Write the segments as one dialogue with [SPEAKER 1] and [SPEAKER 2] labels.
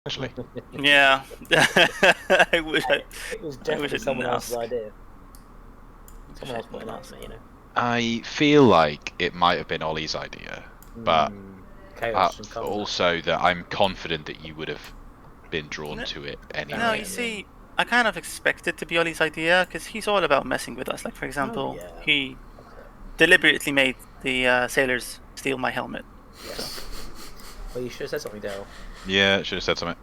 [SPEAKER 1] Actually,
[SPEAKER 2] Yeah. I wish
[SPEAKER 3] It was definitely someone else's idea. Someone else put it out to me,
[SPEAKER 1] I feel like it might have been Ollie's idea, but also that I'm confident that you would have been drawn to it anyway.
[SPEAKER 2] No, you see, I kind of expect it to be Ollie's idea because he's all about messing with us. Like, for example, he deliberately made the sailors steal my helmet.
[SPEAKER 3] Yes. So. Well, you should have said something, Daryl.
[SPEAKER 1] Yeah, should have said something.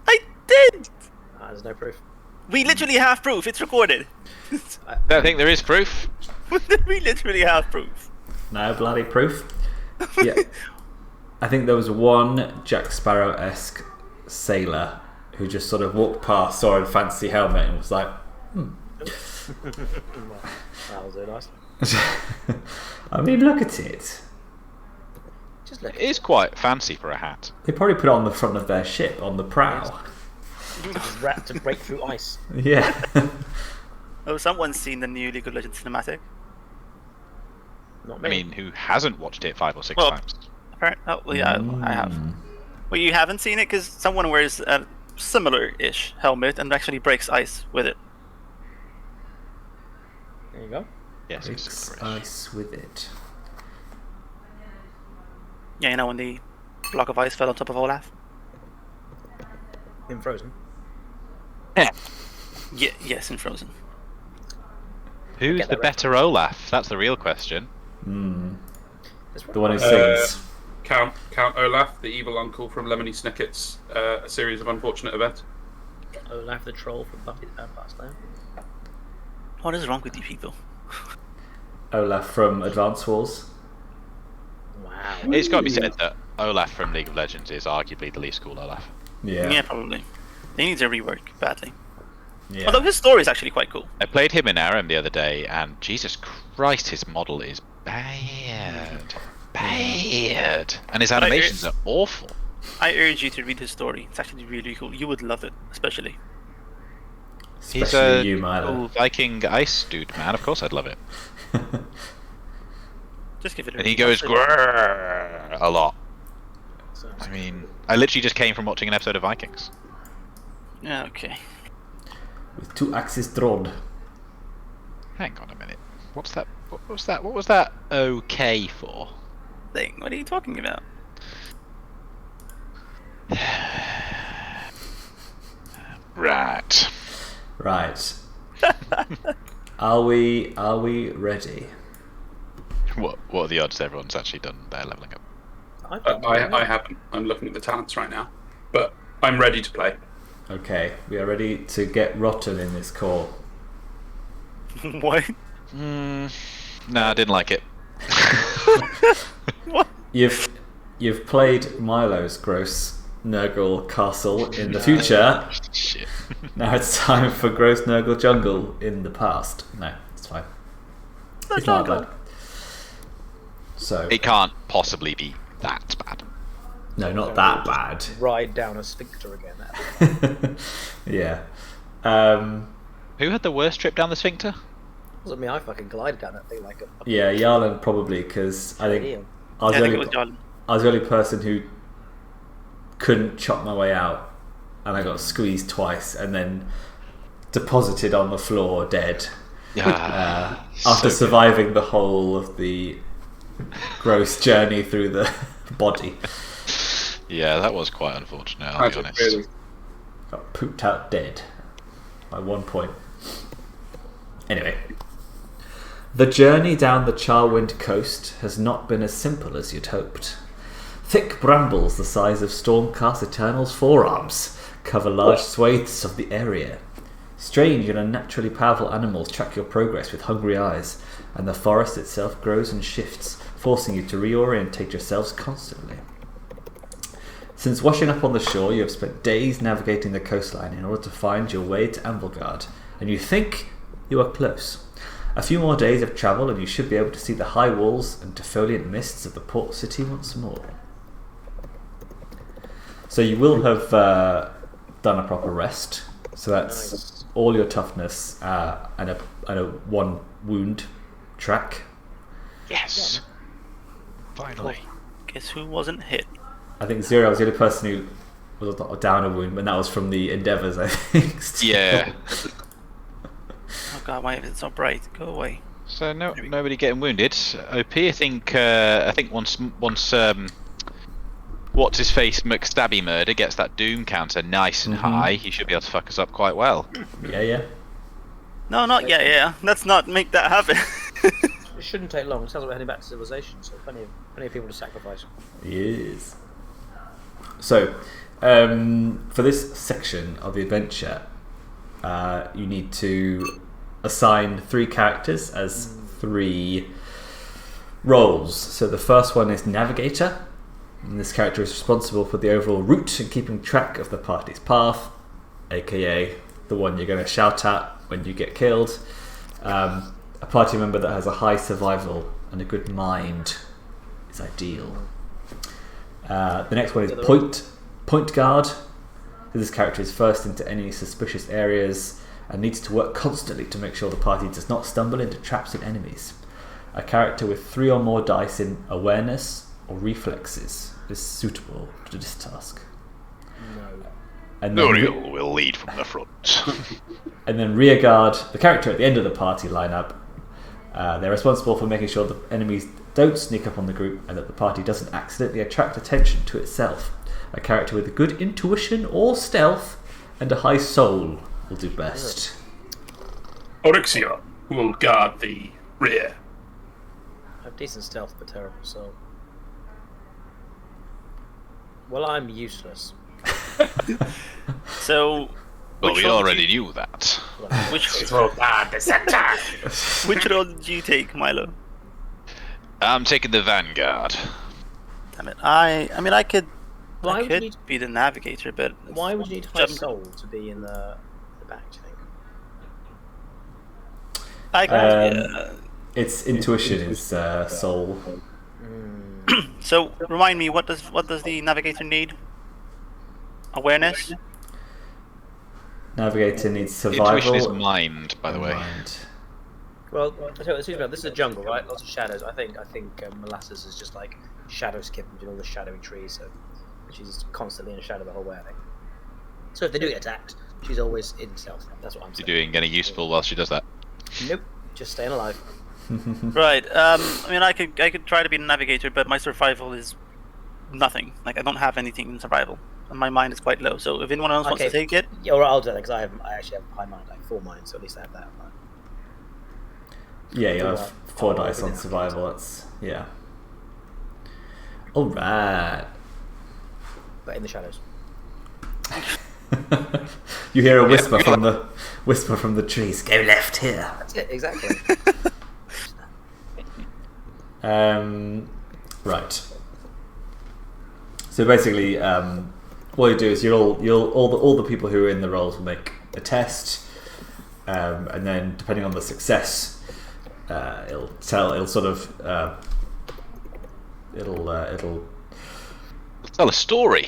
[SPEAKER 2] I did!
[SPEAKER 3] There's no proof.
[SPEAKER 2] We literally have proof. It's recorded.
[SPEAKER 1] I don't think there is proof.
[SPEAKER 2] We literally have proof.
[SPEAKER 4] No bloody proof. Yeah. I think there was one Jack Sparrow-esque sailor who just sort of walked past, saw a fancy helmet and was like,
[SPEAKER 3] That was very nice.
[SPEAKER 4] I mean, look at it.
[SPEAKER 1] It is quite fancy for a hat.
[SPEAKER 4] They probably put it on the front of their ship, on the prow.
[SPEAKER 3] Wrapped to break through ice.
[SPEAKER 4] Yeah.
[SPEAKER 2] Oh, someone's seen the new League of Legends cinematic.
[SPEAKER 3] Not me.
[SPEAKER 1] I mean, who hasn't watched it 5 or 6 times?
[SPEAKER 2] Well, yeah, I have. Well, you haven't seen it because someone wears a similar-ish helmet and actually breaks ice with it.
[SPEAKER 3] There you go.
[SPEAKER 1] Yes,
[SPEAKER 4] breaks ice with it.
[SPEAKER 2] Yeah, you know when the block of ice fell on top of Olaf?
[SPEAKER 3] In Frozen?
[SPEAKER 2] Yeah. Yes, in Frozen.
[SPEAKER 1] Who's the better Olaf? That's the real question.
[SPEAKER 4] The one who sings.
[SPEAKER 5] Count Olaf, the evil uncle from Lemony Snicket's A Series of Unfortunate Events.
[SPEAKER 3] Olaf the troll from Buffy the Vampire Slayer.
[SPEAKER 2] What is wrong with you people?
[SPEAKER 4] Olaf from Advance Wars.
[SPEAKER 3] Wow.
[SPEAKER 1] It's got to be said that Olaf from League of Legends is arguably the least cool Olaf.
[SPEAKER 4] Yeah,
[SPEAKER 2] probably. He needs a rework badly.
[SPEAKER 4] Yeah.
[SPEAKER 2] Although his story is actually quite cool.
[SPEAKER 1] I played him in Aram the other day, and Jesus Christ, his model is bad. And his animations are awful.
[SPEAKER 2] I urge you to read his story. It's actually really cool. You would love it, especially.
[SPEAKER 1] He's a
[SPEAKER 4] you, Milo.
[SPEAKER 1] cool Viking ice dude, man. Of course I'd love it.
[SPEAKER 2] Just give it a
[SPEAKER 1] And he goes grrr a lot. I mean, I literally just came from watching an episode of Vikings.
[SPEAKER 2] Yeah, okay.
[SPEAKER 4] With 2 axes drawn.
[SPEAKER 1] Hang on a minute. What's that? What was that? What was that okay for?
[SPEAKER 2] Thing. What are you talking about?
[SPEAKER 1] Right.
[SPEAKER 4] Are we ready?
[SPEAKER 1] What are the odds everyone's actually done their leveling up?
[SPEAKER 5] I haven't. I'm looking at the talents right now. But I'm ready to play.
[SPEAKER 4] Okay, we are ready to get rotten in this call.
[SPEAKER 2] What?
[SPEAKER 1] No, I didn't like it.
[SPEAKER 2] What?
[SPEAKER 4] You've played Milo's gross Nurgle castle in the future.
[SPEAKER 1] Shit.
[SPEAKER 4] Now it's time for gross Nurgle jungle in the past. No, it's fine. It's not bad. So
[SPEAKER 1] It can't possibly be that bad.
[SPEAKER 4] no, not that bad.
[SPEAKER 3] Ride down a sphincter again.
[SPEAKER 4] Yeah.
[SPEAKER 1] Who had the worst trip down the sphincter?
[SPEAKER 3] Wasn't me. I fucking glided down that thing like a.
[SPEAKER 4] Yeah, Yarlan probably, because I think I was the only person who couldn't chop my way out, and I got squeezed twice and then deposited on the floor dead. After surviving the whole of the gross journey through the body.
[SPEAKER 1] Yeah, that was quite unfortunate, I'll be honest.
[SPEAKER 5] Really.
[SPEAKER 4] Got pooped out dead by 1 point. Anyway. The journey down the Charwind coast has not been as simple as you'd hoped. Thick brambles the size of Stormcast Eternal's forearms cover large swathes of the area. Strange and unnaturally powerful animals track your progress with hungry eyes, and the forest itself grows and shifts, forcing you to reorientate yourselves constantly. Since washing up on the shore, you have spent days navigating the coastline in order to find your way to Anvilgard, and you think you are close. A few more days of travel and you should be able to see the high walls and defoliant mists of the port city once more. So you will have done a proper rest, so that's all your toughness and a 1 wound track.
[SPEAKER 1] Yes. Finally.
[SPEAKER 2] Guess who wasn't hit?
[SPEAKER 4] I think Zuriel was the only person who was not a downer wound, but that was from the endeavours, I think.
[SPEAKER 1] Yeah.
[SPEAKER 2] Oh god, why is it so bright? Go away.
[SPEAKER 1] So nobody getting wounded. OP, I think once what's his face McStabby Murder gets that Doom counter nice and high, he should be able to fuck us up quite well.
[SPEAKER 4] Yeah.
[SPEAKER 2] No, not yet. Yeah, let's not make that happen.
[SPEAKER 3] It shouldn't take long. It sounds like we're heading back to civilization, so plenty of people to sacrifice.
[SPEAKER 4] Yes. So, for this section of the adventure, you need to assign 3 characters as 3 roles. So the first one is Navigator, and this character is responsible for the overall route and keeping track of the party's path, aka the one you're going to shout at when you get killed. A party member that has a high survival and a good mind is ideal. The next one is Point Guard. This character is first into any suspicious areas and needs to work constantly to make sure the party does not stumble into traps and enemies. A character with 3 or more dice in awareness or reflexes is suitable to this task.
[SPEAKER 3] No.
[SPEAKER 4] And then
[SPEAKER 1] Zuriel will lead from the front.
[SPEAKER 4] And then Rearguard, the character at the end of the party lineup. They're responsible for making sure the enemies don't sneak up on the group and that the party doesn't accidentally attract attention to itself. A character with a good intuition or stealth and a high soul will do best.
[SPEAKER 5] Orixion will guard the rear.
[SPEAKER 3] I have decent stealth, but terrible soul. Well, I'm useless.
[SPEAKER 2] So.
[SPEAKER 1] Well, we already knew that.
[SPEAKER 2] Which role did you take, Milo?
[SPEAKER 1] I'm taking the Vanguard.
[SPEAKER 2] Damn it! I mean, I could
[SPEAKER 3] Why would you need,
[SPEAKER 2] be the Navigator, but
[SPEAKER 3] why would you need high soul to be in the back? Do you think?
[SPEAKER 2] I could.
[SPEAKER 4] Its intuition is soul.
[SPEAKER 2] So remind me, what does the Navigator need? Awareness.
[SPEAKER 4] Navigator needs survival.
[SPEAKER 1] Intuition is mind, by the way.
[SPEAKER 3] Well, this is a jungle, right? Lots of shadows. I think Molasses is just like shadow skipping between all the shadowy trees, so she's constantly in a shadow the whole way, I think. So if they do get attacked, she's always in stealth. That's what I'm saying.
[SPEAKER 1] You doing any useful while she does that?
[SPEAKER 3] Nope, just staying alive.
[SPEAKER 2] Right. I mean, I could try to be the Navigator, but my survival is nothing. Like, I don't have anything in survival, and my mind is quite low. So if anyone else wants to take it,
[SPEAKER 3] yeah, well, I'll do that because I actually have high mind, like 4 mind, so at least I have that.
[SPEAKER 4] Yeah, you have 4 dice on survival. That's All right.
[SPEAKER 3] But in the shadows.
[SPEAKER 4] You hear a whisper from the trees. Go left here.
[SPEAKER 3] That's it, exactly.
[SPEAKER 4] Right. So basically, what you do is all the people who are in the roles will make a test, and then depending on the success, it'll tell a story.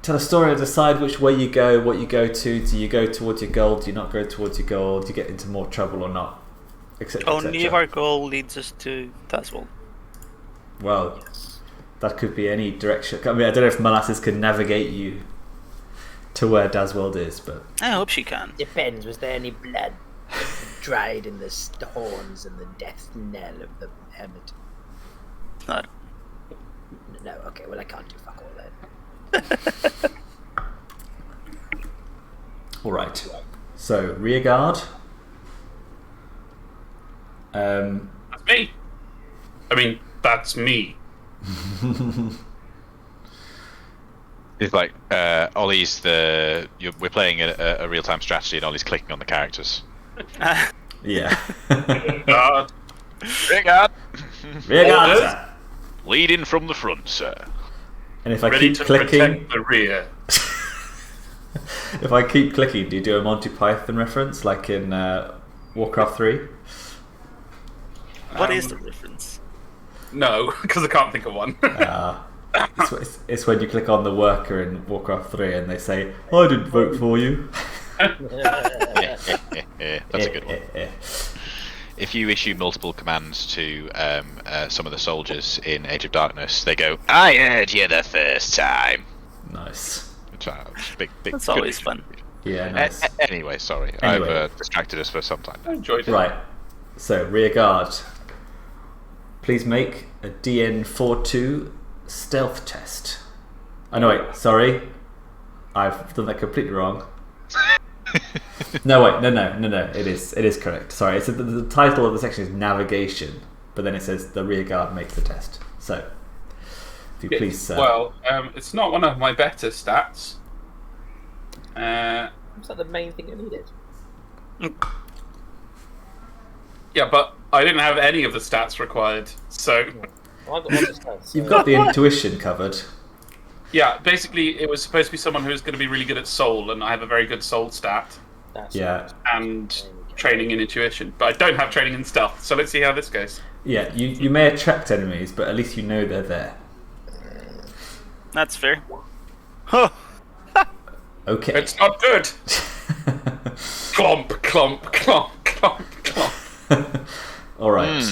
[SPEAKER 4] Tell a story and decide which way you go, what you go to. Do you go towards your goal? Do you not go towards your goal? Do you get into more trouble or not?
[SPEAKER 2] Only if our goal leads us to Dazwald.
[SPEAKER 4] Well, that could be any direction. I mean, I don't know if Molasses can navigate you to where Dazwald is, but
[SPEAKER 2] I hope she can.
[SPEAKER 3] Depends. Was there any blood dried in the horns and the death knell of the hermit?
[SPEAKER 2] No.
[SPEAKER 3] No. Okay. Well, I can't do fuck all then.
[SPEAKER 4] All right. So rearguard.
[SPEAKER 5] That's me. I mean, that's me.
[SPEAKER 1] It's like Ollie's we're playing a real-time strategy, and Ollie's clicking on the characters.
[SPEAKER 4] Yeah.
[SPEAKER 5] Guard.
[SPEAKER 1] Rearguard.
[SPEAKER 4] Rearguard.
[SPEAKER 1] Lead in from the front, sir.
[SPEAKER 4] And if I
[SPEAKER 5] Ready
[SPEAKER 4] keep
[SPEAKER 5] to
[SPEAKER 4] clicking,
[SPEAKER 5] protect the rear.
[SPEAKER 4] if I keep clicking, do you do a Monty Python reference like in Warcraft 3?
[SPEAKER 2] What is the reference?
[SPEAKER 5] No, because I can't think of one.
[SPEAKER 4] It's when you click on the worker in Warcraft 3 and they say, I didn't vote for you.
[SPEAKER 1] That's a good one. If you issue multiple commands to some of the soldiers in Age of Darkness, they go, I heard you the first time.
[SPEAKER 4] Nice.
[SPEAKER 1] Big,
[SPEAKER 2] That's always fun.
[SPEAKER 4] Yeah, nice.
[SPEAKER 1] Anyway, sorry.
[SPEAKER 4] Anyway.
[SPEAKER 1] I've distracted us for some time.
[SPEAKER 5] I enjoyed it.
[SPEAKER 4] Right. So, rear guard. Please make a DN42 stealth test. Oh, no, wait. Sorry. I've done that completely wrong. No, wait. No. It is correct. Sorry. It's the title of the section is Navigation, but then it says the rear guard makes the test. So, if you please...
[SPEAKER 5] it's not one of my better stats.
[SPEAKER 3] Was that the main thing you needed?
[SPEAKER 5] Yeah, but I didn't have any of the stats required, so...
[SPEAKER 3] Well, I've got lots of stats, so...
[SPEAKER 4] You've got the intuition covered.
[SPEAKER 5] Yeah, basically, it was supposed to be someone who was going to be really good at soul, and I have a very good soul stat.
[SPEAKER 4] Yeah.
[SPEAKER 5] And training in intuition. But I don't have training in stealth, so let's see how this goes.
[SPEAKER 4] Yeah, you may attract enemies, but at least you know they're there.
[SPEAKER 2] That's fair. Huh.
[SPEAKER 4] Okay.
[SPEAKER 5] It's not good! Clomp, clomp, clomp, clomp, clomp.
[SPEAKER 4] Alright.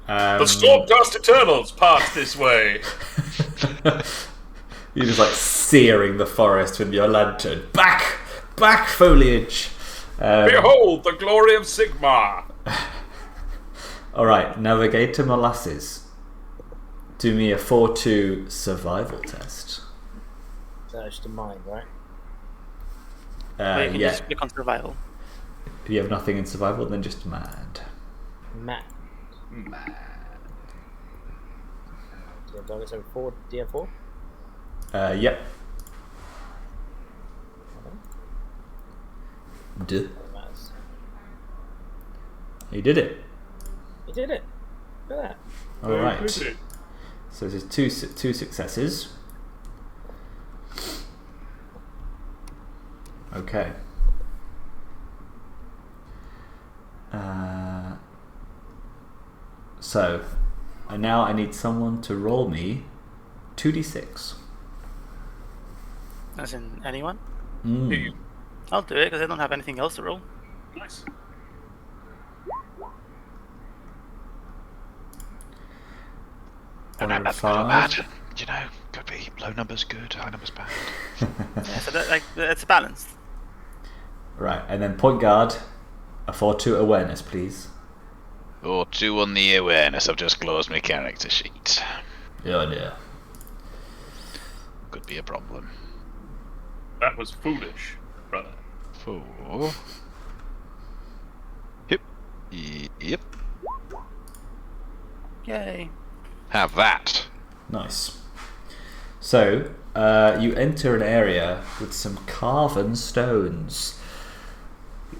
[SPEAKER 5] The Stormcast Eternals pass this way.
[SPEAKER 4] You're just like searing the forest with your lantern. Back, foliage!
[SPEAKER 5] Behold the glory of Sigmar!
[SPEAKER 4] Alright, Navigator Molasses. Do me a 4-2 survival test.
[SPEAKER 3] So it's just a mind, right?
[SPEAKER 2] But you can
[SPEAKER 4] Yeah.
[SPEAKER 2] just click on survival.
[SPEAKER 4] If you have nothing in survival, then just mad.
[SPEAKER 3] Matt. So 4 DN4?
[SPEAKER 4] Yep. Duh. You did it.
[SPEAKER 3] You did it. Look at that.
[SPEAKER 4] Alright. So this is two successes. Okay. So, and now I need someone to roll me 2d6.
[SPEAKER 2] As in anyone?
[SPEAKER 4] Mm.
[SPEAKER 2] I'll do it because I don't have anything else to roll.
[SPEAKER 5] Nice.
[SPEAKER 1] No, that's not bad. You know, could be low numbers good, high numbers bad.
[SPEAKER 2] Yeah, so it's balanced.
[SPEAKER 4] Right, and then point guard, a 4-2 awareness, please.
[SPEAKER 1] Or 2 on the awareness. I've just closed my character sheet.
[SPEAKER 4] Oh dear.
[SPEAKER 1] Could be a problem.
[SPEAKER 5] That was foolish, brother.
[SPEAKER 1] 4. Yep. Yep.
[SPEAKER 2] Yay.
[SPEAKER 1] Have that.
[SPEAKER 4] Nice. So, you enter an area with some carven stones.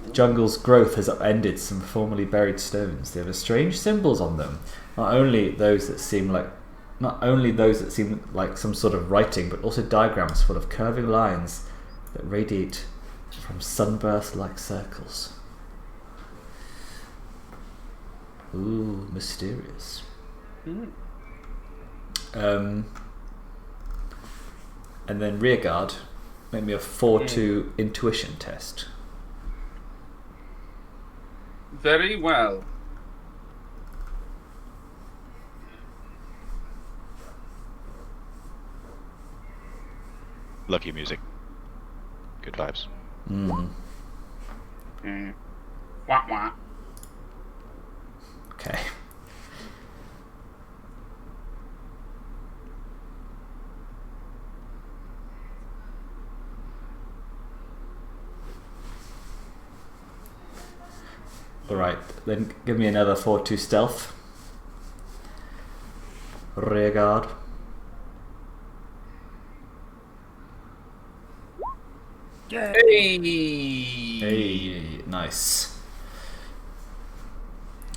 [SPEAKER 4] The jungle's growth has upended some formerly buried stones. They have strange symbols on them. Not only those that seem like some sort of writing, but also diagrams full of curving lines that radiate from sunburst-like circles. Ooh, mysterious. And then rearguard, make me a 4-2 intuition test.
[SPEAKER 5] Very well.
[SPEAKER 1] Lucky music. Good vibes.
[SPEAKER 5] Wah wah.
[SPEAKER 4] Okay. Alright, then give me another 4-2 stealth. Rearguard.
[SPEAKER 2] Yay.
[SPEAKER 4] Hey, nice.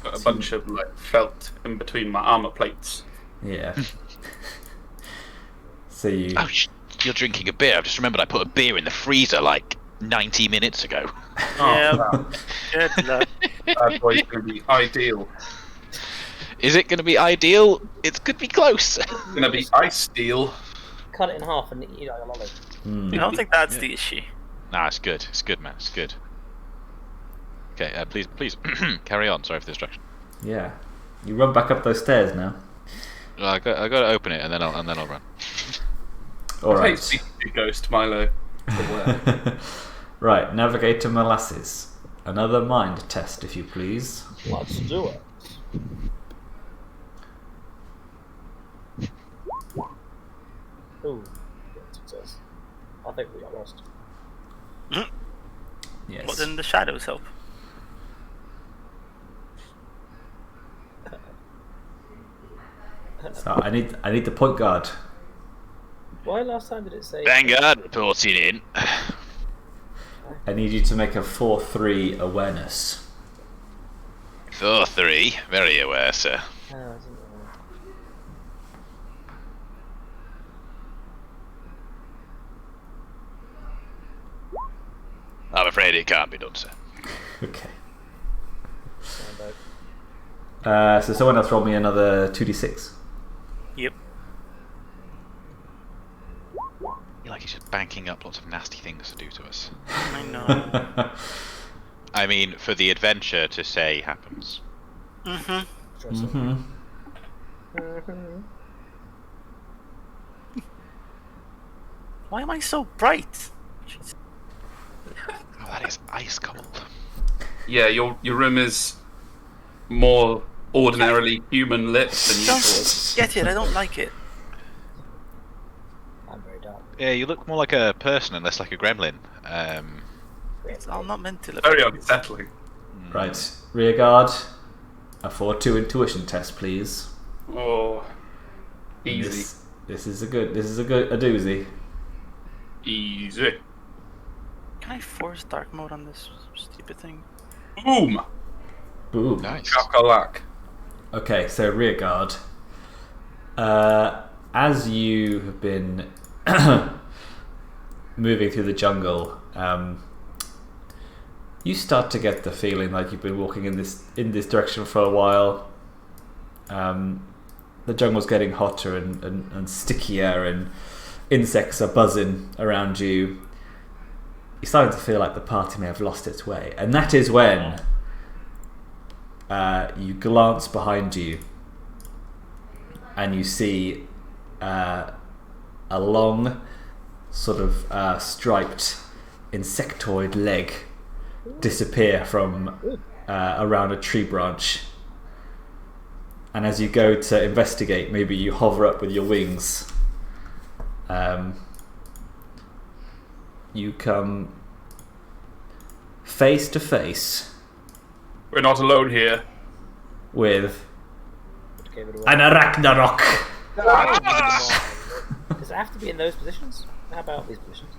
[SPEAKER 5] Got a bunch of felt in between my armor plates.
[SPEAKER 4] Yeah. So you...
[SPEAKER 1] Oh, you're drinking a beer. I've just remembered I put a beer in the freezer like 90 minutes ago.
[SPEAKER 2] Yeah. Good luck.
[SPEAKER 5] That boy's going to be ideal.
[SPEAKER 1] Is it going to be ideal? It could be close.
[SPEAKER 5] It's going to be ice steel.
[SPEAKER 3] Cut it in half and eat like a lolly.
[SPEAKER 2] I don't think that's the issue.
[SPEAKER 1] Nah, it's good. It's good, man. It's good. Okay, please carry on. Sorry for the distraction.
[SPEAKER 4] Yeah. You run back up those stairs now.
[SPEAKER 1] I got to open it and then I'll run.
[SPEAKER 4] All right.
[SPEAKER 5] Ghost Milo.
[SPEAKER 4] Right, Navigator Molasses. Another mind test, if you please.
[SPEAKER 3] Let's do it. Ooh, success. I think we got lost.
[SPEAKER 4] Yes.
[SPEAKER 2] But then the shadows help.
[SPEAKER 4] So I need the point guard.
[SPEAKER 3] Why last time did it say?
[SPEAKER 1] Vanguard reporting in.
[SPEAKER 4] I need you to make a 4-3 awareness.
[SPEAKER 1] 4-3, very aware, sir.
[SPEAKER 3] Oh, isn't it?
[SPEAKER 1] I'm afraid it can't be done, sir.
[SPEAKER 4] Okay. So someone else roll me another 2d6.
[SPEAKER 2] Yep.
[SPEAKER 1] You're like he's just banking up lots of nasty things to do to us.
[SPEAKER 2] I know.
[SPEAKER 1] I mean, for the adventure to say happens.
[SPEAKER 2] Why am I so bright? Jeez.
[SPEAKER 1] Oh, that is ice cold.
[SPEAKER 5] Yeah, your room is more ordinarily human lit than usual.
[SPEAKER 2] Don't get it, I don't like it.
[SPEAKER 3] I'm very dark.
[SPEAKER 1] Yeah, you look more like a person and less like a gremlin.
[SPEAKER 2] It's all not meant to look.
[SPEAKER 5] Very unsettling.
[SPEAKER 4] Right, rear guard. A 4-2 intuition test, please.
[SPEAKER 5] Oh, easy.
[SPEAKER 4] This is a doozy.
[SPEAKER 5] Easy.
[SPEAKER 2] Can I force dark mode on this stupid thing?
[SPEAKER 5] Boom.
[SPEAKER 4] Boom.
[SPEAKER 1] Nice.
[SPEAKER 5] Chocolate.
[SPEAKER 4] Okay, so rear guard. As you have been moving through the jungle, you start to get the feeling like you've been walking in this direction for a while. The jungle's getting hotter and stickier, and insects are buzzing around you. You're starting to feel like the party may have lost its way, and that is when you glance behind you and you see a long, sort of striped insectoid leg disappear from around a tree branch. And as you go to investigate, maybe you hover up with your wings. You come face to face.
[SPEAKER 5] We're not alone here.
[SPEAKER 4] With
[SPEAKER 3] Gave it away.
[SPEAKER 4] an Arak-attack.
[SPEAKER 3] Does it have to be in those positions? How about these positions?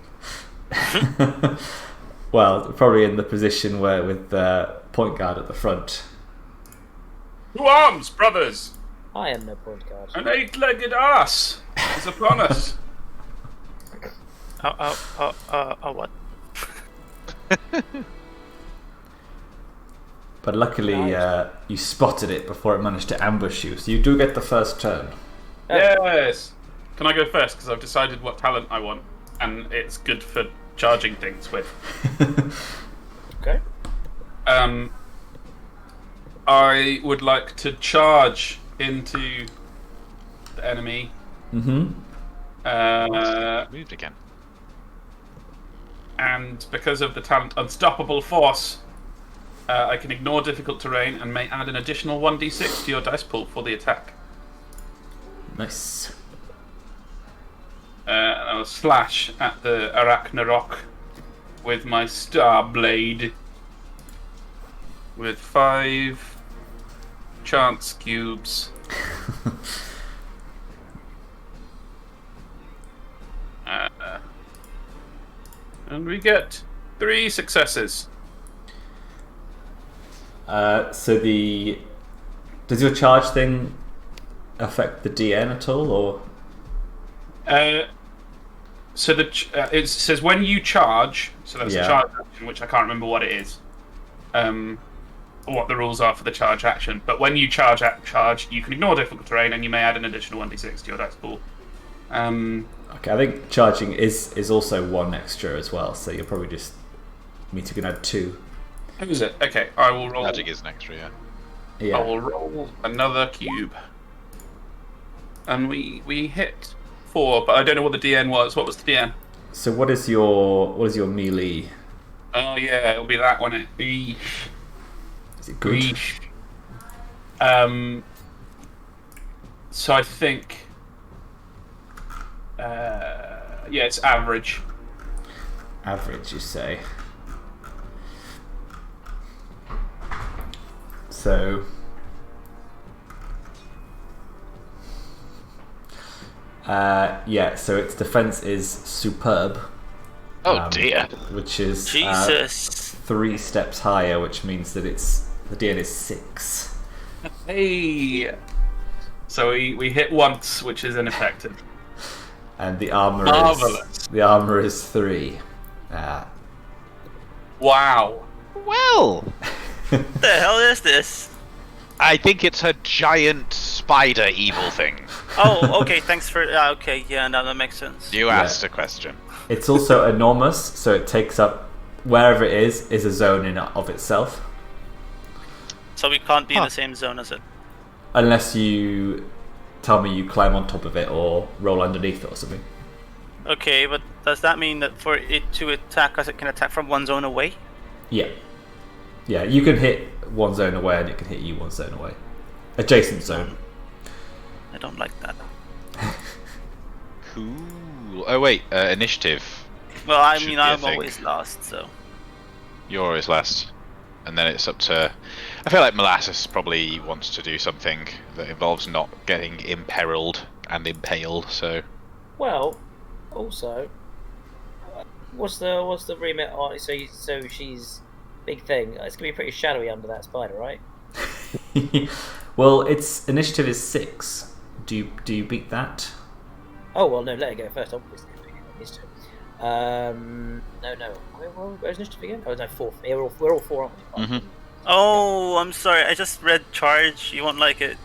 [SPEAKER 4] Well, probably in the position where with the point guard at the front.
[SPEAKER 5] To arms, brothers!
[SPEAKER 3] I am no point guard.
[SPEAKER 5] An 8-legged ass is upon us.
[SPEAKER 2] What?
[SPEAKER 4] But luckily, you spotted it before it managed to ambush you, so you do get the first turn.
[SPEAKER 5] Yes! Can I go first? Because I've decided what talent I want, and it's good for charging things with.
[SPEAKER 3] Okay.
[SPEAKER 5] I would like to charge into the enemy.
[SPEAKER 4] Mm-hmm.
[SPEAKER 1] Moved again.
[SPEAKER 5] And because of the talent Unstoppable Force, I can ignore difficult terrain and may add an additional 1d6 to your dice pool for the attack.
[SPEAKER 4] Nice.
[SPEAKER 5] And I'll slash at the Arak-attack with my Star Blade with 5 chance cubes. And we get 3 successes.
[SPEAKER 4] So does your charge thing affect the DN at all, or?
[SPEAKER 5] So it says when you charge, so that's a charge action, which I can't remember what it is, or what the rules are for the charge action. But when you charge, you can ignore difficult terrain, and you may add an additional 1d6 to your dice pool.
[SPEAKER 4] Okay, I think charging is also 1 extra as well, so you'll probably just mean to add 2.
[SPEAKER 5] Who is it? Okay, I will roll.
[SPEAKER 1] Magic is an extra, yeah.
[SPEAKER 4] Yeah.
[SPEAKER 5] I will roll another cube, and we hit 4, but I don't know what the DN was. What was the DN?
[SPEAKER 4] So what is your melee?
[SPEAKER 5] Oh yeah, it'll be that one.
[SPEAKER 4] Is it good?
[SPEAKER 5] So I think, it's average.
[SPEAKER 4] Average, you say? So, so its defense is superb.
[SPEAKER 1] Oh dear.
[SPEAKER 4] Which is
[SPEAKER 2] Jesus.
[SPEAKER 4] 3 steps higher, which means that the DN is 6.
[SPEAKER 5] Hey. So we hit once, which is ineffective.
[SPEAKER 4] And the armor is 3.
[SPEAKER 5] Wow.
[SPEAKER 1] Well,
[SPEAKER 2] What the hell is this?
[SPEAKER 1] I think it's a giant spider evil thing.
[SPEAKER 2] Oh, okay. Thanks for. Okay, yeah, now that makes sense.
[SPEAKER 1] You asked a question.
[SPEAKER 4] It's also enormous, so it takes up wherever it is a zone in of itself.
[SPEAKER 2] So we can't be in the same zone as it.
[SPEAKER 4] Unless you tell me you climb on top of it or roll underneath it or something.
[SPEAKER 2] Okay, but does that mean that for it to attack us, it can attack from one zone away?
[SPEAKER 4] Yeah. Yeah, you can hit one zone away and it can hit you one zone away. Adjacent zone.
[SPEAKER 2] I don't like that.
[SPEAKER 1] Cool. Oh wait, initiative.
[SPEAKER 2] Well, I
[SPEAKER 1] Should
[SPEAKER 2] mean,
[SPEAKER 1] be a
[SPEAKER 2] I'm
[SPEAKER 1] thing.
[SPEAKER 2] always last, so.
[SPEAKER 1] You're always last. And then it's up to... I feel like Molasses probably wants to do something that involves not getting imperiled and impaled, so...
[SPEAKER 3] Well, also, what's the remit on? So she's big thing. It's gonna be pretty shadowy under that spider, right?
[SPEAKER 4] Well, its initiative is 6. Do you beat that?
[SPEAKER 3] Oh well, no, let it go first. Obviously, no. Where's initiative again? Oh no, 4. Yeah, we're all 4, aren't we?
[SPEAKER 1] Mm-hmm.
[SPEAKER 2] Oh, I'm sorry. I just read charge. You won't like it,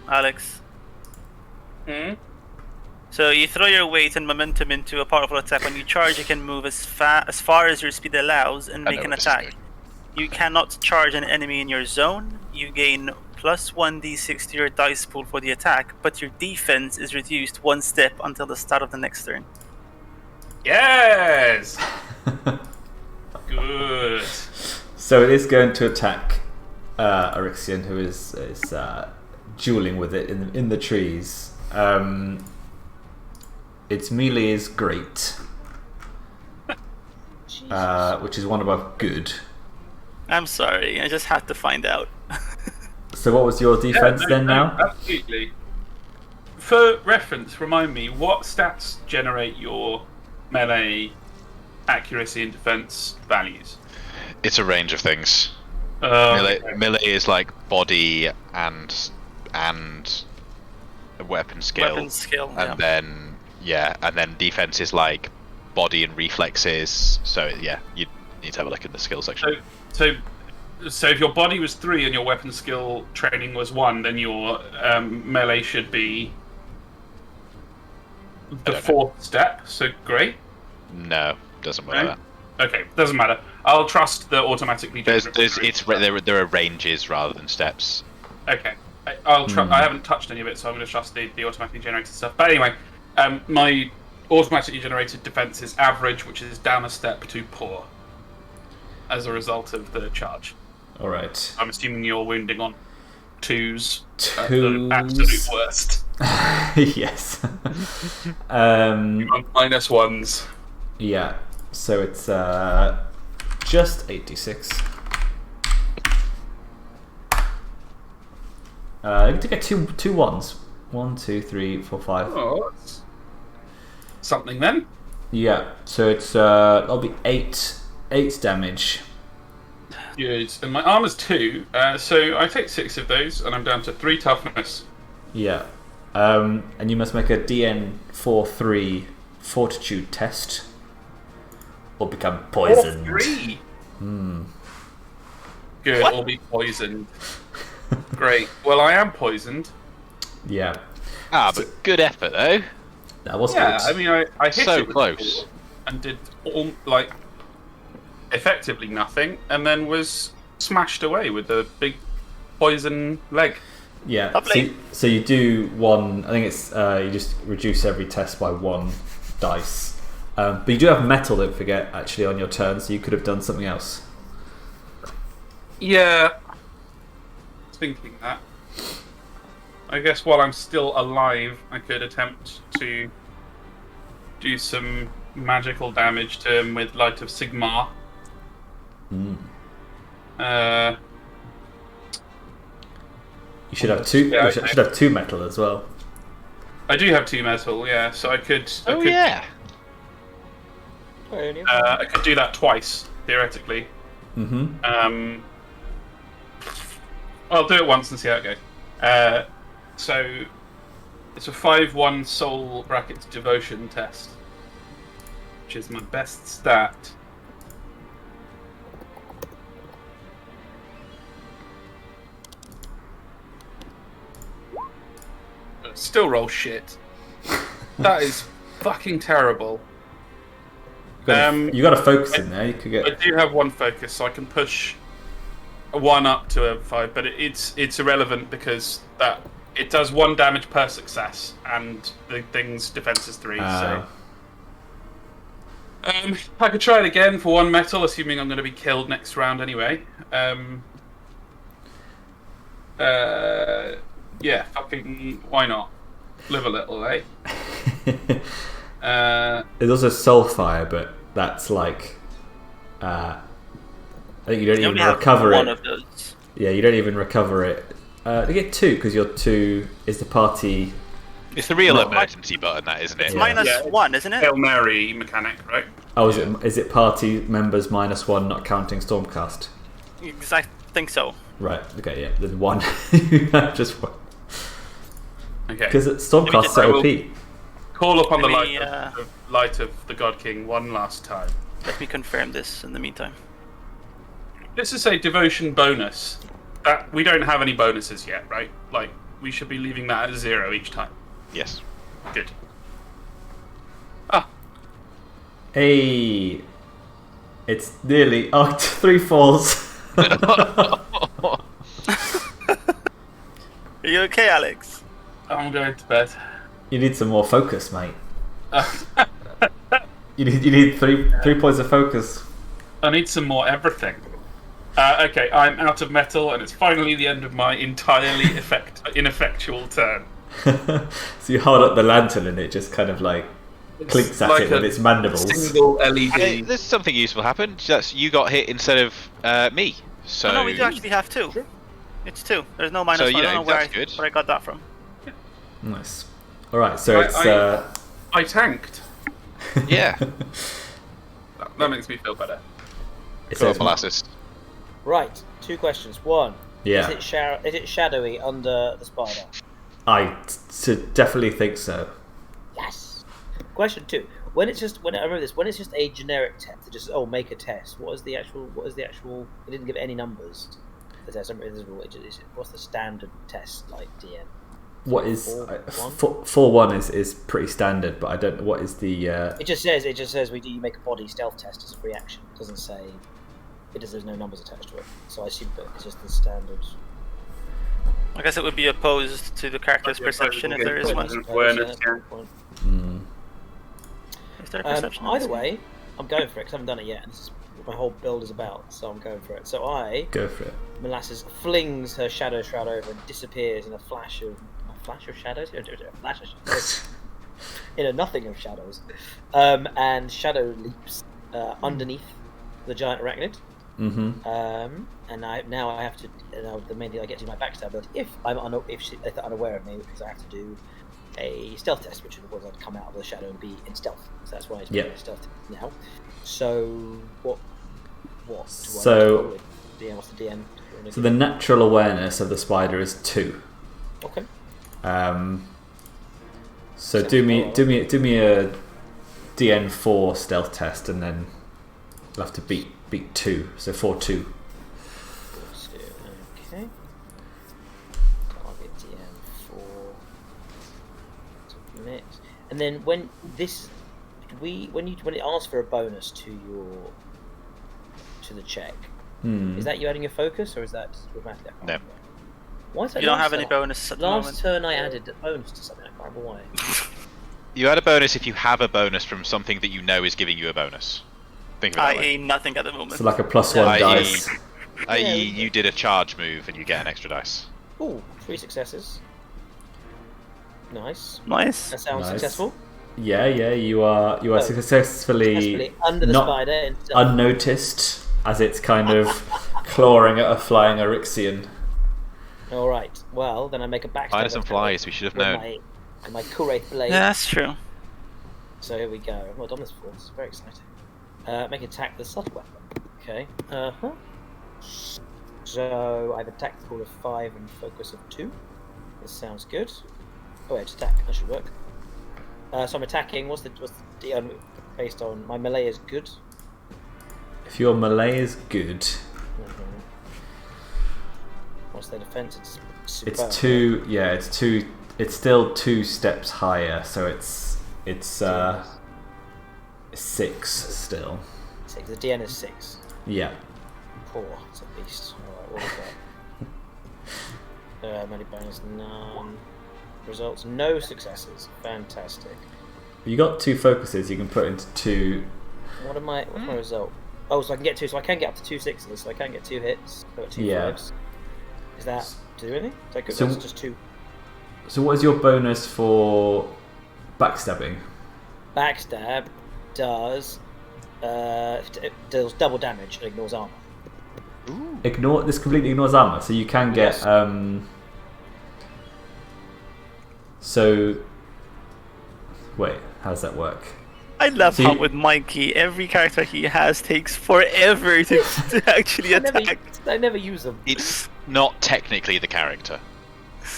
[SPEAKER 2] Alex.
[SPEAKER 5] Hmm?
[SPEAKER 2] So you throw your weight and momentum into a powerful attack. When you charge, you can move as far as your speed allows and make an attack. You cannot charge an enemy in your zone. You gain plus 1d6 to your dice pool for the attack, but your defense is reduced 1 step until the start of the next turn.
[SPEAKER 5] Yes! Good.
[SPEAKER 4] So it is going to attack Orixion, who is dueling with it in the trees. Its melee is great, which is one above good.
[SPEAKER 2] I'm sorry, I just had to find out.
[SPEAKER 4] So what was your defense now?
[SPEAKER 5] Absolutely. For reference, remind me, what stats generate your melee accuracy and defense values?
[SPEAKER 1] It's a range of things. Melee is like body and weapon skill. And then defense is like body and reflexes. So yeah, you need to have a look at the skill section.
[SPEAKER 5] So if your body was 3 and your weapon skill training was 1, then your melee should be the 4th step. So great.
[SPEAKER 1] No, doesn't matter.
[SPEAKER 5] Okay, doesn't matter. I'll trust the automatically.
[SPEAKER 1] There are ranges rather than steps.
[SPEAKER 5] Okay, I haven't touched any of it, so I'm going to trust the automatically generated stuff. But anyway, my automatically generated defense is average, which is down a step to poor, as a result of the charge.
[SPEAKER 4] All right.
[SPEAKER 5] I'm assuming you're wounding on 2s. The absolute worst.
[SPEAKER 4] Yes.
[SPEAKER 5] Minus 1s.
[SPEAKER 4] Yeah. So it's just 86. You get to get two ones. 1, 2, 3, 4, 5.
[SPEAKER 5] Oh, that's something then.
[SPEAKER 4] Yeah. So it's that'll be 8 damage.
[SPEAKER 5] Good. And my armor's 2, so I take 6 of those, and I'm down to 3 toughness.
[SPEAKER 4] Yeah. And you must make a DN4-3 fortitude test, or become poisoned.
[SPEAKER 5] 3.
[SPEAKER 4] Hmm.
[SPEAKER 5] Good.
[SPEAKER 2] What?
[SPEAKER 5] Or be poisoned. Great. Well, I am poisoned.
[SPEAKER 4] Yeah.
[SPEAKER 1] But good effort though.
[SPEAKER 4] That was
[SPEAKER 5] Yeah.
[SPEAKER 4] good.
[SPEAKER 5] I mean, I hit
[SPEAKER 1] So
[SPEAKER 5] it with
[SPEAKER 1] close.
[SPEAKER 5] the and did effectively nothing, and then was smashed away with a big poison leg.
[SPEAKER 4] Yeah. So you do one. I think it's you just reduce every test by 1 dice. But you do have metal, don't forget, actually, on your turn, so you could have done something else.
[SPEAKER 5] Yeah. Thinking that. I guess while I'm still alive, I could attempt to do some magical damage to him with Light of Sigmar.
[SPEAKER 4] Mm. You should have 2.
[SPEAKER 5] Yeah,
[SPEAKER 4] you should have 2 metal as well.
[SPEAKER 5] I do have 2 metal, yeah. So I could.
[SPEAKER 1] Yeah.
[SPEAKER 5] I could do that twice, theoretically.
[SPEAKER 4] Mm-hmm.
[SPEAKER 5] I'll do it once and see how it goes. So it's a 5-1 soul brackets devotion test, which is my best stat. Still roll shit. That is fucking terrible.
[SPEAKER 4] You got a focus in there. You could get.
[SPEAKER 5] I do have 1 focus, so I can push a 1 up to a 5, but it's irrelevant because that it does 1 damage per success, and the thing's defense is 3. So I could try it again for 1 metal, assuming I'm going to be killed next round anyway. Yeah, fucking why not? Live a little, eh?
[SPEAKER 4] There's also Soulfire, but that's like I think you don't even recover
[SPEAKER 2] one
[SPEAKER 4] it.
[SPEAKER 2] Of those.
[SPEAKER 4] Yeah, you don't even recover it. You get 2 because your 2 is the party.
[SPEAKER 1] It's the real emergency button, that isn't it?
[SPEAKER 2] It's -1, isn't it?
[SPEAKER 5] Hail Mary mechanic, right?
[SPEAKER 4] Oh, is it party members -1, not counting Stormcast?
[SPEAKER 2] I think so.
[SPEAKER 4] Right. Okay. Yeah. There's 1. Just 1.
[SPEAKER 5] Okay.
[SPEAKER 4] Because Stormcast's so OP.
[SPEAKER 5] Call upon the light of the God King 1 last time.
[SPEAKER 2] Let me confirm this in the meantime.
[SPEAKER 5] This is a devotion bonus. That we don't have any bonuses yet, right? Like we should be leaving that at 0 each time.
[SPEAKER 1] Yes.
[SPEAKER 5] Good.
[SPEAKER 4] Hey, it's nearly 3 falls.
[SPEAKER 2] Are you okay, Alex?
[SPEAKER 5] I'm going to bed.
[SPEAKER 4] You need some more focus, mate. You need 3 points of focus.
[SPEAKER 5] I need some more everything. Okay, I'm out of metal, and it's finally the end of my entirely ineffectual turn.
[SPEAKER 4] So you hold up the lantern, and it just kind of like clinks at it with its mandibles.
[SPEAKER 5] Single LED.
[SPEAKER 1] Hey, there's something useful happened. That's you got hit instead of me. So
[SPEAKER 2] no, we do actually have 2. It's 2. There's no -1.
[SPEAKER 1] So,
[SPEAKER 2] I don't know
[SPEAKER 1] that's good.
[SPEAKER 2] where I got that from.
[SPEAKER 4] Nice. All right, so
[SPEAKER 5] I tanked.
[SPEAKER 1] Yeah.
[SPEAKER 5] That makes me feel better.
[SPEAKER 4] It's
[SPEAKER 1] Molasses.
[SPEAKER 3] Right, 2 questions. 1,
[SPEAKER 4] Yeah.
[SPEAKER 3] is it shadowy under the spider?
[SPEAKER 4] I definitely think so.
[SPEAKER 3] Yes. Question 2. When it's just a generic test, it just make a test. What is the actual? It didn't give any numbers. The test. What's the standard test like DM?
[SPEAKER 4] What is 4-1 is pretty standard, but I don't know what is the.
[SPEAKER 3] It just says you make a body stealth test as a free action. It doesn't say. There's no numbers attached to it, so I assume that it's just the standard.
[SPEAKER 2] I guess it would be opposed to the character's perception if there is one.
[SPEAKER 5] Awareness,
[SPEAKER 2] Is there a perception?
[SPEAKER 3] Either way, I'm going for it because I haven't done it yet, and this is what my whole build is about. So I'm going for it. So I
[SPEAKER 4] go for it.
[SPEAKER 3] Molasses flings her shadow shroud over and disappears in a flash of shadows. In a nothing of shadows, and Shadow leaps underneath the giant arachnid.
[SPEAKER 4] Mm-hmm.
[SPEAKER 3] And now I have to. The main thing I get to my backstab ability if they're unaware of me, because I have to do a stealth test, which was I'd come out of the shadow and be in stealth. So that's why I do stealth now. So what?
[SPEAKER 4] So
[SPEAKER 3] what's the DM?
[SPEAKER 4] So the natural awareness of the spider is 2.
[SPEAKER 3] Okay.
[SPEAKER 4] So do me a DN4 stealth test, and then you'll have to beat 2. So 4-2.
[SPEAKER 3] Okay. Target DM4. Submit. And then when it asks for a bonus to the check, is that you adding your focus, or is that automatically?
[SPEAKER 1] No.
[SPEAKER 3] Why is that
[SPEAKER 2] You don't have any bonus at the moment.
[SPEAKER 3] Last turn I added a bonus to something. I can't remember why.
[SPEAKER 1] You add a bonus if you have a bonus from something that you know is giving you a bonus. Think of it that way.
[SPEAKER 2] I.e. nothing at the moment.
[SPEAKER 4] So like a +1 dice.
[SPEAKER 1] I.e. you did a charge move and you get an extra dice.
[SPEAKER 3] Ooh, 3 successes. Nice.
[SPEAKER 2] Nice.
[SPEAKER 3] That sounds successful.
[SPEAKER 4] Yeah, you are successfully
[SPEAKER 3] under the
[SPEAKER 4] not
[SPEAKER 3] spider,
[SPEAKER 4] unnoticed as it's kind of clawing at a flying Orixion.
[SPEAKER 3] All right. Well, then I make a backstab.
[SPEAKER 1] Spiders and flies. We should have known.
[SPEAKER 3] My Kurwraith blade.
[SPEAKER 2] Yeah, that's true.
[SPEAKER 3] So here we go. I've not done this before. This is very exciting. Make attack the subtle weapon. Okay. So I've attacked for a 5 and focus of 2. This sounds good. Oh, wait, attack. That should work. So I'm attacking. What's the based on my melee is good?
[SPEAKER 4] If your melee is good,
[SPEAKER 3] what's their defense? It's
[SPEAKER 4] superb, it's 2. Right? Yeah, it's 2. It's still 2 steps higher, so it's 6 still.
[SPEAKER 3] 6. The DN is 6.
[SPEAKER 4] Yeah.
[SPEAKER 3] Poor. It's a beast. Alright, what is that? Melee bonus none. Results no successes. Fantastic.
[SPEAKER 4] You got 2 focuses. You can put into 2.
[SPEAKER 3] What's my result? Oh, so I can get 2. So I can get up to 2 6s. So I can get 2 hits. I've got 2 5s. Is that to do anything? Is that good? So, that's just 2.
[SPEAKER 4] So what is your bonus for backstabbing?
[SPEAKER 3] Backstab does it deals double damage and ignores armor.
[SPEAKER 4] Ooh. This completely ignores armor, so you can get So wait, how does that work?
[SPEAKER 2] I love how with Mikey, every character he has takes forever to actually attack.
[SPEAKER 3] I never use them.
[SPEAKER 1] It's not technically the character.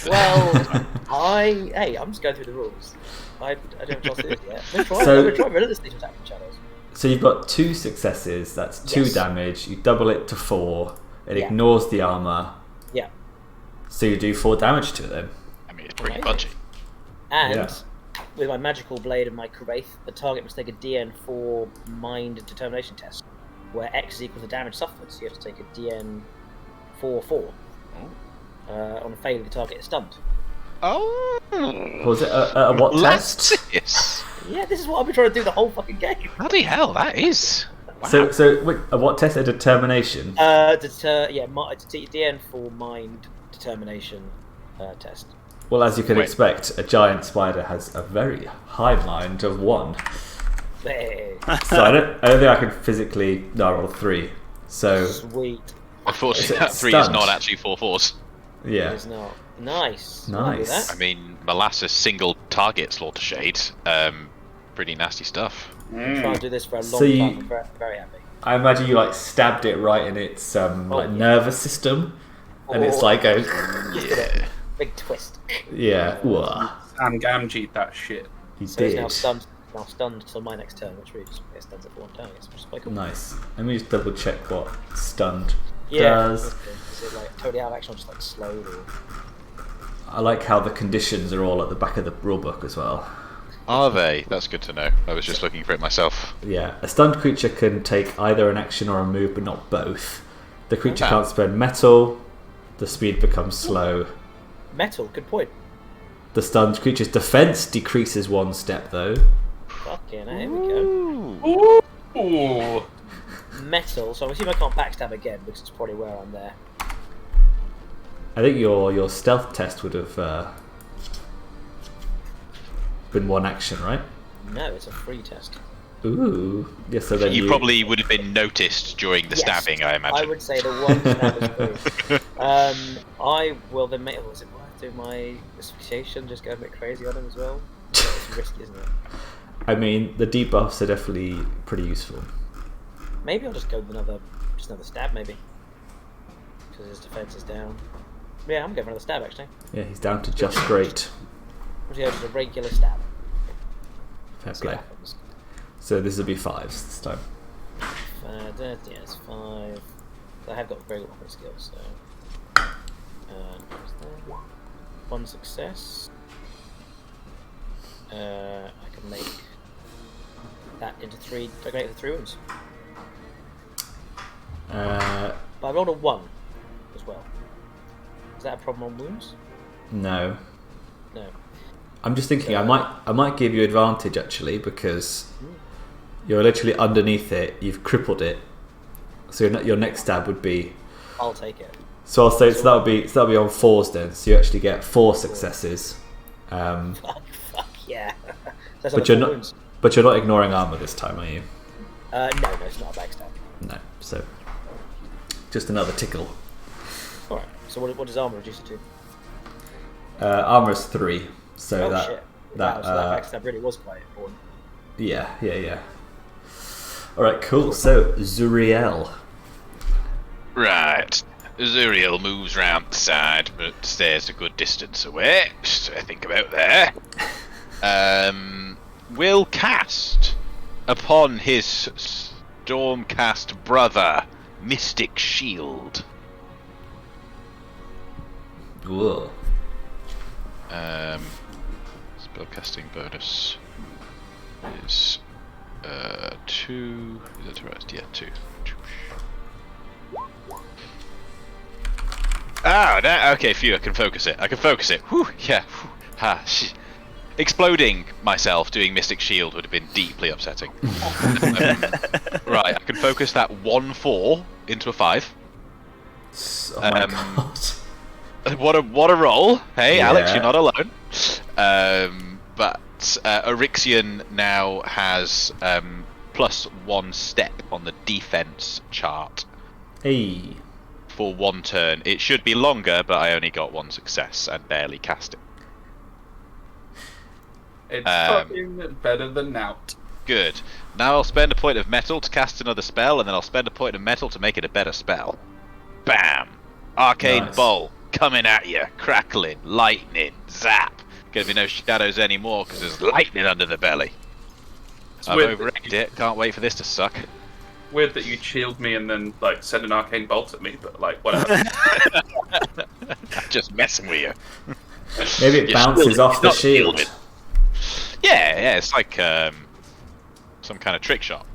[SPEAKER 3] Well, I'm just going through the rules. I don't trust it yet. I'm going to try relentlessly to attack the shadows.
[SPEAKER 4] So you've got 2 successes, that's 2 damage, you double it to 4, it ignores the armour.
[SPEAKER 3] Yeah.
[SPEAKER 4] So you do 4 damage to it then.
[SPEAKER 1] I mean, it's pretty punchy.
[SPEAKER 3] And with my magical blade and my Kurwraith, the target must take a DN4 mind determination test, where X is equal to damage suffered, so you have to take a DN4. On a failure, the target is stunned.
[SPEAKER 1] Oh!
[SPEAKER 4] Was it a what test?
[SPEAKER 1] Yes.
[SPEAKER 3] Yeah, this is what I've been trying to do the whole fucking game.
[SPEAKER 1] Bloody hell, that is. Wow.
[SPEAKER 4] So wait, a what test? A determination?
[SPEAKER 3] DN4 mind determination test.
[SPEAKER 4] Well, as you can expect, a giant spider has a very high mind of 1.
[SPEAKER 3] Hey.
[SPEAKER 4] So I don't think I can physically. No, I rolled 3. So
[SPEAKER 3] sweet.
[SPEAKER 1] Unfortunately, that 3 is not actually 4 4s.
[SPEAKER 3] Yeah. It is not. Nice.
[SPEAKER 4] Nice.
[SPEAKER 1] I mean, Molasses single target Slaughtershade. Pretty nasty stuff.
[SPEAKER 3] I'm trying to do this for a long time. I'm very, very happy.
[SPEAKER 4] I imagine you like stabbed it right in its nervous system, and it's like a
[SPEAKER 3] big twist.
[SPEAKER 4] Yeah.
[SPEAKER 5] Sam Gamgeed that shit.
[SPEAKER 4] He
[SPEAKER 3] so
[SPEAKER 4] did.
[SPEAKER 3] He's now stunned until my next turn, which really just stuns it for 1 turn. Which is quite cool.
[SPEAKER 4] Nice. Let me just double check what stunned does.
[SPEAKER 3] Okay. Is it like totally out of action or just like slowed? Or...
[SPEAKER 4] I like how the conditions are all at the back of the rulebook as well.
[SPEAKER 1] Are they? That's good to know. I was just looking for it myself.
[SPEAKER 4] Yeah. A stunned creature can take either an action or a move, but not both. The creature can't spend metal. The speed becomes slow.
[SPEAKER 3] Metal, good point.
[SPEAKER 4] The stunned creature's defense decreases 1 step, though.
[SPEAKER 3] Fucking hell, here we go.
[SPEAKER 5] Ooh.
[SPEAKER 3] Metal, so I'm assuming I can't backstab again because it's probably where I'm there.
[SPEAKER 4] I think your stealth test would have been 1 action, right?
[SPEAKER 3] No, it's a free test.
[SPEAKER 4] Ooh. Yes, so then
[SPEAKER 1] you probably would have been noticed during the stabbing, I imagine.
[SPEAKER 3] I would say the 1 stab is free. I will then make... Was it worth doing my asphyxiation? Just go a bit crazy on him as well? It's risky, isn't it?
[SPEAKER 4] I mean, the debuffs are definitely pretty useful.
[SPEAKER 3] Maybe I'll just go with another stab, maybe. Because his defense is down. Yeah, I'm going for another stab, actually.
[SPEAKER 4] Yeah, he's down to just great.
[SPEAKER 3] I'll just go a regular stab.
[SPEAKER 4] Fair play. So this will be 5s this time.
[SPEAKER 3] Yeah, it's 5. I have got very good weapon skills, so... 1 success. I can make that into 3. I can make it into 3 wounds. But I rolled a 1 as well. Is that a problem on wounds?
[SPEAKER 4] No.
[SPEAKER 3] No.
[SPEAKER 4] I'm just thinking I might give you advantage actually because you're literally underneath it. You've crippled it, so your next stab would be.
[SPEAKER 3] I'll take it.
[SPEAKER 4] So I'll say that'll be on 4s then. So you actually get 4 successes.
[SPEAKER 3] Fuck yeah.
[SPEAKER 4] But you're not ignoring armor this time, are you?
[SPEAKER 3] No, it's not a backstab.
[SPEAKER 4] No. So just another tickle.
[SPEAKER 3] All right. So what does armor reduce it to?
[SPEAKER 4] Armor is 3. So
[SPEAKER 3] So
[SPEAKER 4] that
[SPEAKER 3] that backstab really was quite important.
[SPEAKER 4] Yeah. All right, cool. So Zuriel.
[SPEAKER 1] Right. Zuriel moves round the side, but stays a good distance away. So I think about there. Will cast upon his Stormcast brother, Mystic Shield.
[SPEAKER 4] Whoa.
[SPEAKER 1] Spellcasting bonus is 2. Is that right? Yeah, 2. Ah, no, okay, phew, I can focus it. Whew, yeah. Exploding myself doing Mystic Shield would have been deeply upsetting. Right, I can focus that 1/4 into a 5.
[SPEAKER 4] Oh my god.
[SPEAKER 1] What a roll. Hey,
[SPEAKER 4] Yeah.
[SPEAKER 1] Alex, you're not alone. But Orixion now has +1 step on the defense chart.
[SPEAKER 4] Hey.
[SPEAKER 1] For 1 turn. It should be longer, but I only got 1 success and barely cast it.
[SPEAKER 5] It's fucking better than Nout.
[SPEAKER 1] Good. Now I'll spend a point of metal to cast another spell, and then I'll spend a point of metal to make it a better spell. Bam! Arcane
[SPEAKER 4] Nice.
[SPEAKER 1] Bolt coming at you, crackling, lightning, zap. Gonna be no shadows anymore because there's lightning under the belly. I've
[SPEAKER 5] weird.
[SPEAKER 1] overrated it. Can't wait for this to suck.
[SPEAKER 5] Weird that you shield me and then like send an arcane bolt at me, but like whatever.
[SPEAKER 1] Just messing with you.
[SPEAKER 4] Maybe it
[SPEAKER 1] You're
[SPEAKER 4] bounces
[SPEAKER 1] shielded.
[SPEAKER 4] off
[SPEAKER 1] It's
[SPEAKER 4] the
[SPEAKER 1] not
[SPEAKER 4] shield.
[SPEAKER 1] shielded. Yeah, it's like some kind of trick shot.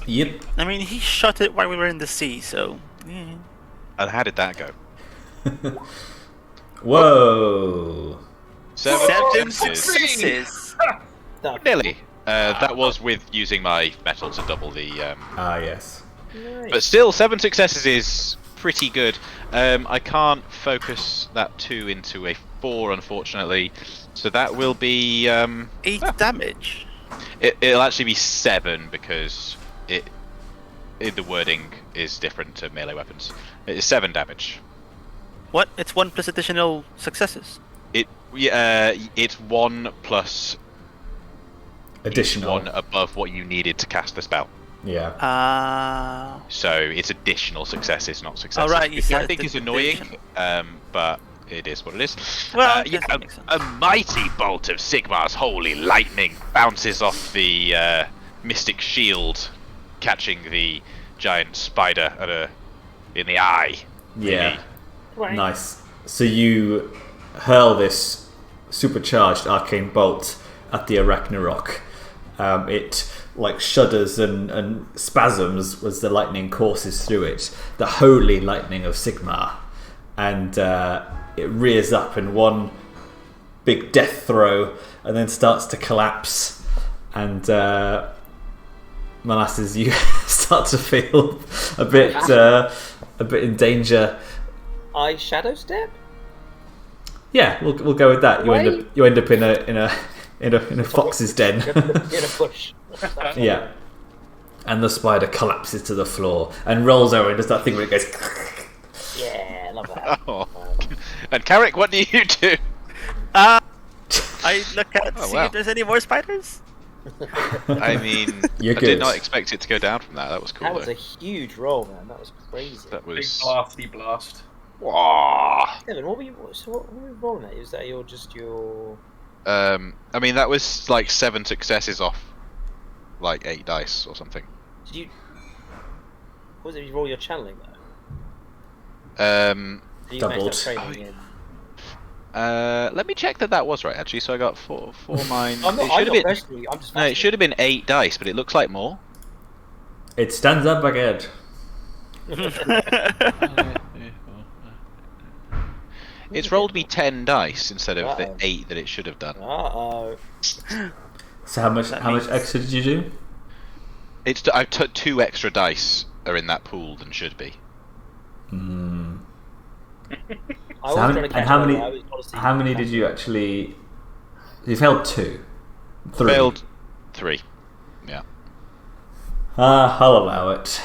[SPEAKER 4] Yep.
[SPEAKER 2] I mean, he shot it while we were in the sea, so. Yeah.
[SPEAKER 1] And how did that go?
[SPEAKER 4] Whoa.
[SPEAKER 2] 7
[SPEAKER 5] succeed!
[SPEAKER 2] successes.
[SPEAKER 1] Nearly. That was with using my metal to double the.
[SPEAKER 4] Yes.
[SPEAKER 3] Nice.
[SPEAKER 1] But still, 7 successes is pretty good. I can't focus that 2 into a 4, unfortunately. So that will be
[SPEAKER 2] 8 damage.
[SPEAKER 1] It'll actually be 7 because the wording is different to melee weapons. It is 7 damage.
[SPEAKER 2] What? It's 1 plus additional successes.
[SPEAKER 1] It's 1 plus
[SPEAKER 4] Additional.
[SPEAKER 1] 1 above what you needed to cast the spell.
[SPEAKER 4] Yeah.
[SPEAKER 1] So it's additional successes, not successes.
[SPEAKER 2] Oh, right, you
[SPEAKER 1] Which I
[SPEAKER 2] said
[SPEAKER 1] think
[SPEAKER 2] the
[SPEAKER 1] is annoying,
[SPEAKER 2] addition.
[SPEAKER 1] but it is what it is.
[SPEAKER 2] Well, I guess that makes sense.
[SPEAKER 1] A mighty bolt of Sigmar's holy lightning bounces off the mystic shield, catching the giant spider in the eye.
[SPEAKER 4] Yeah.
[SPEAKER 3] Right.
[SPEAKER 4] Nice. So you hurl this supercharged arcane bolt at the Arachnarok. It like shudders and spasms as the lightning courses through it. The holy lightning of Sigmar. And it rears up in one big death throw and then starts to collapse. And Molasses, you start to feel a bit in danger.
[SPEAKER 3] I shadow step.
[SPEAKER 4] Yeah, we'll go with that. You end up in a fox's den.
[SPEAKER 3] In a bush.
[SPEAKER 4] Yeah, and the spider collapses to the floor and rolls over and does that thing where it goes.
[SPEAKER 3] Yeah, I love that.
[SPEAKER 1] Oh. And Carrich, what do you do?
[SPEAKER 2] I look at see
[SPEAKER 1] wow.
[SPEAKER 2] if there's any more spiders.
[SPEAKER 1] I mean,
[SPEAKER 4] You're
[SPEAKER 1] I
[SPEAKER 4] good.
[SPEAKER 1] did not expect it to go down from that. That was cool.
[SPEAKER 3] That was
[SPEAKER 1] though.
[SPEAKER 3] a huge roll, man. That was crazy.
[SPEAKER 1] That
[SPEAKER 5] Big
[SPEAKER 1] was.
[SPEAKER 5] blasty blast.
[SPEAKER 1] Wah.
[SPEAKER 3] Evan, what were you rolling at? Is that your?
[SPEAKER 1] I mean, that was like 7 successes off, like 8 dice or something.
[SPEAKER 3] Did you? What was it? You roll your channeling though. Did you
[SPEAKER 4] Doubled.
[SPEAKER 3] manage that training in?
[SPEAKER 1] Let me check that was right actually. So I got 4 mine.
[SPEAKER 3] I'm not questioning you. I'm just.
[SPEAKER 1] No, it should have been 8 dice, but it looks like more.
[SPEAKER 4] It stands up again.
[SPEAKER 1] It's rolled me 10 dice instead of the
[SPEAKER 3] Uh-oh.
[SPEAKER 1] 8 that it should have done.
[SPEAKER 3] Uh-oh.
[SPEAKER 4] So how much extra did you do?
[SPEAKER 1] I took 2 extra dice are in that pool than should be.
[SPEAKER 4] Mm.
[SPEAKER 3] I was trying to catch
[SPEAKER 4] how
[SPEAKER 3] up,
[SPEAKER 4] many?
[SPEAKER 3] I was honestly-
[SPEAKER 4] How many did you actually? You failed 2. 3.
[SPEAKER 1] Failed 3. Yeah.
[SPEAKER 4] I'll allow it.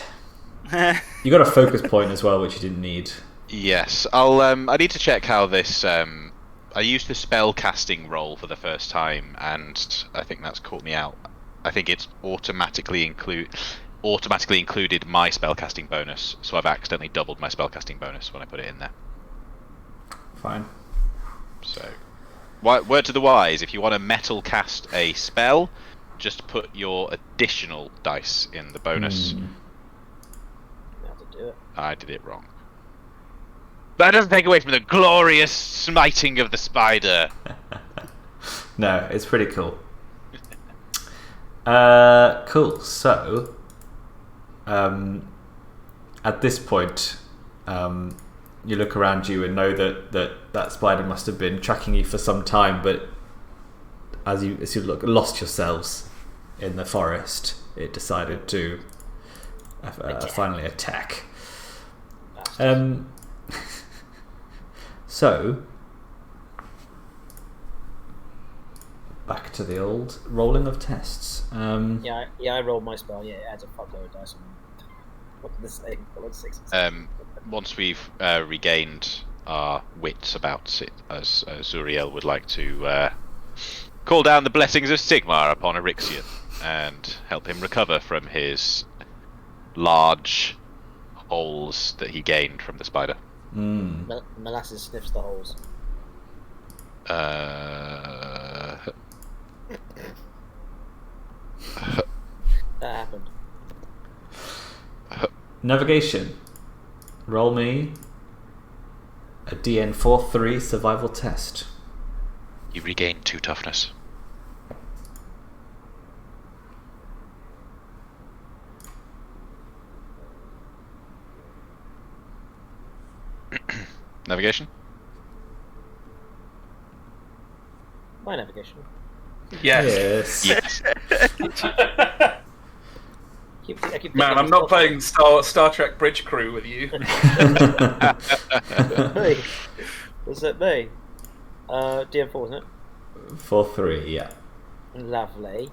[SPEAKER 4] You got a focus point as well, which you didn't need.
[SPEAKER 1] Yes, I need to check how this. I used the spell casting roll for the first time, and I think that's caught me out. I think it's automatically included my spellcasting bonus, so I've accidentally doubled my spellcasting bonus when I put it in there.
[SPEAKER 4] Fine.
[SPEAKER 1] So, word to the wise: if you want to metal cast a spell, just put your additional dice in the bonus.
[SPEAKER 3] You have to do it.
[SPEAKER 1] I did it wrong. But that doesn't take away from the glorious smiting of the spider.
[SPEAKER 4] No, it's pretty cool. Cool. So, at this point, you look around you and know that spider must have been tracking you for some time. But as you lost yourselves in the forest, it decided to finally attack. So, back to the old rolling of tests.
[SPEAKER 3] Yeah, I rolled my spell. Yeah, it adds a fuckload of dice on me. What did this say? Well, it's 6.
[SPEAKER 1] Once we've regained our wits about it, as Zuriel would like to call down the blessings of Sigmar upon Orixion and help him recover from his large holes that he gained from the spider.
[SPEAKER 3] Molasses sniffs the holes. That happened.
[SPEAKER 4] Navigation. Roll me a DN43 survival test.
[SPEAKER 1] You regain 2 toughness. Navigation?
[SPEAKER 3] My navigation.
[SPEAKER 5] Yes.
[SPEAKER 1] Yes.
[SPEAKER 3] I keep
[SPEAKER 5] Man, I'm not playing Star Trek Bridge Crew with you.
[SPEAKER 3] Hey, was that me? DM4, wasn't it?
[SPEAKER 4] 4-3, yeah.
[SPEAKER 3] Lovely.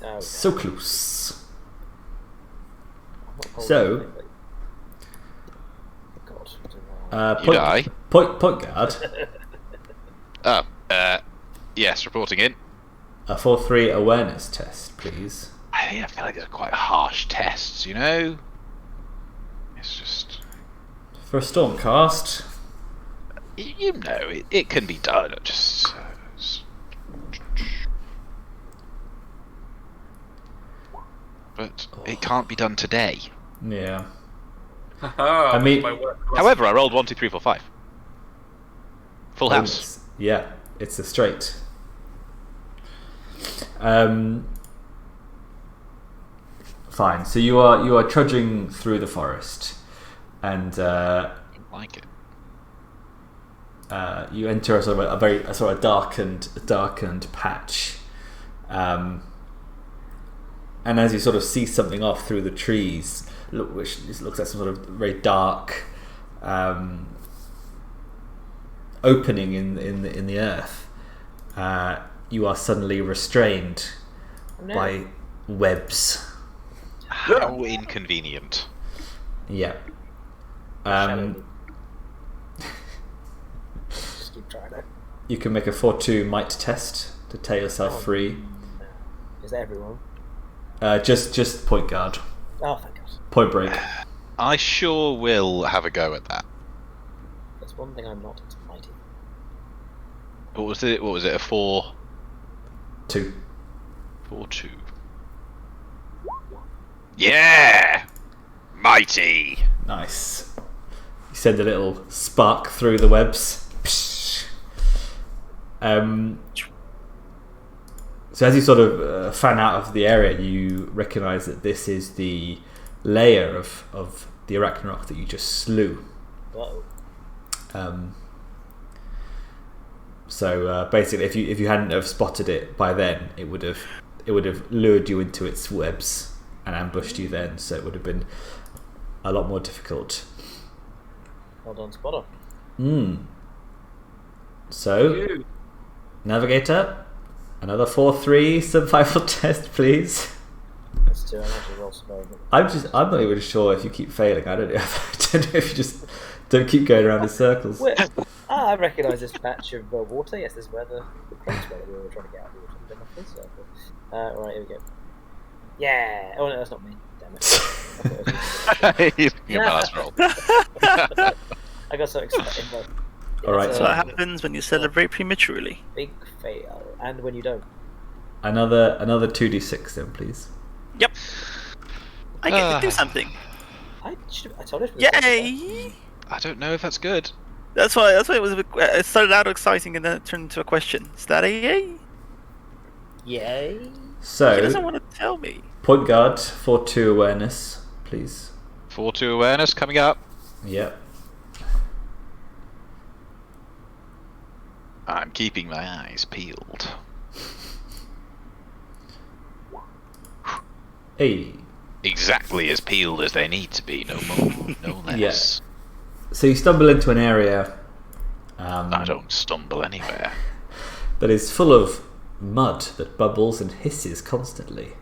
[SPEAKER 3] Oh,
[SPEAKER 4] So close.
[SPEAKER 3] I'm not holding
[SPEAKER 4] So-
[SPEAKER 3] anything. God.
[SPEAKER 1] You die.
[SPEAKER 4] Point guard.
[SPEAKER 1] Oh, yes, reporting in.
[SPEAKER 4] A 4-3 awareness test, please.
[SPEAKER 1] I feel like they're quite harsh tests, you know? It's just...
[SPEAKER 4] For a storm cast.
[SPEAKER 1] You know, it can be done, but it can't be done today.
[SPEAKER 4] Yeah.
[SPEAKER 5] I
[SPEAKER 4] mean-
[SPEAKER 1] However, I rolled 1, 2, 3, 4, 5. Full house.
[SPEAKER 4] Yeah, it's a straight. Fine. So you are trudging through the forest, and
[SPEAKER 1] I don't like it.
[SPEAKER 4] you enter a sort of darkened patch, and as you sort of see something off through the trees, which looks like some sort of very dark opening in the earth, you are suddenly restrained by webs.
[SPEAKER 1] How inconvenient.
[SPEAKER 4] Yeah.
[SPEAKER 3] Just keep trying it.
[SPEAKER 4] You can make a 4-2 might test to tear yourself free.
[SPEAKER 3] Is that everyone?
[SPEAKER 4] Just point guard.
[SPEAKER 3] Oh, thank God.
[SPEAKER 4] Point break.
[SPEAKER 1] I sure will have a go at that.
[SPEAKER 3] That's one thing I'm not. It's mighty.
[SPEAKER 1] What was it? A 4?
[SPEAKER 4] 2.
[SPEAKER 1] 4-2. Yeah! Mighty!
[SPEAKER 4] Nice. You send a little spark through the webs. So as you sort of fan out of the area, you recognise that this is the lair of the Arachnarok that you just slew.
[SPEAKER 3] Uh-oh.
[SPEAKER 4] So basically, if you hadn't have spotted it by then, it would have lured you into its webs and ambushed you then. So it would have been a lot more difficult.
[SPEAKER 3] Well done, Spotter.
[SPEAKER 4] So, Navigator, another 4-3 survival test, please.
[SPEAKER 3] Let's do it.
[SPEAKER 4] I'm not even sure if you keep failing. I don't know if you just don't keep going around in circles.
[SPEAKER 3] I recognise this patch of water. Yes, this is where the crates were that we were trying to get out of water. Right, here we go. Yeah. Oh no, that's not me. Damn it.
[SPEAKER 1] He's getting my last roll.
[SPEAKER 3] I got so excited. But,
[SPEAKER 4] All right.
[SPEAKER 2] That's what happens when you celebrate prematurely.
[SPEAKER 3] Big fail, and when you don't.
[SPEAKER 4] Another 2d6 then, please.
[SPEAKER 2] Yep. I get to do something.
[SPEAKER 3] I told you.
[SPEAKER 2] Yay!
[SPEAKER 1] I don't know if that's good.
[SPEAKER 2] That's why it was. It started out exciting and then it turned into a question. Is that a yay?
[SPEAKER 3] Yay!
[SPEAKER 2] He
[SPEAKER 4] So,
[SPEAKER 2] doesn't want to tell me.
[SPEAKER 4] point guard, 4-2 awareness, please.
[SPEAKER 1] 4-2 awareness coming up.
[SPEAKER 4] Yep.
[SPEAKER 1] I'm keeping my eyes peeled.
[SPEAKER 4] Hey.
[SPEAKER 1] Exactly as peeled as they need to be, no more, no less.
[SPEAKER 4] Yes. So you stumble into an area
[SPEAKER 1] I don't stumble anywhere.
[SPEAKER 4] that is full of mud that bubbles and hisses constantly.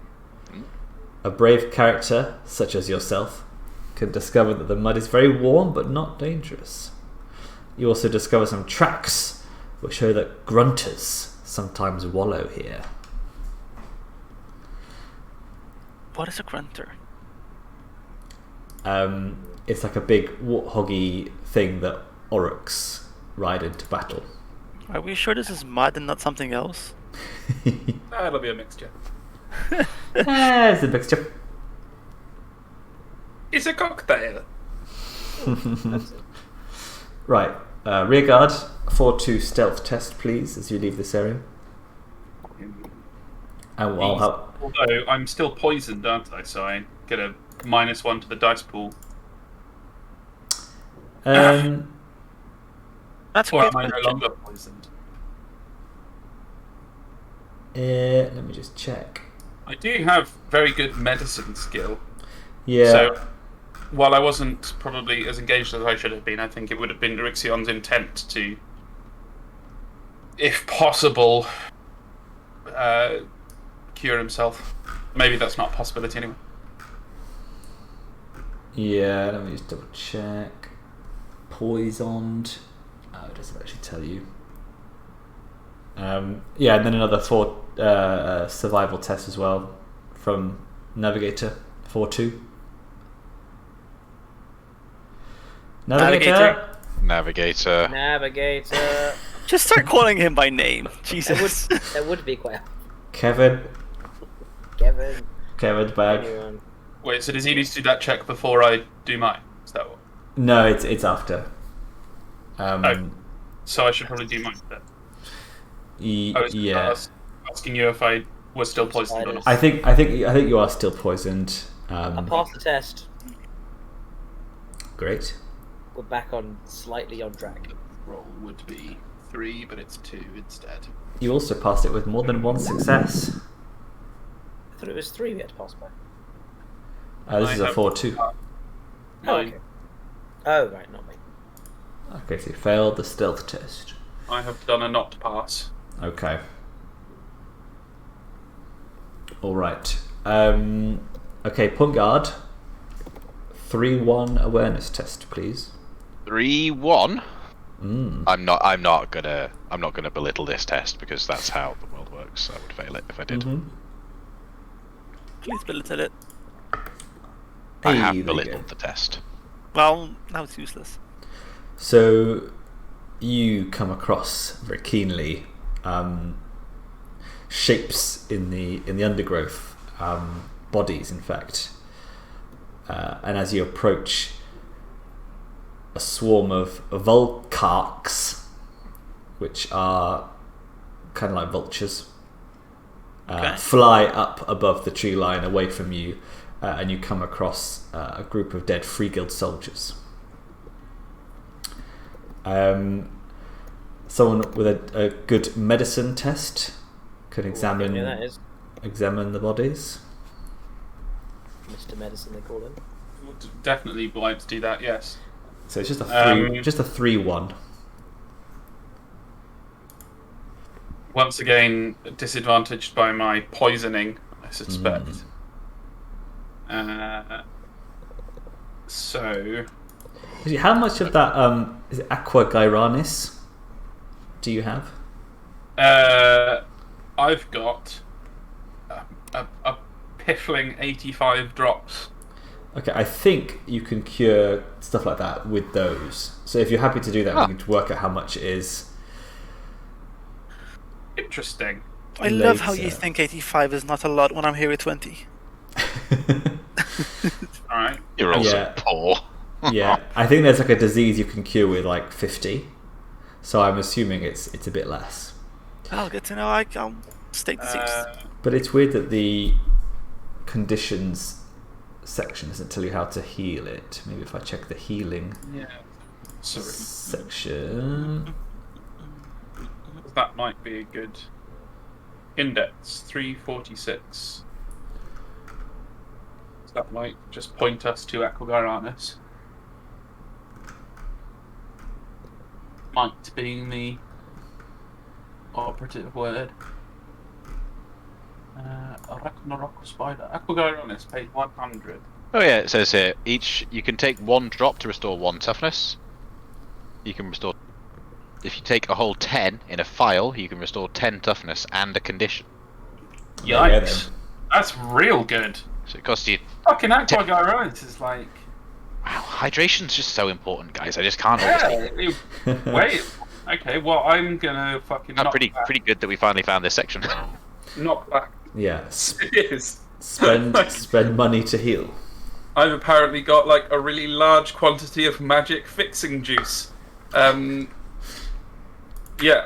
[SPEAKER 4] A brave character, such as yourself, can discover that the mud is very warm but not dangerous. You also discover some tracks which show that grunters sometimes wallow here.
[SPEAKER 2] What is a grunter?
[SPEAKER 4] It's like a big warthoggy thing that orcs ride into battle.
[SPEAKER 2] Are we sure this is mud and not something else?
[SPEAKER 5] That'll be a mixture.
[SPEAKER 4] It's a mixture.
[SPEAKER 5] It's a cocktail.
[SPEAKER 4] Right, rearguard, 4-2 stealth test, please, as you leave this area. And I'll help.
[SPEAKER 5] Although I'm still poisoned, aren't I? So I get a -1 to the dice pool.
[SPEAKER 2] That's
[SPEAKER 5] Or
[SPEAKER 2] a
[SPEAKER 5] am
[SPEAKER 2] good
[SPEAKER 5] I no
[SPEAKER 2] question.
[SPEAKER 5] longer poisoned?
[SPEAKER 4] Let me just check.
[SPEAKER 5] I do have very good medicine skill.
[SPEAKER 4] Yeah.
[SPEAKER 5] So while I wasn't probably as engaged as I should have been, I think it would have been Orixion's intent to, if possible, cure himself. Maybe that's not a possibility anyway.
[SPEAKER 4] Yeah, let me just double check. Poisoned. Oh, it doesn't actually tell you. Yeah, and then another 4 survival test as well from Navigator, 4-2. Navigator.
[SPEAKER 3] Navigator.
[SPEAKER 2] Just start calling him by name. Jesus.
[SPEAKER 3] That would be quite.
[SPEAKER 4] Kevin.
[SPEAKER 3] Kevin.
[SPEAKER 4] Bag.
[SPEAKER 3] Anyone.
[SPEAKER 5] Wait, so does he need to do that check before I do mine? Is that what?
[SPEAKER 4] No, it's after.
[SPEAKER 5] So I should probably do mine then. I was
[SPEAKER 4] Yeah.
[SPEAKER 5] asking you if I was still poisoned or not.
[SPEAKER 4] I think you are still poisoned.
[SPEAKER 3] I passed the test.
[SPEAKER 4] Great.
[SPEAKER 3] We're back on slightly on track.
[SPEAKER 5] Roll would be 3, but it's 2 instead.
[SPEAKER 4] You also passed it with more than one success.
[SPEAKER 3] I thought it was 3 we had to pass by.
[SPEAKER 4] This is a 4-2.
[SPEAKER 3] Oh, okay. Oh, right, not me.
[SPEAKER 4] Okay, so you failed the stealth test.
[SPEAKER 5] I have done a not pass.
[SPEAKER 4] Okay. All right. Okay, point guard. 3-1 awareness test, please.
[SPEAKER 1] 3-1. I'm not gonna belittle this test because that's how the world works. I would fail it if I did.
[SPEAKER 4] Mm-hmm.
[SPEAKER 2] Please belittle it.
[SPEAKER 1] I
[SPEAKER 4] Hey,
[SPEAKER 1] have
[SPEAKER 4] there you
[SPEAKER 1] belittled
[SPEAKER 4] go.
[SPEAKER 1] the test.
[SPEAKER 2] Well, now it's useless.
[SPEAKER 4] So you come across very keenly shapes in the undergrowth, bodies in fact, and as you approach, a swarm of Volkarks, which are kind of like vultures, fly up above the tree line away from you, and you come across a group of dead Free Guild soldiers. Someone with a good medicine test can examine the bodies.
[SPEAKER 3] Mr. Medicine, they call him.
[SPEAKER 5] Would definitely be able to do that. Yes.
[SPEAKER 4] So it's just a 3-1.
[SPEAKER 5] Once again, disadvantaged by my poisoning, I suspect. So,
[SPEAKER 4] how much of that is it Aqua Gyranis do you have?
[SPEAKER 5] I've got a piffling 85 drops.
[SPEAKER 4] Okay, I think you can cure stuff like that with those. So if you're happy to do that, we can work out how much it is.
[SPEAKER 5] Interesting.
[SPEAKER 2] I love how you think 85 is not a lot when I'm here at 20.
[SPEAKER 5] Alright.
[SPEAKER 1] You're also poor.
[SPEAKER 4] Yeah, I think there's like a disease you can cure with like 50. So I'm assuming it's a bit less.
[SPEAKER 2] Oh, good to know. I'll stake the 6.
[SPEAKER 4] But it's weird that the conditions section doesn't tell you how to heal it. Maybe if I check the healing section.
[SPEAKER 5] That might be a good index. 346. That might just point us to Aqua Gyranis. Might being the operative word. Ragnarok Spider. Aqua Gyranis paid 100.
[SPEAKER 1] Oh yeah, it says here, you can take 1 drop to restore 1 toughness. You can restore, if you take a whole 10 in a file, you can restore 10 toughness and a condition.
[SPEAKER 5] Yikes. That's real good.
[SPEAKER 1] So it costs you...
[SPEAKER 5] Fucking Aqua Gyranis is like...
[SPEAKER 1] Wow, hydration's just so important, guys. I just can't understand.
[SPEAKER 5] Wait. Okay, well, I'm gonna fucking...
[SPEAKER 1] Pretty good that we finally found this section.
[SPEAKER 5] Knock back.
[SPEAKER 4] Yeah.
[SPEAKER 5] It is.
[SPEAKER 4] Spend money to heal.
[SPEAKER 5] I've apparently got like a really large quantity of magic fixing juice. Yeah,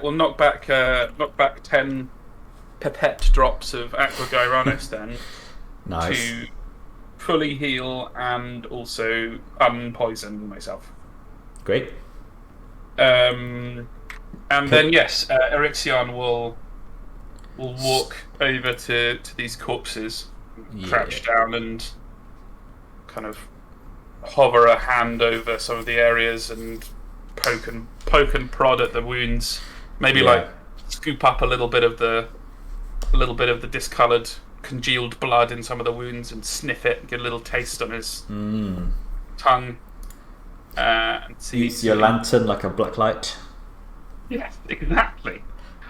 [SPEAKER 5] we'll knock back 10 pipette drops of Aqua Gyranis then.
[SPEAKER 4] Nice.
[SPEAKER 5] To fully heal and also unpoison myself.
[SPEAKER 4] Great.
[SPEAKER 5] And then yes, Orixion will walk over to these corpses, crouch down and kind of hover a hand over some of the areas and poke and prod at the wounds. Maybe like scoop up a little bit of the discoloured, congealed blood in some of the wounds and sniff it and get a little taste on his tongue. And
[SPEAKER 4] use your lantern like a black light.
[SPEAKER 5] Yes, exactly.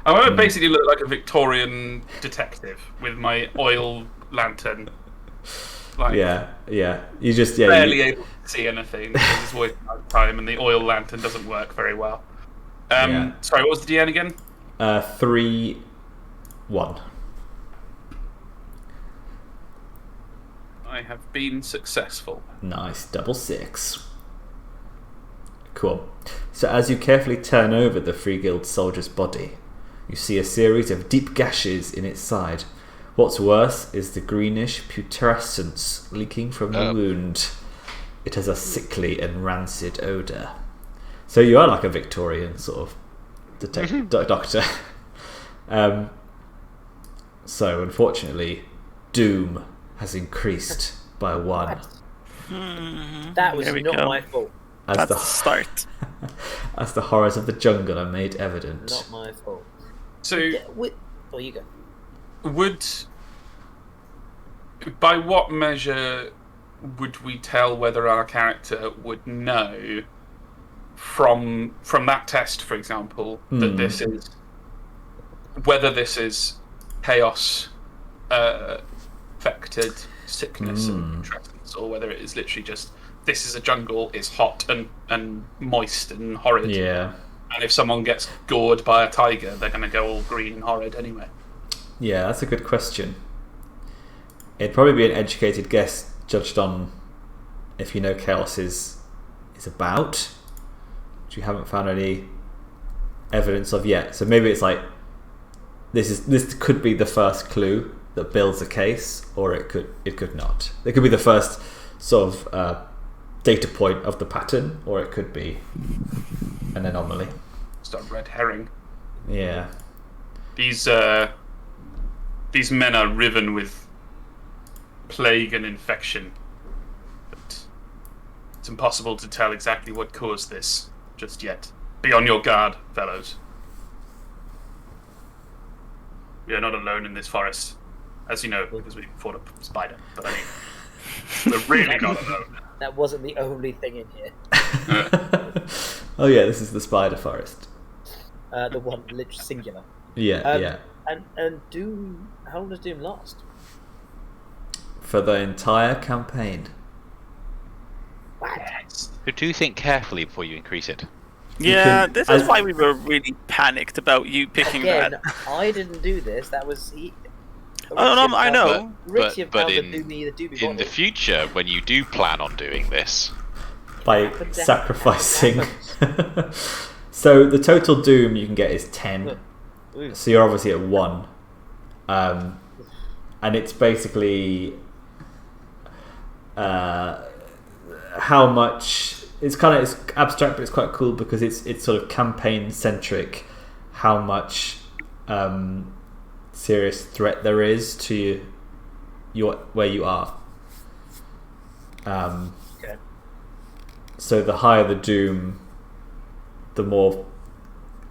[SPEAKER 5] I want to basically look like a Victorian detective with my oil lantern. Like,
[SPEAKER 4] yeah. You just
[SPEAKER 5] barely able to see anything because it's always night time and the oil lantern doesn't work very well. Sorry, what was the DN again?
[SPEAKER 4] 3-1.
[SPEAKER 5] I have been successful.
[SPEAKER 4] Nice, double 6. Cool. So as you carefully turn over the Free Guild soldier's body, you see a series of deep gashes in its side. What's worse is the greenish putrescence leaking from the wound. It has a sickly and rancid odour. So you are like a Victorian sort of doctor. So unfortunately, doom has increased by 1.
[SPEAKER 3] That was not my fault.
[SPEAKER 2] That's the start.
[SPEAKER 4] As the horrors of the jungle are made evident.
[SPEAKER 3] Not my fault.
[SPEAKER 5] So,
[SPEAKER 3] you go.
[SPEAKER 5] By what measure would we tell whether our character would know from that test, for example, that this is whether this is chaos affected sickness and putrescence, or whether it is literally just this is a jungle, it's hot and moist and horrid.
[SPEAKER 4] Yeah.
[SPEAKER 5] And if someone gets gored by a tiger, they're going to go all green and horrid anyway. Yeah,
[SPEAKER 4] that's a good question. It'd probably be an educated guess judged on if you know chaos is about, which you haven't found any evidence of yet. So maybe it's like this could be the first clue that builds a case, or it could not. It could be the first sort of data point of the pattern, or it could be an anomaly.
[SPEAKER 5] It's a red herring.
[SPEAKER 4] Yeah.
[SPEAKER 5] These men are riven with plague and infection. But it's impossible to tell exactly what caused this just yet. Be on your guard, fellows. We are not alone in this forest, as you know, because we fought a spider. But I mean, we're really not alone.
[SPEAKER 3] That wasn't the only thing in here.
[SPEAKER 4] Oh yeah, this is the spider forest.
[SPEAKER 3] The one literally singular.
[SPEAKER 4] Yeah, yeah.
[SPEAKER 3] And Doom, how long does Doom last?
[SPEAKER 4] For the entire campaign.
[SPEAKER 3] What?
[SPEAKER 1] So do think carefully before you increase it.
[SPEAKER 2] Yeah,
[SPEAKER 4] can-
[SPEAKER 2] this is
[SPEAKER 4] as-
[SPEAKER 2] why we were really panicked about you picking
[SPEAKER 3] Again,
[SPEAKER 2] that.
[SPEAKER 3] I didn't do this. That was he.
[SPEAKER 2] Oh, no, I know.
[SPEAKER 3] Richie
[SPEAKER 1] But
[SPEAKER 3] found the
[SPEAKER 1] in
[SPEAKER 3] Doobie
[SPEAKER 1] the future, when you do plan on doing this,
[SPEAKER 4] By
[SPEAKER 3] But that
[SPEAKER 4] sacrificing.
[SPEAKER 3] happens.
[SPEAKER 4] So the total doom you can get is 10.
[SPEAKER 3] Ooh.
[SPEAKER 4] So you're obviously at 1. And it's basically how much. It's abstract, but it's quite cool because it's sort of campaign centric. How much serious threat there is to where you are.
[SPEAKER 3] Okay.
[SPEAKER 4] So the higher the doom, the more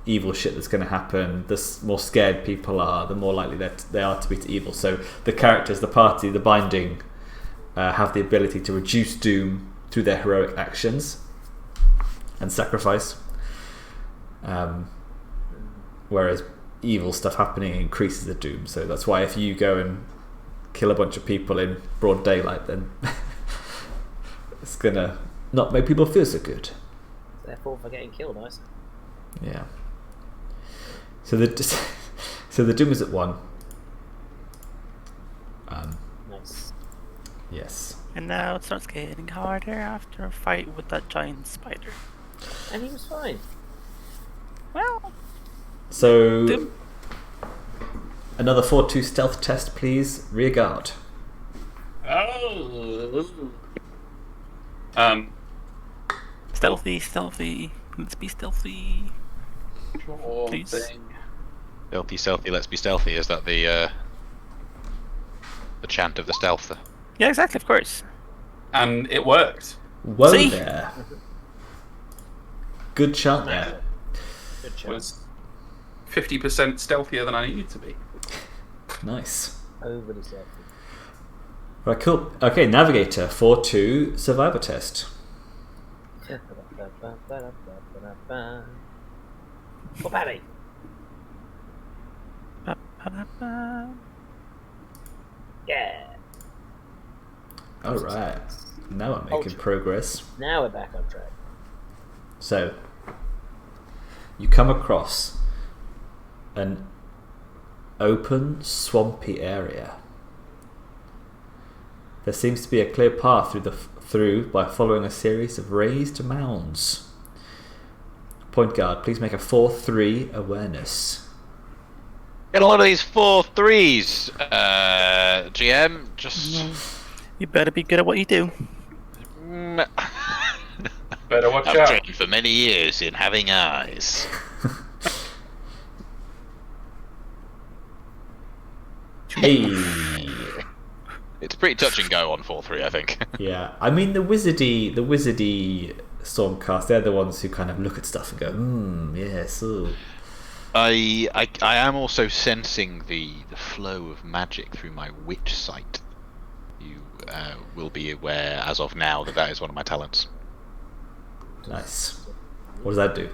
[SPEAKER 4] evil shit that's going to happen. The more scared people are, the more likely that they are to be to evil. So the characters, the party, the binding, have the ability to reduce doom through their heroic actions and sacrifice. Whereas evil stuff happening increases the doom. So that's why if you go and kill a bunch of people in broad daylight, then it's gonna not make people feel so good.
[SPEAKER 3] Therefore, for getting killed, nice.
[SPEAKER 4] Yeah. So the doom is at 1.
[SPEAKER 3] Nice.
[SPEAKER 4] Yes.
[SPEAKER 2] And now it starts getting harder after a fight with that giant spider.
[SPEAKER 3] And he was fine.
[SPEAKER 2] Well,
[SPEAKER 4] So
[SPEAKER 2] Doom.
[SPEAKER 4] another 4-2 stealth test, please. Rear guard.
[SPEAKER 5] Oh.
[SPEAKER 2] Stealthy. Let's be stealthy. Please.
[SPEAKER 1] stealthy, let's be stealthy. Is that the chant of the stealth?
[SPEAKER 2] Yeah, exactly, of course.
[SPEAKER 5] And it worked.
[SPEAKER 4] Whoa
[SPEAKER 2] See?
[SPEAKER 4] there. Good chant there.
[SPEAKER 3] Good
[SPEAKER 5] It
[SPEAKER 3] job.
[SPEAKER 5] was 50% stealthier than I needed to be.
[SPEAKER 4] Nice.
[SPEAKER 3] Overly stealthy.
[SPEAKER 4] Right, cool. Okay, Navigator 4-2 survivor test.
[SPEAKER 3] For Paddy. Yeah.
[SPEAKER 4] Alright. Now I'm making
[SPEAKER 3] Ultra.
[SPEAKER 4] progress.
[SPEAKER 3] Now we're back on track.
[SPEAKER 4] So, you come across an open, swampy area. There seems to be a clear path through by following a series of raised mounds. Point guard, please make a 4-3 awareness.
[SPEAKER 1] Get a lot of these 4-3s, GM. Just
[SPEAKER 2] You better be good at what you do.
[SPEAKER 5] Better watch
[SPEAKER 1] I've
[SPEAKER 5] out.
[SPEAKER 1] trained for many years in having eyes.
[SPEAKER 4] Hey.
[SPEAKER 1] It's pretty touch and go on 4-3, I think.
[SPEAKER 4] Yeah, I mean the wizardy Stormcast, they're the ones who kind of look at stuff and go, yes, ooh.
[SPEAKER 1] I am also sensing the flow of magic through my witch sight. You will be aware as of now that is one of my talents.
[SPEAKER 4] Nice. What does that do?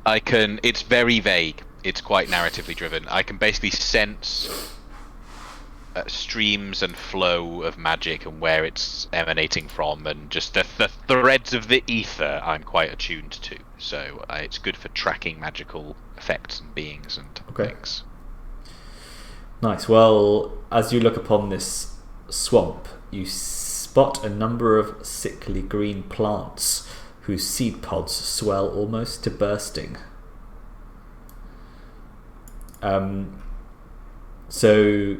[SPEAKER 1] I can. It's very vague. It's quite narratively driven. I can basically sense streams and flow of magic and where it's emanating from, and just the threads of the ether I'm quite attuned to. So it's good for tracking magical effects and beings and things.
[SPEAKER 4] Nice. Well, as you look upon this swamp, you spot a number of sickly green plants whose seed pods swell almost to bursting. So,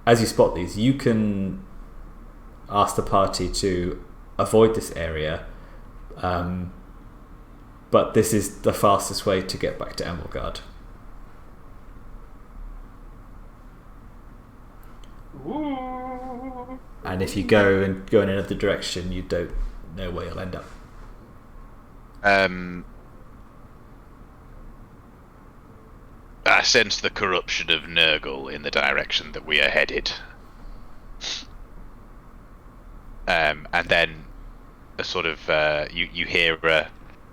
[SPEAKER 4] as you spot these, you can ask the party to avoid this area, but this is the fastest way to get back to Anvilgard.
[SPEAKER 5] Ooh.
[SPEAKER 4] And if you go in another direction, you don't know where you'll end up.
[SPEAKER 1] I sense the corruption of Nurgle in the direction that we are headed. And then a sort of you hear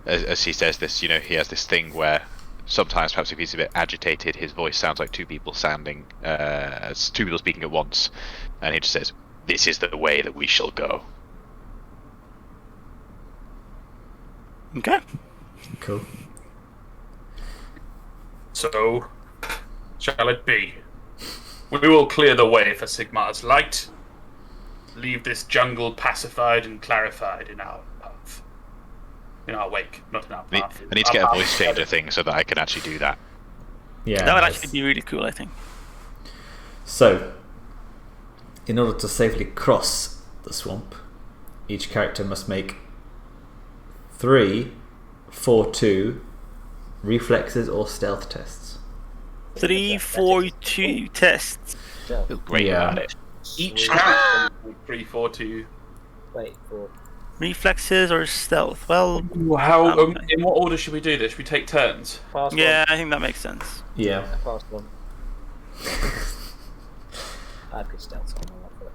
[SPEAKER 1] as he says this, he has this thing where sometimes, perhaps if he's a bit agitated, his voice sounds like two people speaking at once, and he just says, "This is the way that we shall go."
[SPEAKER 2] Okay.
[SPEAKER 4] Cool.
[SPEAKER 5] So, shall it be? We will clear the way for Sigmar's light. Leave this jungle pacified and clarified in our path. In our wake, not in our path.
[SPEAKER 1] I need to get a voice changer thing so that I can actually do that.
[SPEAKER 4] Yeah,
[SPEAKER 2] That would actually be really cool, I think.
[SPEAKER 4] So, in order to safely cross the swamp, each character must make 3 4-2 reflexes or stealth tests.
[SPEAKER 2] 3, 4, 2 tests.
[SPEAKER 1] Feel great
[SPEAKER 4] Yeah.
[SPEAKER 1] about it.
[SPEAKER 5] Each character 3, 4, 2.
[SPEAKER 3] Wait for.
[SPEAKER 2] Reflexes or stealth? Well,
[SPEAKER 5] How?
[SPEAKER 2] Okay.
[SPEAKER 5] In what order should we do this? Should we take turns?
[SPEAKER 3] Fast
[SPEAKER 2] yeah, I think that makes sense.
[SPEAKER 4] Yeah.
[SPEAKER 3] one. Fast one. I have good stealth, so I'm not for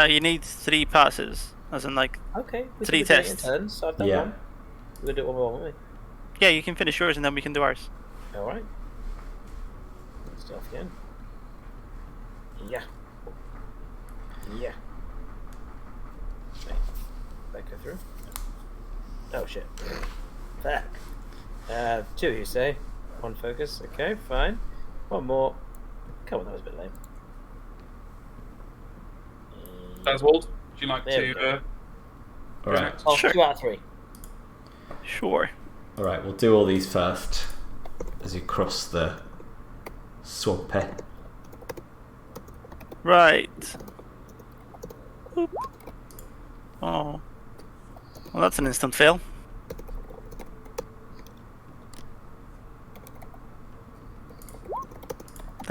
[SPEAKER 3] it.
[SPEAKER 2] You need 3 passes, as in like,
[SPEAKER 3] Okay, we
[SPEAKER 2] 3
[SPEAKER 3] can do it in
[SPEAKER 2] tests.
[SPEAKER 3] turns, so I've done
[SPEAKER 4] Yeah.
[SPEAKER 3] one. We're going to do it one more, won't
[SPEAKER 2] yeah, you can finish yours and then we can do ours.
[SPEAKER 3] we? Alright. Stealth again. Yeah. Yeah. Wait. That go through? Oh shit. Fuck. 2 you say? 1 focus, okay, fine. 1 more. Come on, that was a bit lame.
[SPEAKER 5] Dazwald, would you like
[SPEAKER 3] There we
[SPEAKER 5] to?
[SPEAKER 3] go.
[SPEAKER 4] Alright.
[SPEAKER 3] Oh,
[SPEAKER 2] Sure.
[SPEAKER 3] 2 out of 3.
[SPEAKER 2] Sure.
[SPEAKER 4] Alright, we'll do all these first as you cross the swamp.
[SPEAKER 2] Right. Oop. Oh. Well, that's an instant fail.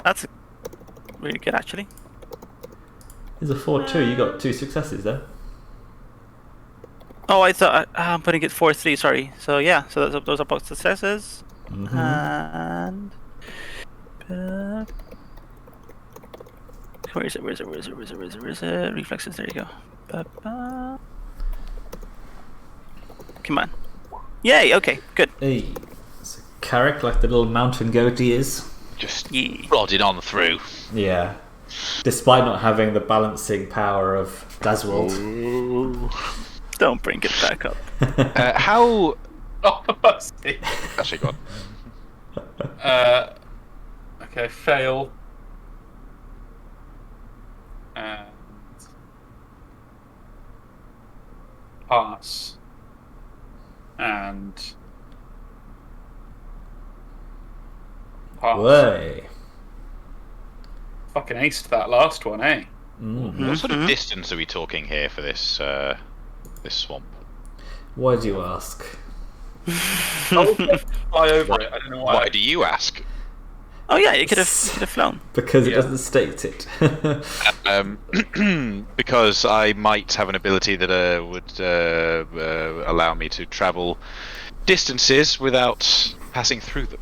[SPEAKER 2] That's really good, actually.
[SPEAKER 4] There's a 4-2, you got 2 successes there.
[SPEAKER 2] Oh, I thought I'm putting it 4-3. Sorry. So yeah. So those are both successes.
[SPEAKER 4] Mm-hmm.
[SPEAKER 2] And where is it? Reflexes. There you go. Ba-ba. Come on. Yay. Okay. Good.
[SPEAKER 4] Hey, so Carrich, like the little mountain goat he is.
[SPEAKER 1] Just
[SPEAKER 2] Yeah.
[SPEAKER 1] plodding on through.
[SPEAKER 4] Yeah. Despite not having the balancing power of Dazwald.
[SPEAKER 2] Don't bring it back up.
[SPEAKER 1] How?
[SPEAKER 5] Oh, I see.
[SPEAKER 1] Actually, go on.
[SPEAKER 5] Okay, fail. And pass. And pass.
[SPEAKER 4] Way.
[SPEAKER 5] Fucking aced that last one, eh?
[SPEAKER 4] Mm.
[SPEAKER 1] What sort of distance are we talking here for this this swamp?
[SPEAKER 4] Why do you ask?
[SPEAKER 5] I'll fly over it. I don't know why.
[SPEAKER 1] Why do you ask?
[SPEAKER 2] Oh yeah, you could have flown.
[SPEAKER 4] Because it
[SPEAKER 5] Yeah.
[SPEAKER 4] doesn't state it.
[SPEAKER 1] Because I might have an ability that would allow me to travel distances without passing through them.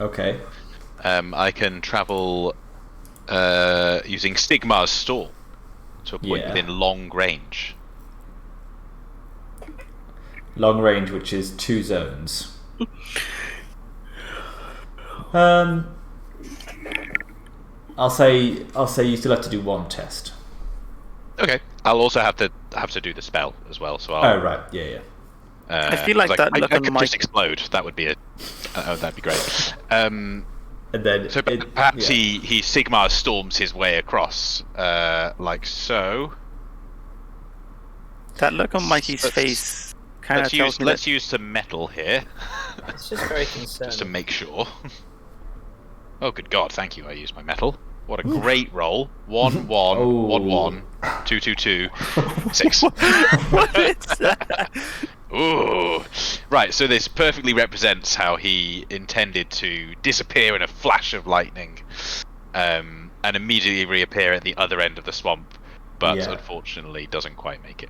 [SPEAKER 4] Okay.
[SPEAKER 1] I can travel using Sigmar's stall to a point
[SPEAKER 4] Yeah.
[SPEAKER 1] within long range.
[SPEAKER 4] Long range, which is 2 zones. I'll say you still have to do 1 test.
[SPEAKER 1] Okay, I'll also have to do the spell as well. So I'll,
[SPEAKER 4] Oh right, yeah.
[SPEAKER 2] I feel like that
[SPEAKER 1] I
[SPEAKER 2] look on
[SPEAKER 1] could
[SPEAKER 2] my-
[SPEAKER 1] just explode. That would be that'd be great.
[SPEAKER 4] And then
[SPEAKER 1] So perhaps he Sigmar storms his way across, like so.
[SPEAKER 2] That look on Mikey's
[SPEAKER 1] Let's-
[SPEAKER 2] face kind of tells me
[SPEAKER 1] Let's use some metal here,
[SPEAKER 3] It's just very concerning.
[SPEAKER 1] just to make sure. Oh, good God! Thank you. I used my metal. What a great roll! 1 1
[SPEAKER 4] Oh.
[SPEAKER 1] 1 1 2 2 2 6.
[SPEAKER 2] what is that?
[SPEAKER 1] Ooh. Right, so this perfectly represents how he intended to disappear in a flash of lightning, and immediately reappear at the other end of the swamp, but unfortunately doesn't quite make it.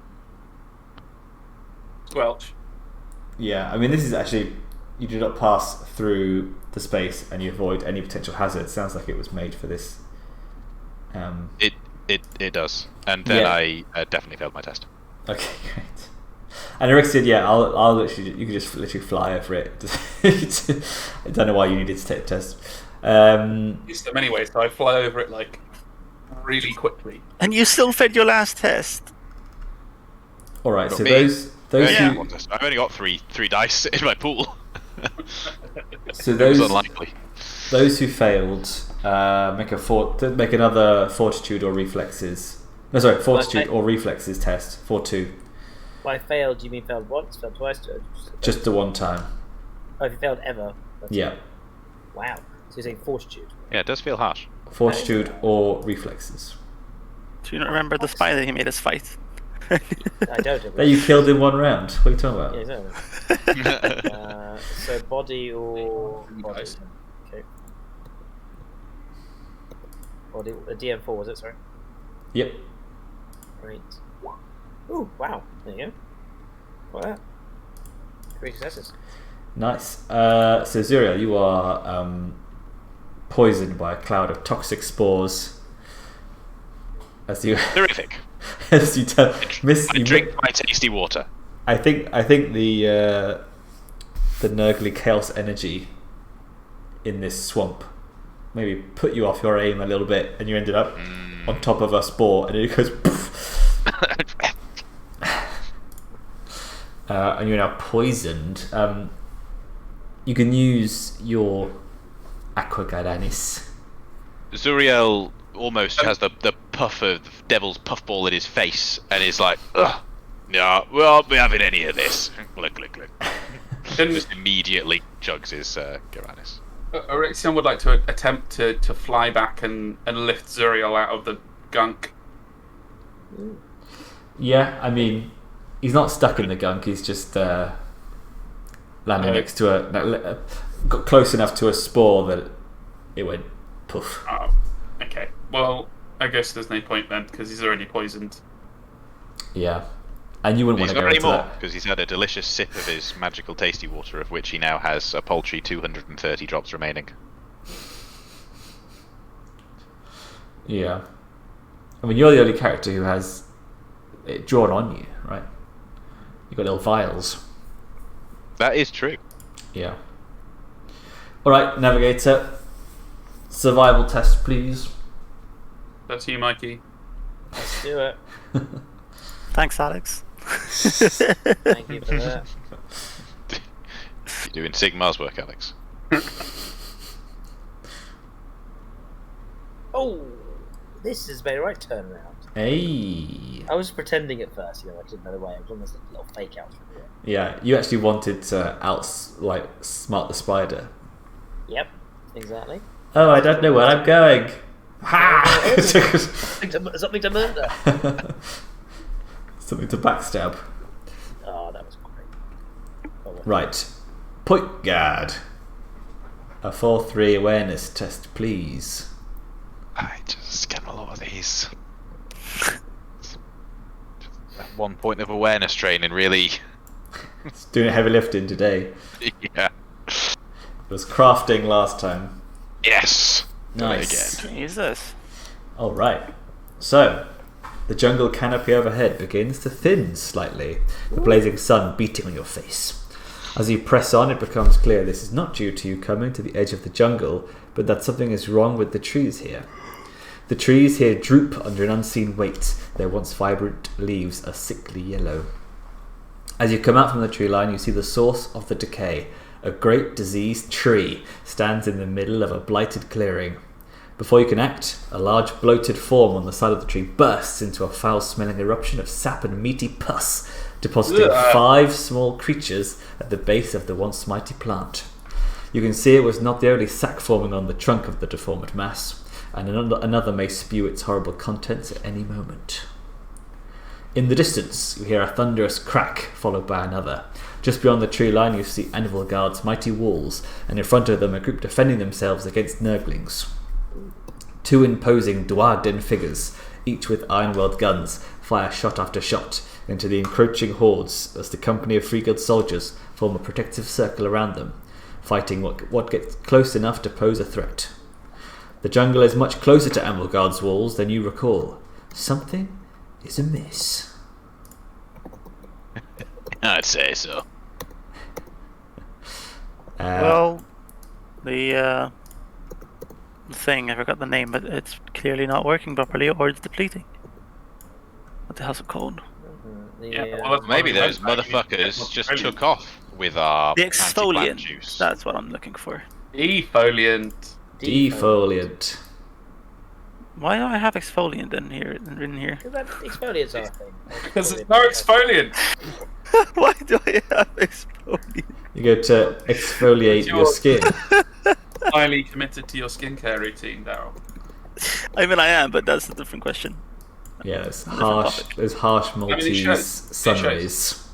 [SPEAKER 5] Squelch.
[SPEAKER 4] Yeah, I mean, this is actually, you do not pass through the space and you avoid any potential hazard. Sounds like it was made for this.
[SPEAKER 1] It does, and then I definitely failed my test.
[SPEAKER 4] Okay, great. And Orixion, I'll literally, you can just literally fly over it. I don't know why you needed to take the test.
[SPEAKER 5] Use them anyway, so I fly over it like really quickly.
[SPEAKER 2] And you still failed your last test.
[SPEAKER 4] All right, so
[SPEAKER 1] Me.
[SPEAKER 4] those
[SPEAKER 1] I've
[SPEAKER 4] who
[SPEAKER 1] only got three dice in my pool.
[SPEAKER 4] so
[SPEAKER 1] It was
[SPEAKER 4] those
[SPEAKER 1] unlikely.
[SPEAKER 4] those who failed make another fortitude or reflexes. No, sorry, fortitude or reflexes test for 2.
[SPEAKER 3] By failed, do you mean failed once, failed twice?
[SPEAKER 4] Just the one time.
[SPEAKER 3] Oh, if you failed ever.
[SPEAKER 4] Yeah.
[SPEAKER 3] Wow. So you're saying fortitude.
[SPEAKER 1] Yeah, it does feel harsh.
[SPEAKER 4] Fortitude or reflexes.
[SPEAKER 2] Do you not remember the spider he made us fight?
[SPEAKER 3] I don't.
[SPEAKER 4] That you killed in 1 round. What are you talking about?
[SPEAKER 3] Yeah, exactly. So body or body. Okay. Body. A DM4 was it? Sorry.
[SPEAKER 4] Yep.
[SPEAKER 3] Great. Ooh, wow. There you go. Got that. 3 successes.
[SPEAKER 4] Nice. So Zuriel, you are poisoned by a cloud of toxic spores. As you
[SPEAKER 1] Terrific.
[SPEAKER 4] as you
[SPEAKER 1] I drink my tasty water.
[SPEAKER 4] I think the Nurgle chaos energy in this swamp maybe put you off your aim a little bit, and you ended up on top of a spore, and it goes poof. And you're now poisoned. You can use your Aquagadanis.
[SPEAKER 1] Zuriel almost has the puff of devil's puffball in his face, and is like, ugh, no, we won't be having any of this. Glug, glug, glug. Just immediately chugs his Garanis.
[SPEAKER 5] Orixion would like to attempt to fly back and lift Zuriel out of the gunk.
[SPEAKER 4] Yeah, I mean, he's not stuck in the gunk. He's just landed next to got close enough to a spore that it went poof.
[SPEAKER 5] Oh, okay. Well, I guess there's no point then, because he's already poisoned.
[SPEAKER 4] Yeah, and you wouldn't want
[SPEAKER 1] He's
[SPEAKER 4] to
[SPEAKER 1] not
[SPEAKER 4] go into
[SPEAKER 1] anymore,
[SPEAKER 4] that.
[SPEAKER 1] because he's had a delicious sip of his magical tasty water, of which he now has a paltry 230 drops remaining.
[SPEAKER 4] Yeah, I mean, you're the only character who has it drawn on you, right? You've got little vials.
[SPEAKER 1] That is true.
[SPEAKER 4] Yeah. All right, Navigator. Survival test, please.
[SPEAKER 5] That's you, Mikey.
[SPEAKER 3] Let's do it.
[SPEAKER 2] Thanks, Alex.
[SPEAKER 3] Thank you for that.
[SPEAKER 1] You're doing Sigmar's work, Alex.
[SPEAKER 3] Oh, this is very right turnaround.
[SPEAKER 4] Hey.
[SPEAKER 3] I was pretending at first, I didn't know the way. I was almost a little fake out from here.
[SPEAKER 4] Yeah, you actually wanted to smart the spider.
[SPEAKER 3] Yep, exactly.
[SPEAKER 4] Oh, I don't know where I'm going. Ha!
[SPEAKER 3] Something to murder.
[SPEAKER 4] Something to backstab.
[SPEAKER 3] Oh, that was great. Oh, well.
[SPEAKER 4] Right. Point guard. A 4-3 awareness test, please.
[SPEAKER 1] I just get a lot of these. That 1 point of awareness training, really.
[SPEAKER 4] It's doing heavy lifting today.
[SPEAKER 1] Yeah.
[SPEAKER 4] It was crafting last time.
[SPEAKER 1] Yes.
[SPEAKER 4] Nice.
[SPEAKER 1] Do it again.
[SPEAKER 2] Jesus.
[SPEAKER 4] Alright. So, the jungle canopy overhead begins to thin slightly, the blazing sun beating on your face. As you press on, it becomes clear this is not due to you coming to the edge of the jungle, but that something is wrong with the trees here. The trees here droop under an unseen weight, their once vibrant leaves are sickly yellow. As you come out from the tree line, you see the source of the decay. A great diseased tree stands in the middle of a blighted clearing. Before you can act, a large bloated form on the side of the tree bursts into a foul-smelling eruption of sap and meaty pus, depositing 5 small creatures at the base of the once mighty plant. You can see it was not the only sac forming on the trunk of the deformed mass, and another may spew its horrible contents at any moment. In the distance, you hear a thunderous crack, followed by another. Just beyond the tree line, you see Anvilgard's mighty walls, and in front of them a group defending themselves against Nurglings. 2 imposing Dwarden figures, each with iron-weld guns, fire shot after shot into the encroaching hordes as the company of Freeguild soldiers form a protective circle around them, fighting what gets close enough to pose a threat. The jungle is much closer to Anvilgard's walls than you recall. Something is amiss.
[SPEAKER 1] I'd say so.
[SPEAKER 2] Well, the thing, I forgot the name, but it's clearly not working properly, or it's depleting. What the hell's it called?
[SPEAKER 1] Maybe those motherfuckers just took off with our
[SPEAKER 2] The
[SPEAKER 1] anti-plant
[SPEAKER 2] exfoliant.
[SPEAKER 1] juice.
[SPEAKER 2] That's what I'm looking for.
[SPEAKER 5] Defoliant.
[SPEAKER 4] Defoliant.
[SPEAKER 2] Why do I have exfoliant in here?
[SPEAKER 3] Because that exfoliates our thing.
[SPEAKER 5] Because it's no exfoliant.
[SPEAKER 2] Why do I have exfoliant?
[SPEAKER 4] You go to exfoliate your skin.
[SPEAKER 5] Highly committed to your skincare routine, Daryl.
[SPEAKER 2] I mean, I am, but that's a different question.
[SPEAKER 4] Yeah, there's harsh Maltese sun
[SPEAKER 5] shows.
[SPEAKER 4] rays.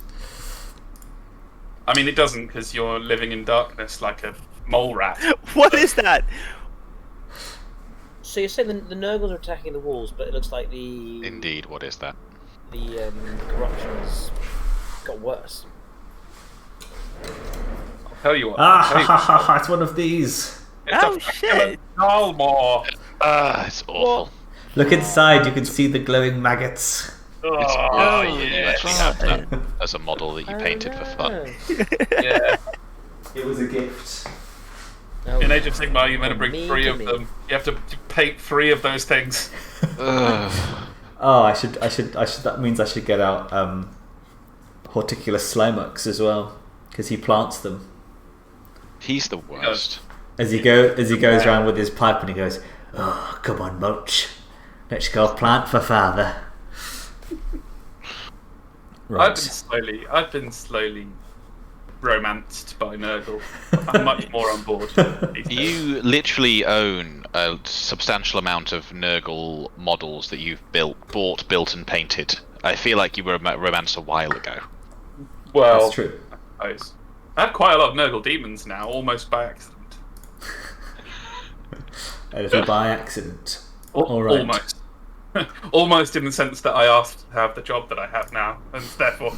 [SPEAKER 5] I mean, it doesn't, because you're living in darkness like a mole rat.
[SPEAKER 2] What is that?
[SPEAKER 3] So you're saying the Nurgles are attacking the walls, but it looks like the
[SPEAKER 1] Indeed, what is that?
[SPEAKER 3] corruption's got worse.
[SPEAKER 5] I'll tell you what.
[SPEAKER 4] It's one of these.
[SPEAKER 2] Oh shit!
[SPEAKER 5] Nalmor.
[SPEAKER 1] It's awful.
[SPEAKER 4] Look inside, you can see the glowing maggots.
[SPEAKER 1] You actually have that as a model that you painted for fun.
[SPEAKER 5] Yeah.
[SPEAKER 4] It was a gift.
[SPEAKER 5] In Age of Sigmar, you're meant to bring 3 of them. You have to paint 3 of those things.
[SPEAKER 4] Oh, I should. That means I should get out Horticulus Slimux as well, because he plants them.
[SPEAKER 1] He's the worst.
[SPEAKER 4] As he goes around with his pipe and he goes, "Oh, come on, Mulch, let's go plant for father." Right.
[SPEAKER 5] I've been slowly romanced by Nurgle. I'm much more on board.
[SPEAKER 1] You literally own a substantial amount of Nurgle models that you've bought, built, and painted. I feel like you were romanced a while ago.
[SPEAKER 5] Well,
[SPEAKER 4] That's true.
[SPEAKER 5] I suppose. I have quite a lot of Nurgle demons now, almost by accident.
[SPEAKER 4] A little by accident. All right.
[SPEAKER 5] Almost. Almost in the sense that I asked to have the job that I have now, and therefore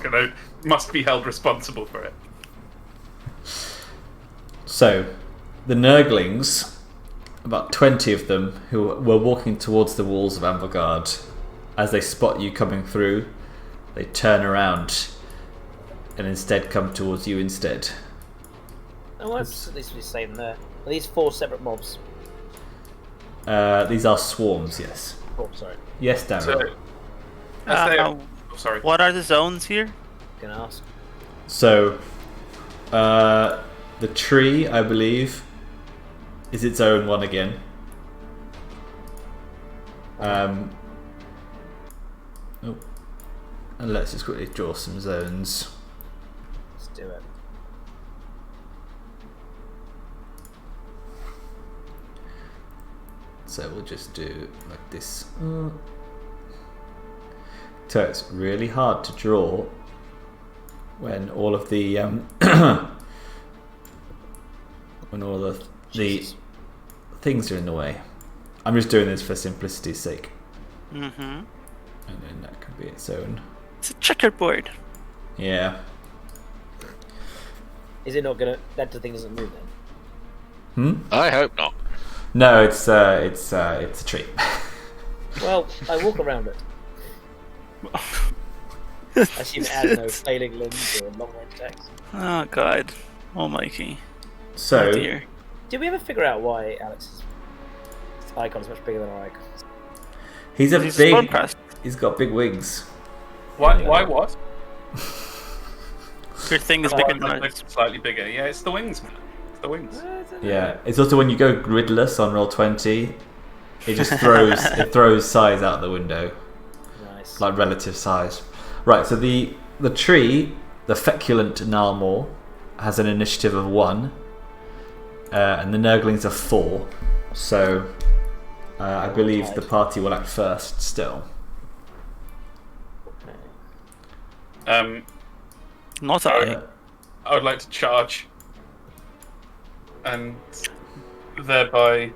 [SPEAKER 5] must be held responsible for it.
[SPEAKER 4] So, the Nurglings, about 20 of them, who were walking towards the walls of Anvilgard, as they spot you coming through, they turn around and instead come towards you instead.
[SPEAKER 3] Oh, that's at least we say them there. Are these 4 separate mobs?
[SPEAKER 4] These are swarms, yes.
[SPEAKER 3] Oh, sorry.
[SPEAKER 4] Yes, Daryl.
[SPEAKER 5] Sorry.
[SPEAKER 2] What are the zones here?
[SPEAKER 3] Can I ask?
[SPEAKER 4] So, the tree, I believe, is its own one again. And let's just quickly draw some zones.
[SPEAKER 3] Let's do it.
[SPEAKER 4] So we'll just do like this. So it's really hard to draw when all of the when all the things are in the way. I'm just doing this for simplicity's sake.
[SPEAKER 2] Mm-hmm.
[SPEAKER 4] And then that can be its own.
[SPEAKER 2] It's a checkerboard.
[SPEAKER 4] Yeah.
[SPEAKER 3] Is it not gonna? That thing doesn't move then.
[SPEAKER 1] I hope not.
[SPEAKER 4] No, it's a tree.
[SPEAKER 3] Well, I walk around it. I assume it has no flailing limbs or long range attacks.
[SPEAKER 2] Oh god. Almighty.
[SPEAKER 4] So,
[SPEAKER 2] Oh dear.
[SPEAKER 3] Did we ever figure out why Alex's icon is much bigger than our icon?
[SPEAKER 4] he's a
[SPEAKER 2] He's
[SPEAKER 4] big.
[SPEAKER 2] Stormcast.
[SPEAKER 4] He's got big wings.
[SPEAKER 5] Why what?
[SPEAKER 2] Your thing is
[SPEAKER 5] Oh,
[SPEAKER 2] bigger
[SPEAKER 5] it
[SPEAKER 2] than
[SPEAKER 5] looks
[SPEAKER 2] ours.
[SPEAKER 5] slightly bigger. Yeah, it's the wings, man. It's the wings.
[SPEAKER 4] Yeah, it's also when you go gridless on roll 20, it just throws size out the window.
[SPEAKER 3] Nice.
[SPEAKER 4] Like relative size. Right, so the tree, the feculent Nalmor, has an initiative of 1, and the Nurglings are 4. So I believe the party will act first still.
[SPEAKER 2] Not I.
[SPEAKER 5] I would like to charge, and thereby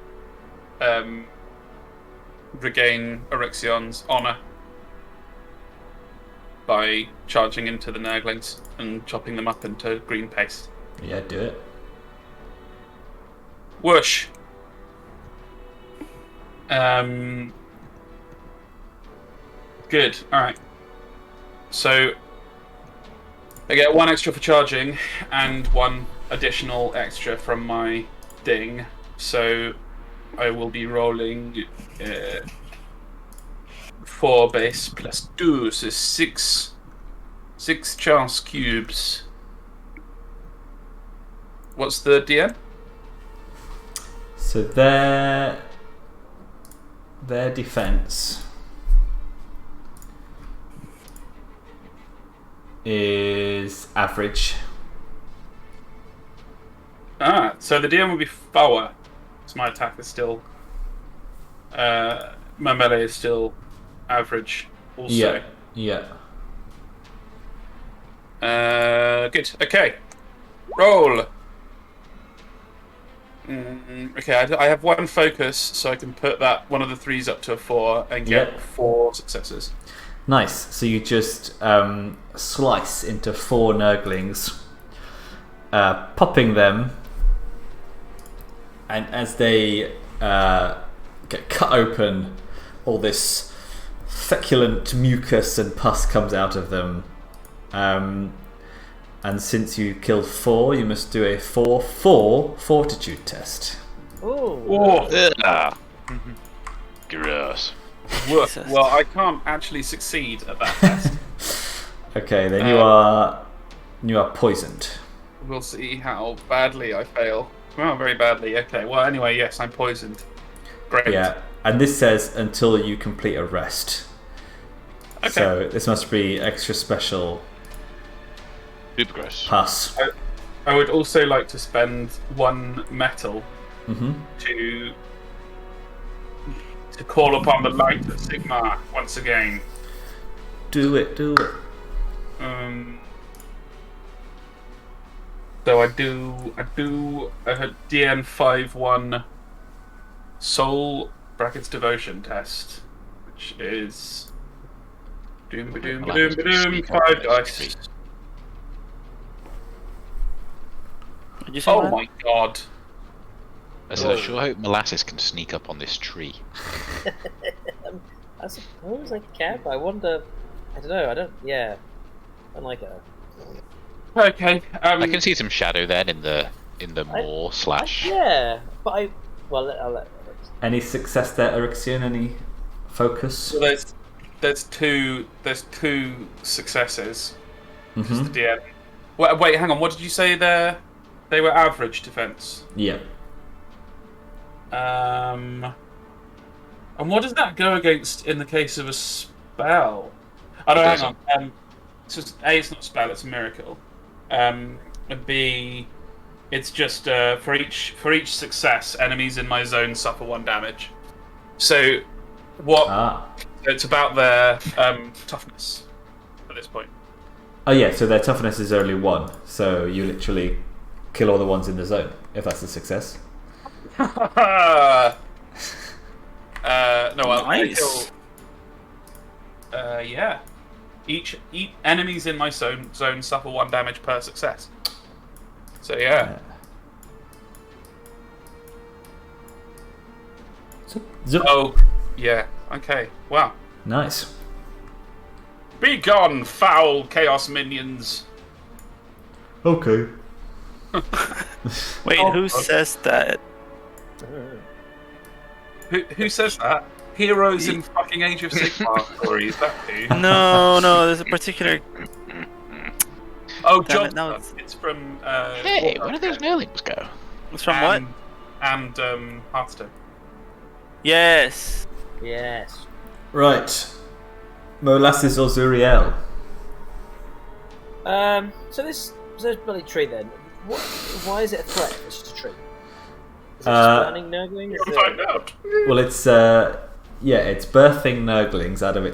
[SPEAKER 5] regain Orixion's honor by charging into the Nurglings and chopping them up into green paste.
[SPEAKER 4] Yeah, do it.
[SPEAKER 5] Whoosh! Good. Alright. So I get 1 extra for charging and 1 additional extra from my ding. So I will be rolling 4 base plus 2, so 6 chance cubes. What's the DM?
[SPEAKER 4] So their defense is average.
[SPEAKER 5] So the DM will be 4. So my attack is still... my melee is still average also.
[SPEAKER 4] Yeah.
[SPEAKER 5] Good. Okay. Roll. Okay, I have 1 focus, so I can put that one of the 3s up to a 4 and get 4 successes.
[SPEAKER 4] Nice. So you just slice into 4 Nurglings, popping them, and as they get cut open, all this feculent mucus and pus comes out of them. And since you killed 4, you must do a 4/4 fortitude test.
[SPEAKER 5] Oh.
[SPEAKER 1] Gross.
[SPEAKER 5] Well, I can't actually succeed at that test.
[SPEAKER 4] Okay, then you are poisoned.
[SPEAKER 5] We'll see how badly I fail. Well, very badly. Okay. Well, anyway, yes, I'm poisoned. Great.
[SPEAKER 4] Yeah, and this says until you complete a rest.
[SPEAKER 5] Okay.
[SPEAKER 4] So this must be extra special.
[SPEAKER 1] Super gross.
[SPEAKER 4] Pass.
[SPEAKER 5] I would also like to spend 1 metal to call upon the light of Sigmar once again.
[SPEAKER 4] Do it.
[SPEAKER 5] So I do a DN 5/1 soul (devotion) test, which is doom 5 dice.
[SPEAKER 2] Did you say
[SPEAKER 5] Oh
[SPEAKER 2] that?
[SPEAKER 5] my god.
[SPEAKER 1] I said, I sure hope Molasses can sneak up on this tree.
[SPEAKER 3] I suppose I can, but I wonder. I don't know. Yeah, I don't like it.
[SPEAKER 5] Okay.
[SPEAKER 1] I can see some shadow then in the moor /
[SPEAKER 3] Yeah, but I'll let.
[SPEAKER 4] Any success there, Orixion? Any focus?
[SPEAKER 5] So there's two successes. Just the DM. Wait, hang on. What did you say there? They were average defense.
[SPEAKER 4] Yeah.
[SPEAKER 5] And what does that go against in the case of a spell? Oh no, hang on. So A, it's not a spell; it's a miracle. And B, it's just for each success, enemies in my zone suffer 1 damage. So what? It's about their toughness at this point.
[SPEAKER 4] Oh yeah, so their toughness is only 1, so you literally kill all the ones in the zone if that's a success.
[SPEAKER 5] No, well,
[SPEAKER 2] nice.
[SPEAKER 5] Yeah. Each enemies in my zone suffer 1 damage per success. So yeah. Oh, yeah. Okay. Wow.
[SPEAKER 4] Nice.
[SPEAKER 5] Be gone, foul chaos minions.
[SPEAKER 4] Okay.
[SPEAKER 2] Wait, who says that?
[SPEAKER 5] Who says that? Heroes in fucking Age of Sigmar stories. That who?
[SPEAKER 2] No, there's a particular.
[SPEAKER 5] Oh,
[SPEAKER 2] Damn
[SPEAKER 5] John.
[SPEAKER 2] it, no,
[SPEAKER 5] It's from.
[SPEAKER 1] Hey, where did those Nurglings go?
[SPEAKER 2] It's from what?
[SPEAKER 5] And Hearthstone.
[SPEAKER 2] Yes.
[SPEAKER 3] Yes.
[SPEAKER 4] Right. Molasses or Zuriel?
[SPEAKER 3] So this bloody tree then. Why is it a threat? It's just a tree. Is it just spawning Nurgling?
[SPEAKER 5] You'll find out.
[SPEAKER 4] Well, it's birthing Nurglings out of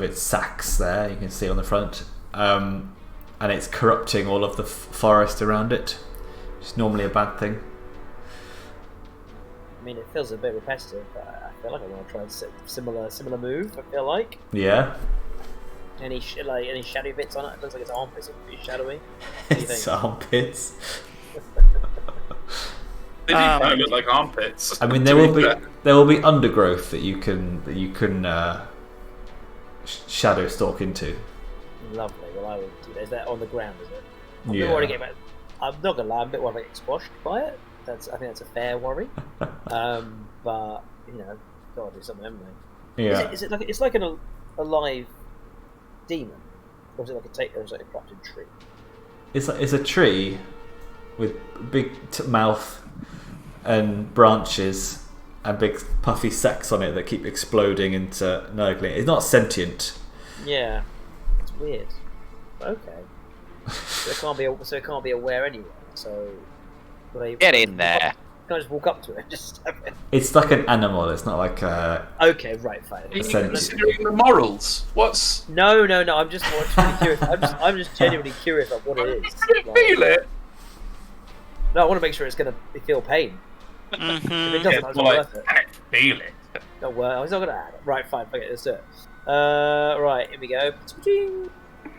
[SPEAKER 4] its sacks there. You can see on the front, and it's corrupting all of the forest around it. Which is normally a bad thing.
[SPEAKER 3] I mean, it feels a bit repetitive, but I feel like I want to try a similar move. I feel like
[SPEAKER 4] Yeah.
[SPEAKER 3] any shadowy bits on it. It looks like its armpits are pretty shadowy. What do you
[SPEAKER 4] It's
[SPEAKER 3] think?
[SPEAKER 4] armpits.
[SPEAKER 5] They do kind of look like armpits.
[SPEAKER 4] I mean, there will be undergrowth that you can shadow stalk into.
[SPEAKER 3] Lovely. Well, I will do that. Is that on the ground? Is it?
[SPEAKER 4] Yeah.
[SPEAKER 3] I'm not gonna lie. I'm a bit worried about getting squashed by it. I think that's a fair worry. But you know, gotta do something, haven't they?
[SPEAKER 4] Yeah.
[SPEAKER 3] Is it like it's like a live demon, or is it like or is it a corrupted tree?
[SPEAKER 4] It's a tree with big mouth and branches and big puffy sacs on it that keep exploding into Nurgle. It's not sentient.
[SPEAKER 3] Yeah, it's weird. Okay. So it can't be aware anyway. So
[SPEAKER 1] Get in there.
[SPEAKER 3] Can I just walk up to it and just stab it?
[SPEAKER 4] It's like an animal. It's not like a.
[SPEAKER 3] Okay, right, fine.
[SPEAKER 5] Are you
[SPEAKER 4] Sentient.
[SPEAKER 5] considering the morals? What's...
[SPEAKER 3] No. I'm just really curious. I'm just genuinely curious about what it is.
[SPEAKER 5] I can feel it.
[SPEAKER 3] No, I want to make sure it's going to feel pain. If it doesn't,
[SPEAKER 5] Yeah,
[SPEAKER 3] it's not
[SPEAKER 5] well, I
[SPEAKER 3] worth it.
[SPEAKER 5] can feel it.
[SPEAKER 3] Don't worry, it's not going to add. Right, fine. Okay, let's do it. Right, here we go.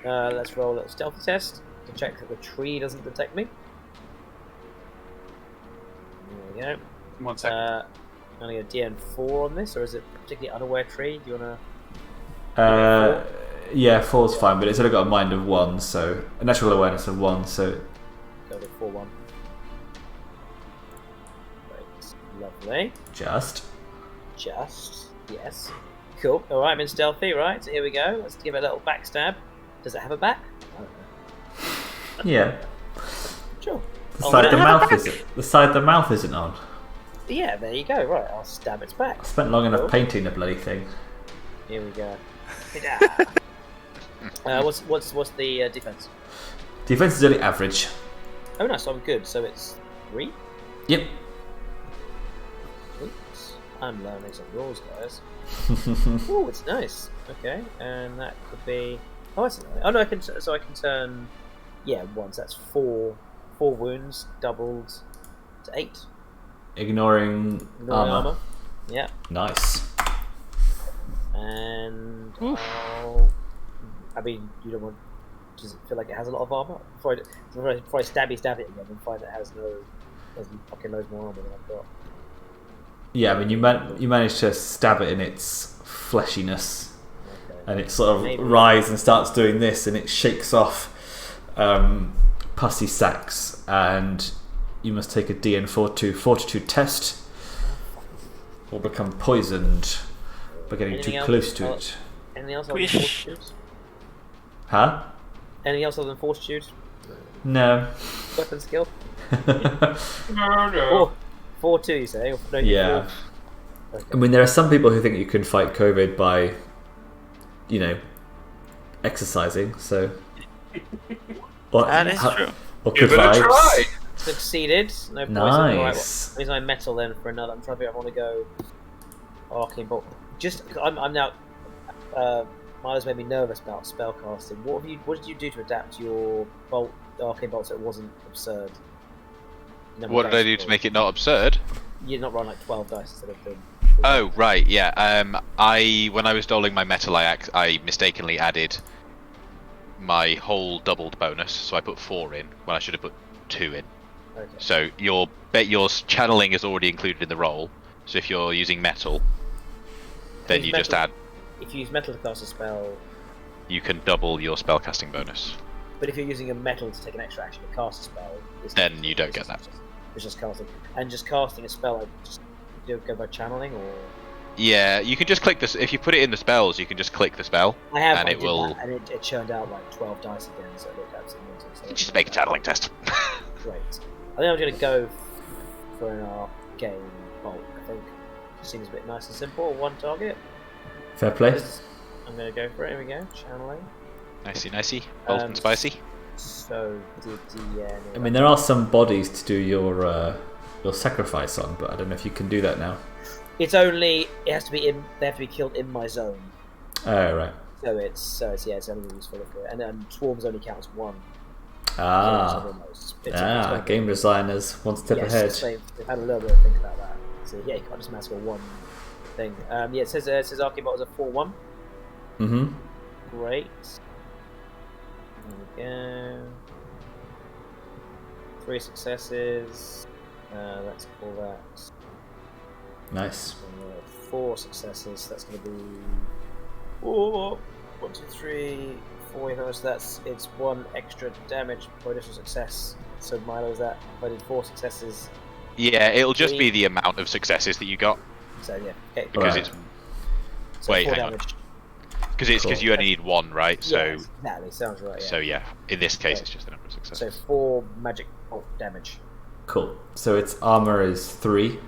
[SPEAKER 3] Let's roll a little stealth test to check that the tree doesn't detect me. There we go.
[SPEAKER 5] 1 second.
[SPEAKER 3] I'm going to go DN4 on this, or is it particularly unaware tree? Do you want
[SPEAKER 4] Yeah, 4's fine, but it's only got a mind of 1, so a natural awareness of 1. So
[SPEAKER 3] to go to 4-1? Right, lovely.
[SPEAKER 4] just.
[SPEAKER 3] Yes. Cool. All right, I'm in stealthy. Right, so here we go. Let's give it a little backstab. Does it have a back? I don't know.
[SPEAKER 4] Yeah.
[SPEAKER 3] Sure.
[SPEAKER 4] The
[SPEAKER 3] Oh,
[SPEAKER 4] side
[SPEAKER 3] will
[SPEAKER 4] the
[SPEAKER 3] it have a
[SPEAKER 4] mouth
[SPEAKER 3] back?
[SPEAKER 4] isn't. The side the mouth isn't on.
[SPEAKER 3] Yeah, there you go. Right, I'll stab its back.
[SPEAKER 4] I spent long enough
[SPEAKER 3] Cool.
[SPEAKER 4] painting the bloody thing.
[SPEAKER 3] Here we go. What's the defense?
[SPEAKER 4] Defense is only average.
[SPEAKER 3] Oh, nice. So I'm good. So it's 3.
[SPEAKER 4] Yep.
[SPEAKER 3] Oops. I'm learning some rules, guys. Oh, it's nice. Okay, and that could be. Oh, that's nice. Oh no, I can. So I can turn. Yeah, once. That's 4 wounds doubled to 8.
[SPEAKER 4] Ignoring armor.
[SPEAKER 3] Yeah,
[SPEAKER 4] Nice.
[SPEAKER 3] and I mean, you don't want. Does it feel like it has a lot of armor? Before I stab it again and find it has fucking loads more armor than I've got.
[SPEAKER 4] Yeah, I mean, you managed to stab it in its fleshiness,
[SPEAKER 3] Okay.
[SPEAKER 4] and it sort of
[SPEAKER 3] Maybe.
[SPEAKER 4] writhes and starts doing this, and it shakes off pussy sacks, and you must take a DN4 fortitude test, or become poisoned by getting
[SPEAKER 3] Anything
[SPEAKER 4] too
[SPEAKER 3] else?
[SPEAKER 4] close to it.
[SPEAKER 3] Anything else other than
[SPEAKER 2] Squish.
[SPEAKER 3] fortitude?
[SPEAKER 4] Huh?
[SPEAKER 3] Anything else other than fortitude?
[SPEAKER 4] No.
[SPEAKER 3] Weapon skill?
[SPEAKER 5] No.
[SPEAKER 3] 4-2, you say? Or, no,
[SPEAKER 4] Yeah.
[SPEAKER 3] 4. Okay.
[SPEAKER 4] I mean, there are some people who think you can fight COVID by, exercising. So, or,
[SPEAKER 2] That is true.
[SPEAKER 4] Or
[SPEAKER 5] Give
[SPEAKER 4] good
[SPEAKER 5] it a
[SPEAKER 4] vibes.
[SPEAKER 5] try.
[SPEAKER 3] Succeeded. No poison.
[SPEAKER 4] Nice.
[SPEAKER 3] Alright, what is my metal then for another? I'm trying to figure out if I want to go arcane bolt. Just, I'm now. Milo's made me nervous about spellcasting. What did you do to adapt your arcane bolt so it wasn't absurd?
[SPEAKER 1] What did I do to make it not absurd?
[SPEAKER 3] You're not rolling like 12 dice instead of the.
[SPEAKER 1] Oh right, yeah. When I was doling my metal, I mistakenly added my whole doubled bonus, so I put 4 in when I should have put 2 in.
[SPEAKER 3] Okay.
[SPEAKER 1] So your channeling is already included in the roll. So if you're using metal, then
[SPEAKER 3] Use
[SPEAKER 1] you just
[SPEAKER 3] metal.
[SPEAKER 1] add.
[SPEAKER 3] If you use metal to cast a spell,
[SPEAKER 1] You can double your spellcasting bonus.
[SPEAKER 3] but if you're using a metal to take an extra action to cast a spell,
[SPEAKER 1] Then you don't get that.
[SPEAKER 3] It's just casting. And just casting a spell, like, just go by channeling, or
[SPEAKER 1] Yeah, you can just click this. If you put it in the spells, you can just click the spell.
[SPEAKER 3] I have,
[SPEAKER 1] And
[SPEAKER 3] I
[SPEAKER 1] it
[SPEAKER 3] did
[SPEAKER 1] will-
[SPEAKER 3] that, and it churned out like 12 dice again, so it looked absolutely mental. So
[SPEAKER 1] Just make a channeling test.
[SPEAKER 3] Great. I think I'm going to go for an arcane bolt. I think it seems a bit nice and simple. 1 target.
[SPEAKER 4] Fair play.
[SPEAKER 3] I'm going to go for it. Here we go. Channeling.
[SPEAKER 1] Nicey, bold and spicy.
[SPEAKER 3] So
[SPEAKER 4] I mean, there are some bodies to do your sacrifice on, but I don't know if you can do that now.
[SPEAKER 3] it's only it has to be in. They have to be killed in my zone.
[SPEAKER 4] Oh, right.
[SPEAKER 3] So it's only useful if and then swarms only counts one.
[SPEAKER 4] Game designers one step ahead.
[SPEAKER 3] They've had a little bit of think about that. So yeah, you can't just massacre one thing. It says Archibald is a 4-1.
[SPEAKER 4] Mm-hmm.
[SPEAKER 3] Great. There we go. 3 successes. Let's call that.
[SPEAKER 4] Nice.
[SPEAKER 3] 4 successes. That's going to be 1, 2, 3, 4. So it's 1 extra damage per additional success. So Milo, is that? If I did 4 successes.
[SPEAKER 1] Yeah, it'll just be the amount of successes that you got.
[SPEAKER 3] So yeah, okay.
[SPEAKER 1] Because it's.
[SPEAKER 3] So
[SPEAKER 1] wait,
[SPEAKER 3] 4
[SPEAKER 1] hang
[SPEAKER 3] damage.
[SPEAKER 1] on. Because you only need 1, right? So.
[SPEAKER 3] Yeah, exactly. Sounds right. Yeah.
[SPEAKER 1] So yeah, in this case, it's just the number of successes.
[SPEAKER 3] So 4 magic bolt damage.
[SPEAKER 4] Cool. So its armor is 3.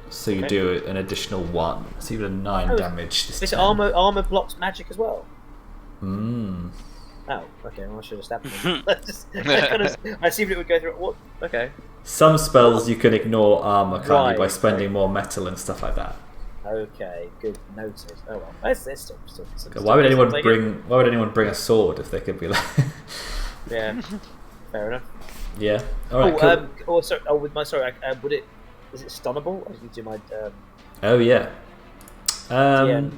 [SPEAKER 4] So you do an additional 1. So you have 9 damage.
[SPEAKER 3] This armor blocks magic as well.
[SPEAKER 4] Hmm.
[SPEAKER 3] Oh, okay. Well, I should have stabbed him. I assumed it would go through. What? Okay.
[SPEAKER 4] Some spells you can ignore armor, can't you, by spending more metal and stuff like that.
[SPEAKER 3] Okay, good noted. Oh well, it's still
[SPEAKER 4] Why would anyone bring a sword if they could be like?
[SPEAKER 3] Yeah, fair enough.
[SPEAKER 4] Yeah. All right. Cool.
[SPEAKER 3] Is it stunnable? I need to do my.
[SPEAKER 4] Oh yeah.
[SPEAKER 3] DN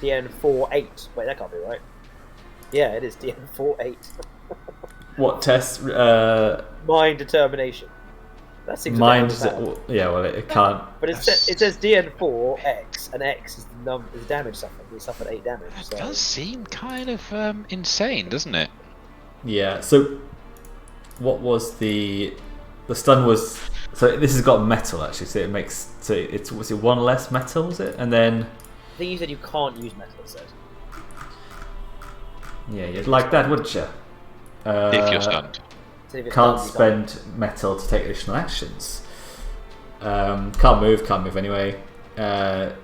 [SPEAKER 3] 4-8. Wait, that can't be right. Yeah, it is DN 4-8.
[SPEAKER 4] What test?
[SPEAKER 3] Mind determination. That seems
[SPEAKER 4] yeah, well, it can't.
[SPEAKER 3] But it says DN4 X, and X is the damage suffered. We suffered 8 damage. So.
[SPEAKER 1] It does seem kind of insane, doesn't it?
[SPEAKER 4] Yeah. So, what was the stun was? So this has got metal actually. So it makes was it 1 less metal? Was it? And then.
[SPEAKER 3] I think you said you can't use metal. It says.
[SPEAKER 4] Yeah, you'd like that, wouldn't you?
[SPEAKER 1] If you're stunned.
[SPEAKER 4] Can't spend metal to take additional actions. Can't move anyway.
[SPEAKER 3] Armor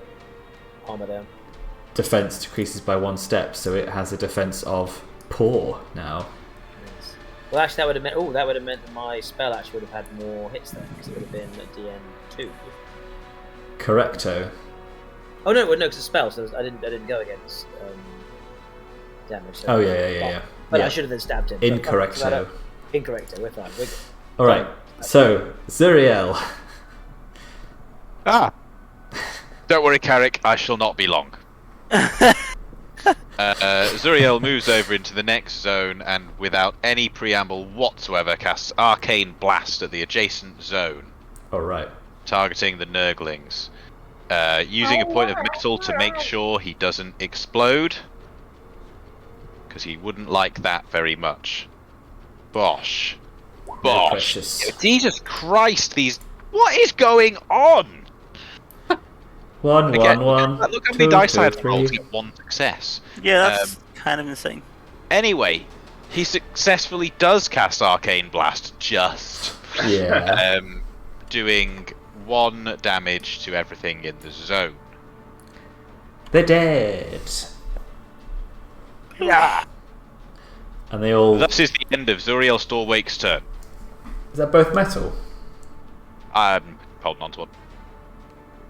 [SPEAKER 3] down.
[SPEAKER 4] Defense decreases by 1 step, so it has a defense of poor now.
[SPEAKER 3] Yes. Well, actually, that would have meant that my spell actually would have had more hits then, because it would have been a DN2.
[SPEAKER 4] Correcto.
[SPEAKER 3] Oh no, because it's a spell, so I didn't go against damage. So
[SPEAKER 4] yeah.
[SPEAKER 3] But I should have then stabbed him.
[SPEAKER 4] Incorrecto.
[SPEAKER 3] Incorrecto, we're fine.
[SPEAKER 4] All right. So Zuriel.
[SPEAKER 1] Don't worry, Carrich. I shall not be long. Zuriel moves over into the next zone and, without any preamble whatsoever, casts Arcane Blast at the adjacent zone.
[SPEAKER 4] All right.
[SPEAKER 1] Targeting the Nurglings. Using a point of metal to make sure he doesn't explode. Because he wouldn't like that very much. Bosh. Jesus Christ, what is going on?
[SPEAKER 4] 1,
[SPEAKER 1] Again,
[SPEAKER 4] 1, 1.
[SPEAKER 1] Look how many dice I had to roll to get 1 success.
[SPEAKER 2] Yeah, that's kind of insane.
[SPEAKER 1] Anyway, he successfully does cast Arcane Blast, doing 1 damage to everything in the zone.
[SPEAKER 4] They're dead.
[SPEAKER 1] Yeah.
[SPEAKER 4] And they all.
[SPEAKER 1] This is the end of Zuriel Stormwake's turn.
[SPEAKER 4] Is that both metal?
[SPEAKER 1] I'm holding on to 1.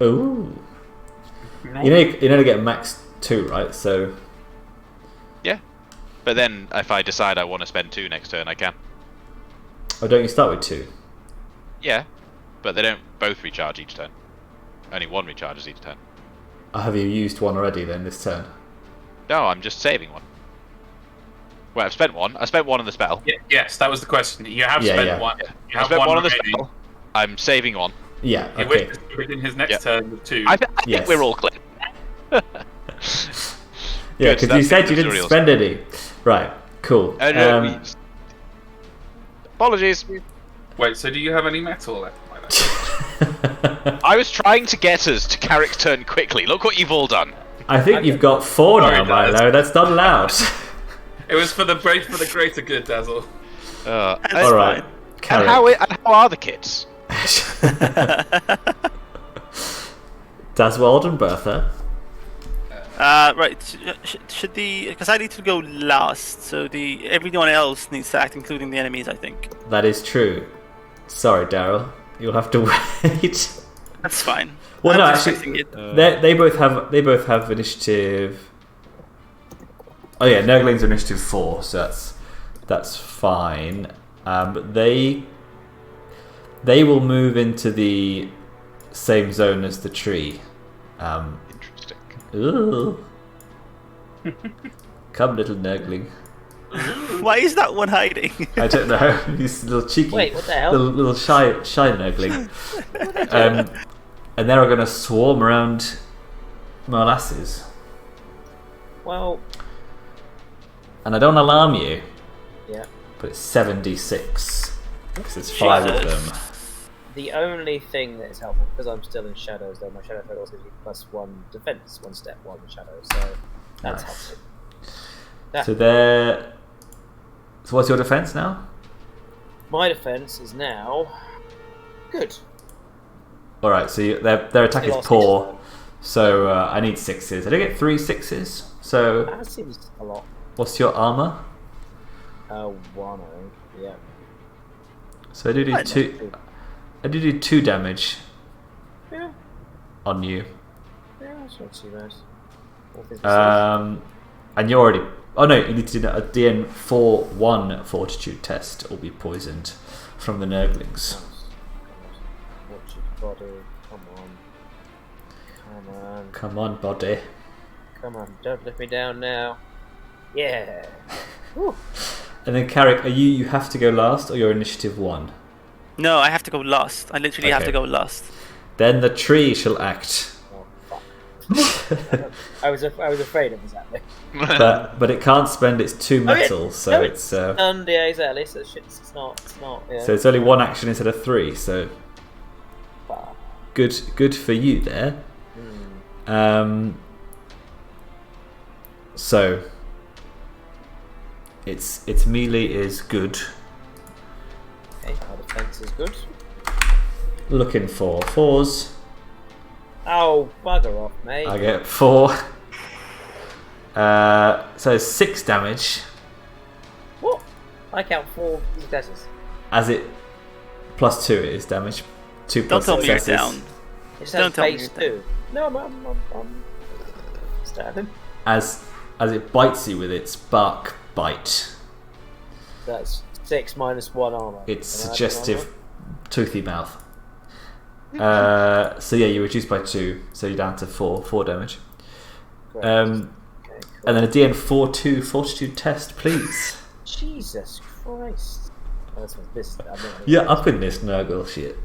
[SPEAKER 4] Ooh. You know to get max 2, right? So.
[SPEAKER 1] Yeah. But then, if I decide I want to spend 2 next turn, I can.
[SPEAKER 4] Oh, don't you start with 2?
[SPEAKER 1] Yeah. But they don't both recharge each turn. Only 1 recharges each turn.
[SPEAKER 4] Have you used 1 already then this turn?
[SPEAKER 1] No, I'm just saving 1. Well, I've spent 1. I spent 1 on the spell.
[SPEAKER 5] Yes, that was the question. You have spent 1. You
[SPEAKER 1] I
[SPEAKER 5] have
[SPEAKER 1] spent 1 on the
[SPEAKER 5] remaining.
[SPEAKER 1] spell. I'm saving 1.
[SPEAKER 4] Yeah, okay.
[SPEAKER 5] Within his next turn with 2.
[SPEAKER 1] I think we're all clear.
[SPEAKER 4] Yeah, because you said you didn't spend any. Right, cool.
[SPEAKER 1] Apologies.
[SPEAKER 5] Wait, so do you have any metal left?
[SPEAKER 1] I was trying to get us to Carrick's turn quickly. Look what you've all done.
[SPEAKER 4] I think you've got 4 now, Milo. That's not allowed.
[SPEAKER 5] It was for the greater good, Dazzle.
[SPEAKER 4] All right.
[SPEAKER 1] And how are the kids?
[SPEAKER 4] Dazwald and Bertha.
[SPEAKER 2] Right. Should because I need to go last, so everyone else needs to act, including the enemies, I think.
[SPEAKER 4] That is true. Sorry, Daryl. You'll have to wait.
[SPEAKER 2] That's fine.
[SPEAKER 4] Well, no, actually, they both have initiative. Oh yeah, Nurglings are initiative 4, so that's fine. But they will move into the same zone as the tree.
[SPEAKER 1] Interesting.
[SPEAKER 4] Ooh. Come, little Nurgling.
[SPEAKER 2] Why is that one hiding?
[SPEAKER 4] I don't know. He's a little cheeky.
[SPEAKER 3] Wait, what the hell?
[SPEAKER 4] Little shy Nurgling. And they're going to swarm around Molasses.
[SPEAKER 3] Well,
[SPEAKER 4] And I don't alarm you,
[SPEAKER 3] yeah.
[SPEAKER 4] but it's 7d6 because it's 5 of them.
[SPEAKER 3] The only thing that is helpful, because I'm still in shadows, though my shadow effect also gives me +1 defense, 1 step, 1 shadow, so that's
[SPEAKER 4] Nice.
[SPEAKER 3] helpful.
[SPEAKER 4] So what's your defense now?
[SPEAKER 3] My defense is now good.
[SPEAKER 4] All right, so their attack
[SPEAKER 3] They
[SPEAKER 4] is
[SPEAKER 3] lost
[SPEAKER 4] poor,
[SPEAKER 3] each
[SPEAKER 4] so I need 6s. I don't get 3 6s. So
[SPEAKER 3] That seems a lot.
[SPEAKER 4] what's your armor?
[SPEAKER 3] 1, I think. Yeah.
[SPEAKER 4] So I do
[SPEAKER 2] Right.
[SPEAKER 4] 2. I do 2 damage
[SPEAKER 3] Yeah.
[SPEAKER 4] on you.
[SPEAKER 3] Yeah, that's not too bad. All things considered.
[SPEAKER 4] And you're already. Oh no, you need to do a DN4-1 fortitude test or be poisoned from the Nurglings.
[SPEAKER 3] Nice. Watch your body. Come on. Come on.
[SPEAKER 4] Come on, body.
[SPEAKER 3] Come on. Don't let me down now. Yeah. Woo.
[SPEAKER 4] And then Carrich, you have to go last, or you're initiative 1.
[SPEAKER 2] No, I have to go last. I literally have
[SPEAKER 4] Okay.
[SPEAKER 2] to go last.
[SPEAKER 4] Then the tree shall act.
[SPEAKER 3] Oh, fuck. I was afraid of exactly.
[SPEAKER 4] but it can't spend its 2 metal, so
[SPEAKER 3] no,
[SPEAKER 4] it's
[SPEAKER 3] Yeah, exactly. So it's not. Yeah.
[SPEAKER 4] so it's only 1 action instead of 3. So
[SPEAKER 3] Fuck.
[SPEAKER 4] good for you there. So its melee is good.
[SPEAKER 3] Okay, our defense is good.
[SPEAKER 4] Looking for 4s.
[SPEAKER 3] Oh, bugger off, mate.
[SPEAKER 4] I get 4. So 6 damage
[SPEAKER 3] What? I count 4 successes.
[SPEAKER 4] as it +2 it is damage. 2
[SPEAKER 2] Don't
[SPEAKER 4] plus
[SPEAKER 2] tell me you're
[SPEAKER 4] successes.
[SPEAKER 2] down.
[SPEAKER 3] It just
[SPEAKER 2] Don't
[SPEAKER 3] has
[SPEAKER 2] tell me
[SPEAKER 3] base
[SPEAKER 2] you're
[SPEAKER 3] 2. No, I'm stabbing.
[SPEAKER 4] As it bites you with its bark bite.
[SPEAKER 3] That's 6 minus 1 armor.
[SPEAKER 4] It's
[SPEAKER 3] Can I add
[SPEAKER 4] suggestive
[SPEAKER 3] armor?
[SPEAKER 4] toothy mouth. So yeah, you reduce by 2, so you're down to 4 damage.
[SPEAKER 3] Great.
[SPEAKER 4] Um,
[SPEAKER 3] Okay, cool.
[SPEAKER 4] and then a DN4-2 fortitude test, please.
[SPEAKER 3] Jesus Christ. Oh, this.
[SPEAKER 4] You're up in this Nurgle shit.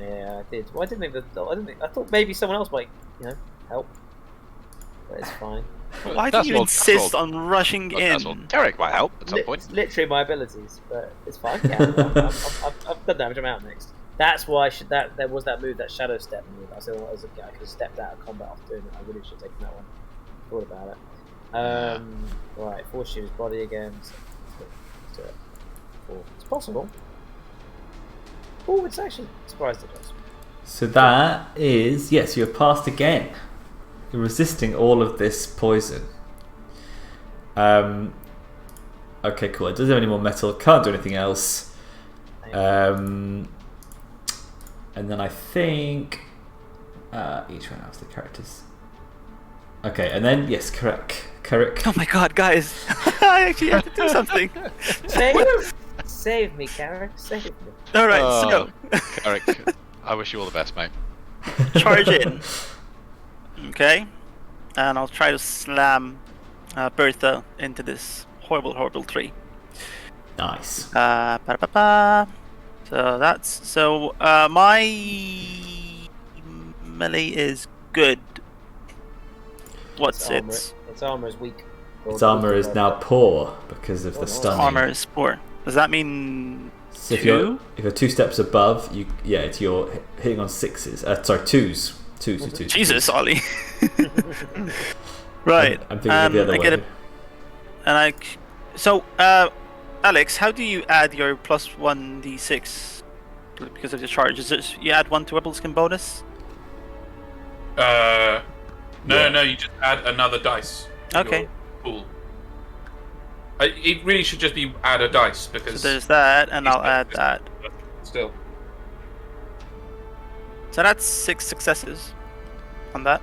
[SPEAKER 3] Yeah, I did. Well, I didn't think I thought maybe someone else might, help. But it's fine.
[SPEAKER 2] Why do you insist on rushing in?
[SPEAKER 1] Carrich might help at some point.
[SPEAKER 3] It's literally my abilities, but it's fine. Yeah, I've done damage. I'm out next. That's why there was that move, that shadow step move. I said, I could have stepped out of combat after doing it. I really should have taken that one. Thought about it. Right, 4 shoes, body again. So, 4. It's possible. Oh, it's actually surprised it does.
[SPEAKER 4] So that is, yes, you have passed again. You're resisting all of this poison. Okay, cool. It doesn't have any more metal. Can't do anything else. And then I think each one has the characters. Okay, and then yes, Carrich.
[SPEAKER 2] Oh my god, guys! I actually have to do something.
[SPEAKER 3] Save me, Carrich. Save me.
[SPEAKER 2] All right, so
[SPEAKER 1] Carrich, I wish you all the best, mate.
[SPEAKER 2] charge in. Okay, and I'll try to slam Bertha into this horrible tree.
[SPEAKER 4] Nice.
[SPEAKER 2] So my melee is good. What's its
[SPEAKER 3] armor is weak.
[SPEAKER 4] Its armor is now poor because of the
[SPEAKER 3] nice.
[SPEAKER 4] stunning.
[SPEAKER 2] armor is 4? Does that mean
[SPEAKER 4] So if
[SPEAKER 2] 2?
[SPEAKER 4] you're 2 steps above, you're hitting on 6s. Sorry, 2s. 2s.
[SPEAKER 2] Jesus, Ollie. Right.
[SPEAKER 4] I'm thinking of the other
[SPEAKER 2] I get
[SPEAKER 4] way.
[SPEAKER 2] So, Alex, how do you add your +1d6 because of the charge? Is it you add 1 to rebel skin bonus?
[SPEAKER 5] No, you just add another dice. to
[SPEAKER 2] Okay.
[SPEAKER 5] your Pool. It really should just be add a dice because.
[SPEAKER 2] So there's that, and I'll add that.
[SPEAKER 5] Still.
[SPEAKER 2] So that's 6 successes on that.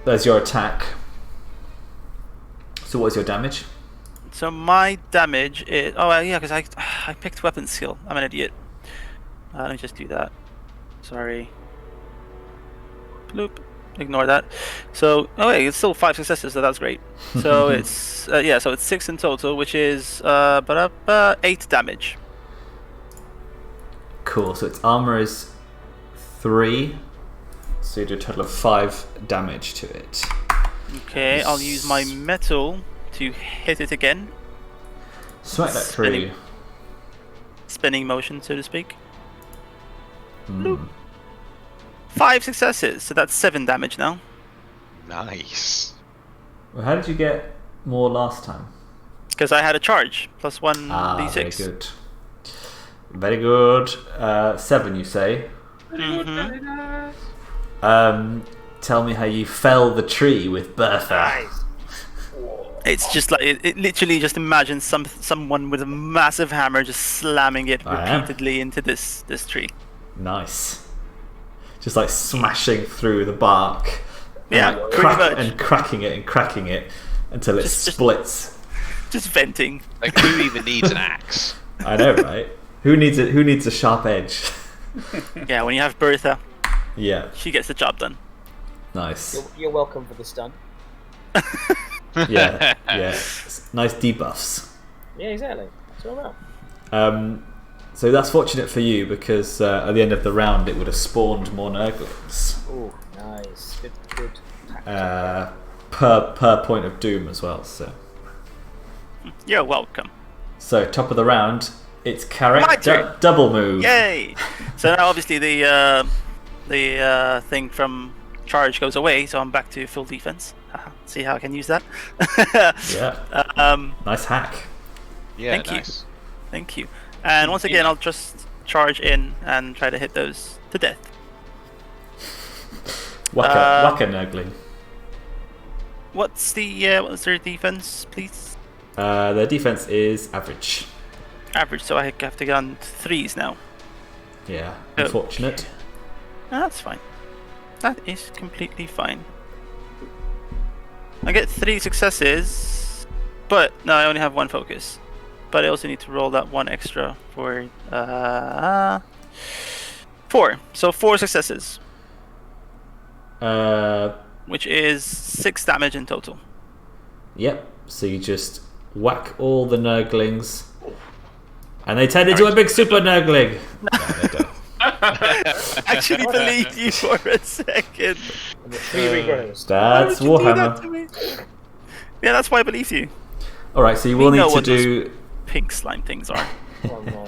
[SPEAKER 4] There's your attack. So what's your damage?
[SPEAKER 2] So my damage is... Oh, yeah, because I picked weapon skill. I'm an idiot. Let me just do that. Sorry. Bloop. Ignore that. So, oh wait, it's still 5 successes, so that's great. So it's so it's 6 in total, which is 8 damage.
[SPEAKER 4] Cool. So its armor is 3, so you do a total of 5 damage to it.
[SPEAKER 2] Okay, I'll use my metal to hit it again.
[SPEAKER 4] Smack that through.
[SPEAKER 2] Spinning motion, so to speak.
[SPEAKER 4] Mm.
[SPEAKER 2] 5 successes, so that's 7 damage now.
[SPEAKER 1] Nice.
[SPEAKER 4] Well, how did you get more last time?
[SPEAKER 2] Because I had a charge, plus 1 d6.
[SPEAKER 4] Very good. Very good. 7, you say?
[SPEAKER 2] Mm-hmm.
[SPEAKER 4] Tell me how you fell the tree with Bertha.
[SPEAKER 2] It's just like it literally just imagines someone with a massive hammer just slamming it repeatedly into this tree.
[SPEAKER 4] Nice. Just like smashing through the bark.
[SPEAKER 2] Yeah,
[SPEAKER 4] and
[SPEAKER 2] pretty much.
[SPEAKER 4] And cracking it until it splits.
[SPEAKER 2] Just venting.
[SPEAKER 1] Like, who even needs an axe?
[SPEAKER 4] I know, right? Who needs a sharp edge?
[SPEAKER 2] Yeah, when you have Bertha,
[SPEAKER 4] Yeah.
[SPEAKER 2] she gets the job done.
[SPEAKER 4] Nice.
[SPEAKER 3] You're welcome for the stun.
[SPEAKER 4] Yeah. Nice debuffs.
[SPEAKER 3] Yeah, exactly. That's all about.
[SPEAKER 4] So that's fortunate for you because at the end of the round it would have spawned more Nurglings.
[SPEAKER 3] Oh, nice. Good.
[SPEAKER 4] Per point of doom as well. So.
[SPEAKER 2] You're welcome.
[SPEAKER 4] So top of the round, it's Carrich.
[SPEAKER 2] My turn.
[SPEAKER 4] Double move.
[SPEAKER 2] Yay! So now obviously the thing from charge goes away, so I'm back to full defense. See how I can use that?
[SPEAKER 4] Yeah. Nice hack.
[SPEAKER 1] Yeah,
[SPEAKER 2] Thank you.
[SPEAKER 1] nice.
[SPEAKER 2] Thank you. And once again, I'll just charge in and try to hit those to death.
[SPEAKER 4] Whack a Nurgling.
[SPEAKER 2] What's their defense, please?
[SPEAKER 4] Their defense is average.
[SPEAKER 2] Average, so I have to get on 3s now.
[SPEAKER 4] Yeah,
[SPEAKER 2] Oh.
[SPEAKER 4] unfortunate.
[SPEAKER 2] No, that's fine. That is completely fine. I get 3 successes, but no, I only have 1 focus. But I also need to roll that 1 extra for 4. So 4 successes, which is 6 damage in total.
[SPEAKER 4] Yep. So you just whack all the Nurglings, and they turn into a big super Nurgling. No, they don't.
[SPEAKER 2] I actually believed you for a second.
[SPEAKER 3] And the tree regrows.
[SPEAKER 4] That's
[SPEAKER 2] Why would you do
[SPEAKER 4] Warhammer.
[SPEAKER 2] that to me? Yeah, that's why I believed you.
[SPEAKER 4] All right, so you
[SPEAKER 2] We
[SPEAKER 4] will
[SPEAKER 2] know
[SPEAKER 4] need to
[SPEAKER 2] what those
[SPEAKER 4] do.
[SPEAKER 2] pink slime things are.
[SPEAKER 3] Oh,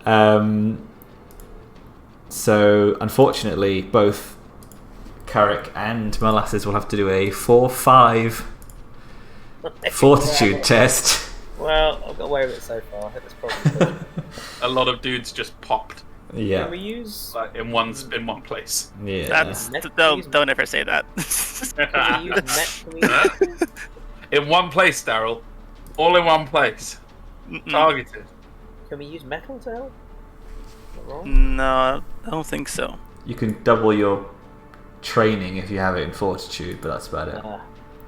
[SPEAKER 3] no.
[SPEAKER 4] So unfortunately, both Carrich and Molasses will have to do a 4-5 fortitude test.
[SPEAKER 3] Well, I've got away with it so far. I think that's probably good.
[SPEAKER 5] A lot of dudes just popped
[SPEAKER 4] Yeah.
[SPEAKER 3] Can we use...
[SPEAKER 5] like, in one place.
[SPEAKER 4] Yeah.
[SPEAKER 2] That's don't ever say that.
[SPEAKER 3] Can we use net? Can we use...
[SPEAKER 5] In one place, Daryl. All in one place. Targeted.
[SPEAKER 3] Can we use metal to help? Not wrong?
[SPEAKER 2] No, I don't think so.
[SPEAKER 4] You can double your training if you have it in fortitude, but that's about it.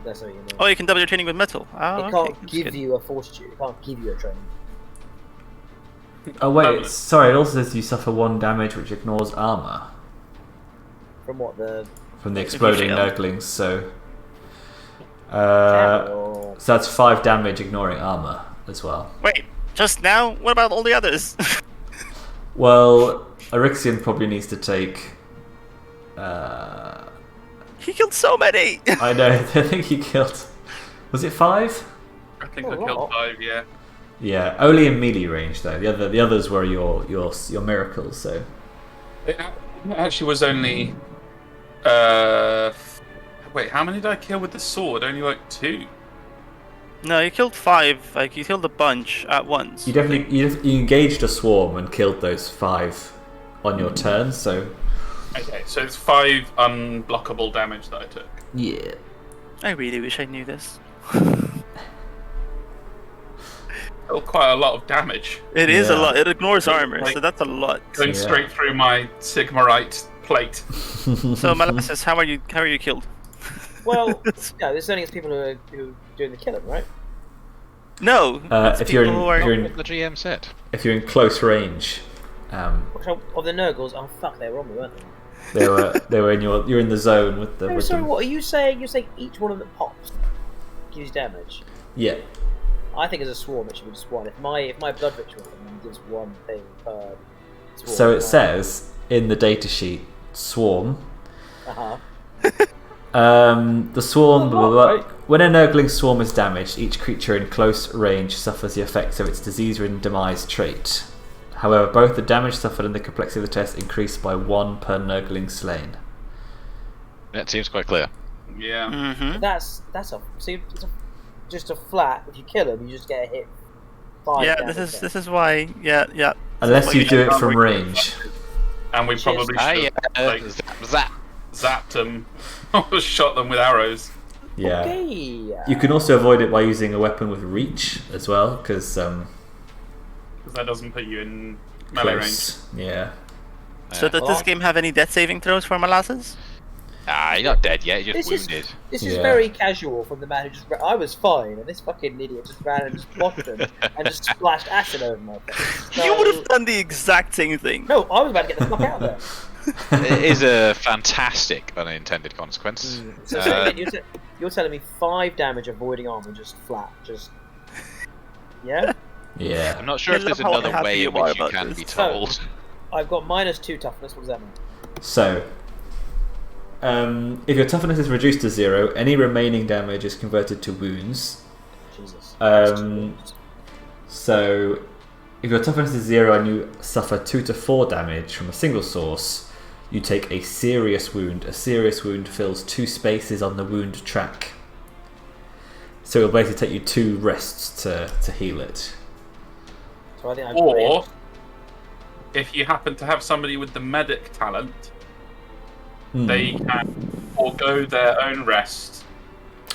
[SPEAKER 3] That's what you mean.
[SPEAKER 2] Oh, you can double your training with metal. Oh,
[SPEAKER 3] It
[SPEAKER 2] okay,
[SPEAKER 3] can't
[SPEAKER 2] that's
[SPEAKER 3] give
[SPEAKER 2] good.
[SPEAKER 3] you a fortitude. It can't give you a training.
[SPEAKER 4] Oh wait, sorry. It also says you suffer 1 damage, which ignores armor
[SPEAKER 3] From what the...
[SPEAKER 4] from the exploding
[SPEAKER 2] fail.
[SPEAKER 4] Nurglings. So,
[SPEAKER 3] Or...
[SPEAKER 4] so that's 5 damage, ignoring armor as well.
[SPEAKER 2] Wait, just now? What about all the others?
[SPEAKER 4] Well, Orixion probably needs to take.
[SPEAKER 2] He killed so many.
[SPEAKER 4] I know. I think he killed. Was it 5?
[SPEAKER 5] I think
[SPEAKER 3] Oh,
[SPEAKER 5] I killed
[SPEAKER 3] wow.
[SPEAKER 5] 5, yeah.
[SPEAKER 4] Yeah, only in melee range though. The others were your miracles. So
[SPEAKER 5] It actually was only... Wait, how many did I kill with the sword? Only like 2.
[SPEAKER 2] No, you killed 5. Like you killed a bunch at once.
[SPEAKER 4] you definitely you engaged a swarm and killed those 5 on your turn. So
[SPEAKER 5] Okay, so it's 5 unblockable damage that I took.
[SPEAKER 4] yeah.
[SPEAKER 2] I really wish I knew this.
[SPEAKER 5] Oh, quite a lot of damage.
[SPEAKER 2] It is a
[SPEAKER 4] Yeah.
[SPEAKER 2] lot. It ignores armor,
[SPEAKER 5] Like-
[SPEAKER 2] so that's a lot.
[SPEAKER 5] Going
[SPEAKER 4] Yeah.
[SPEAKER 5] straight through my Sigmarite plate.
[SPEAKER 2] So Molasses, how are you killed?
[SPEAKER 3] Well, no, this only is people who doing the killing, right?
[SPEAKER 2] No. it's
[SPEAKER 4] if you're
[SPEAKER 2] people who are-
[SPEAKER 4] in
[SPEAKER 1] What the GM said.
[SPEAKER 4] if you're in close range,
[SPEAKER 3] Of the Nurgles, oh fuck, they were on me, weren't they?
[SPEAKER 4] they were in you're in the zone with the.
[SPEAKER 3] Oh,
[SPEAKER 4] with
[SPEAKER 3] sorry,
[SPEAKER 4] them.
[SPEAKER 3] what are you saying? You're saying each one of them pops gives damage.
[SPEAKER 4] Yeah.
[SPEAKER 3] I think as a swarm it should be just one. If my blood ritual thing gives one thing per swarm.
[SPEAKER 4] So it says in the datasheet, swarm.
[SPEAKER 3] Uh-huh.
[SPEAKER 4] The swarm. Blah, blah, blah.
[SPEAKER 3] Right.
[SPEAKER 4] When a Nurgling swarm is damaged, each creature in close range suffers the effects of its disease-ridden demise trait. However, both the damage suffered and the complexity of the test increase by 1 per Nurgling slain.
[SPEAKER 1] That seems quite clear.
[SPEAKER 5] Yeah.
[SPEAKER 2] Mhm.
[SPEAKER 3] That's just a flat. If you kill him, you just get a hit. 5
[SPEAKER 2] Yeah,
[SPEAKER 3] damage
[SPEAKER 2] this is why. Yeah.
[SPEAKER 4] Unless you do it
[SPEAKER 5] can't
[SPEAKER 4] from
[SPEAKER 5] wait.
[SPEAKER 4] range.
[SPEAKER 5] And we probably should have
[SPEAKER 1] Zap.
[SPEAKER 5] zapped them or shot them with arrows.
[SPEAKER 4] Yeah.
[SPEAKER 3] Okay.
[SPEAKER 4] You can also avoid it by using a weapon with reach as well, because
[SPEAKER 5] Because that doesn't put you in melee range.
[SPEAKER 4] close. Yeah.
[SPEAKER 2] So does this game have any death saving throws for Molasses?
[SPEAKER 1] Ah, you're not dead yet. You're just
[SPEAKER 3] This is-
[SPEAKER 1] wounded.
[SPEAKER 3] This is
[SPEAKER 4] Yeah.
[SPEAKER 3] very casual from the man who just. I was fine, and this fucking idiot just ran and just blocked him and just splashed acid over my face.
[SPEAKER 2] You would have done the exact same thing.
[SPEAKER 3] No, I was about to get the fuck out of there.
[SPEAKER 1] It is a fantastic unintended consequence.
[SPEAKER 3] So, you're telling me 5 damage avoiding armor, just flat, just. Yeah?
[SPEAKER 4] Yeah.
[SPEAKER 1] I'm not sure
[SPEAKER 2] I
[SPEAKER 1] if there's
[SPEAKER 2] love how
[SPEAKER 1] another
[SPEAKER 2] happy
[SPEAKER 1] way
[SPEAKER 2] you
[SPEAKER 1] in
[SPEAKER 2] are
[SPEAKER 1] which you
[SPEAKER 2] about
[SPEAKER 1] can
[SPEAKER 2] this.
[SPEAKER 1] be told.
[SPEAKER 3] I've got -2 toughness, what does that mean?
[SPEAKER 4] So, if your toughness is reduced to 0, any remaining damage is converted to wounds.
[SPEAKER 3] Jesus.
[SPEAKER 4] So, if your toughness is 0 and you suffer 2 to 4 damage from a single source, you take a serious wound. A serious wound fills 2 spaces on the wound track. So it'll basically take you 2 rests to heal it.
[SPEAKER 3] So I think I'm
[SPEAKER 5] Or, if you happen to have somebody with the medic talent, they can forego their own rest